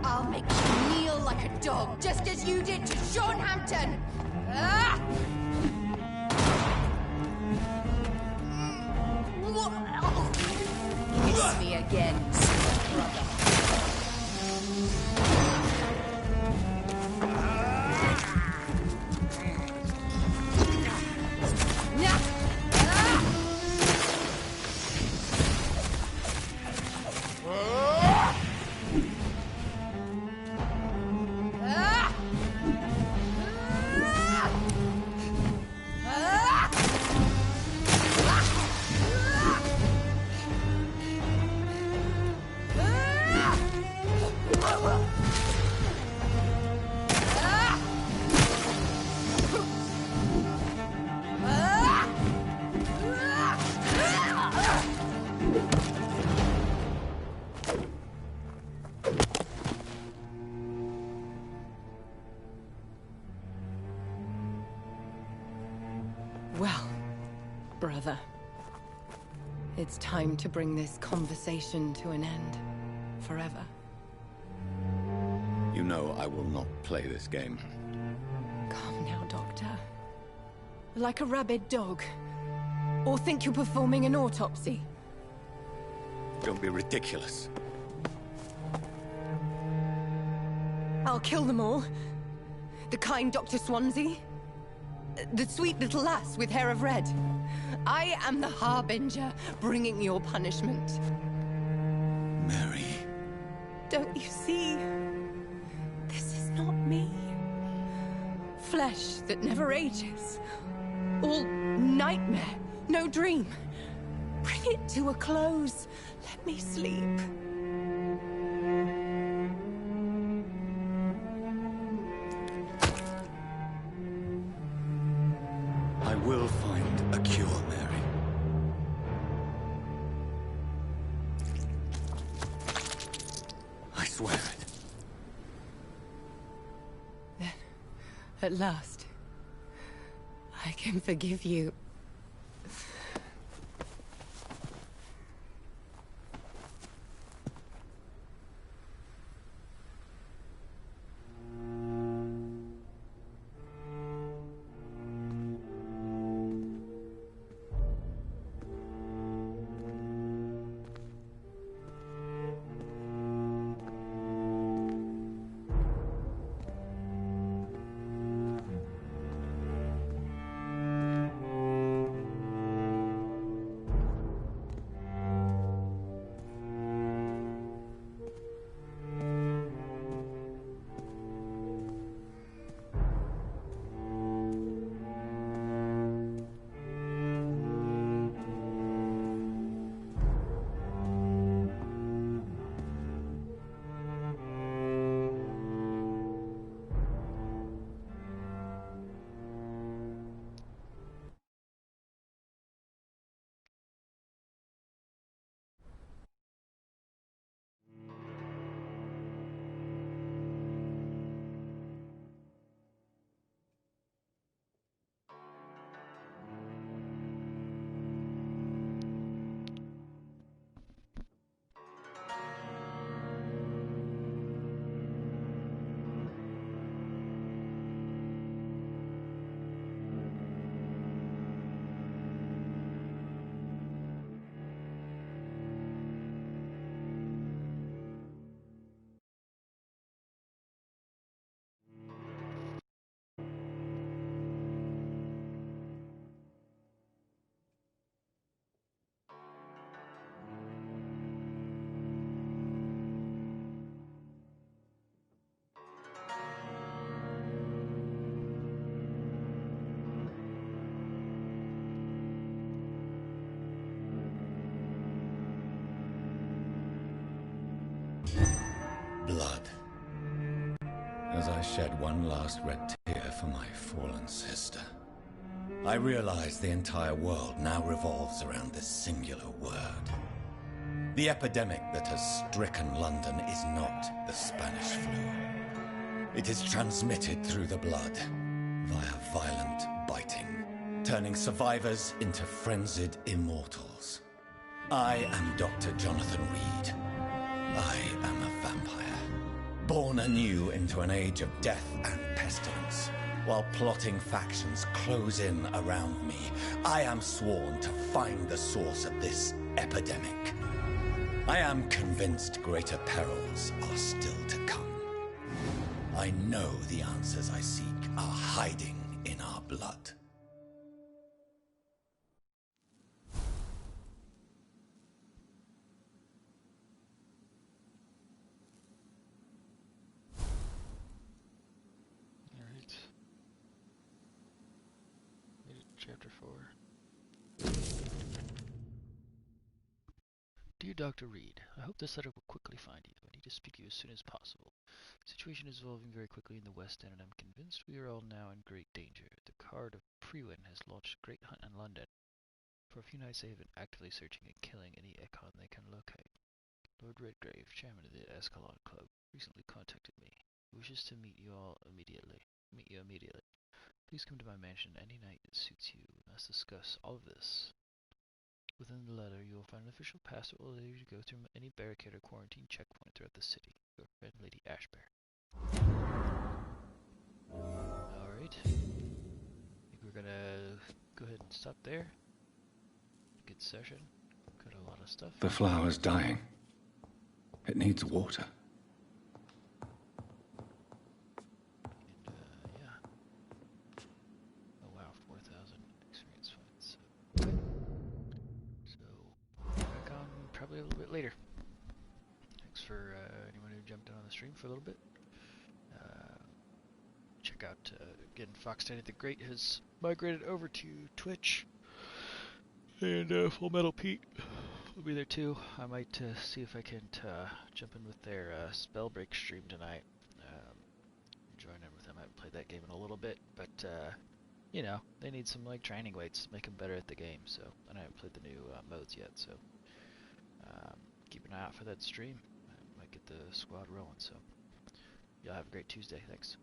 I'll make you kneel like a dog, just as you did to Sean Hampton! Ah! Kiss me again, sweet brother. Well, brother, it's time to bring this conversation to an end. Forever. You know I will not play this game. Calm now, Doctor. Like a rabid dog. Or think you're performing an autopsy. Don't be ridiculous. I'll kill them all. The kind Dr. Swansea. The sweet little lass with hair of red. I am the Harbinger, bringing your punishment. Mary. Don't you see? This is not me. Flesh that never ages. All nightmare, no dream. Bring it to a close. Let me sleep. I will find a cure, Mary. I swear it. Then, at last, I can forgive you. as I shed one last red tear for my fallen sister. I realize the entire world now revolves around this singular word. The epidemic that has stricken London is not the Spanish flu. It is transmitted through the blood, via violent biting, turning survivors into frenzied immortals. I am Dr. Jonathan Reed. I am a vampire, born anew into an age of death and pestilence. While plotting factions close in around me, I am sworn to find the source of this epidemic. I am convinced greater perils are still to come. I know the answers I seek are hiding in our blood. Alright. Made it to chapter 4. Dear Dr. Reed, I hope this letter will quickly find you. I need to speak to you as soon as possible. The situation is evolving very quickly in the West End, and I'm convinced we are all now in great danger. The Card of Prewin has launched a great hunt in London. For a few nights they have been actively searching and killing any icon they can locate. Lord Redgrave, chairman of the Escalon Club, recently contacted me. He wishes to meet you immediately. Please come to my mansion any night that suits you. We must discuss all of this. Within the letter, you will find an official pass that will allow you to go through any barricade or quarantine checkpoint throughout the city. Your friend, Lady Ashbear. Alright. I think we're gonna go ahead and stop there. Good session. Got a lot of stuff. The flower's dying. It needs water. And, yeah. Oh wow, 4,000 experience points. Okay. So, back on probably a little bit later. Thanks for anyone who jumped in on the stream for a little bit. Check out, again, Foxtained the Great has migrated over to Twitch. And Full Metal Pete will be there too. I might see if I can jump in with their Spellbreak stream tonight. Join in with them. I haven't played that game in a little bit, but you know, they need some like training weights to make them better at the game. So, and I haven't played the new modes yet, so keep an eye out for that stream. I might get the squad rolling. So, y'all have a great Tuesday. Thanks.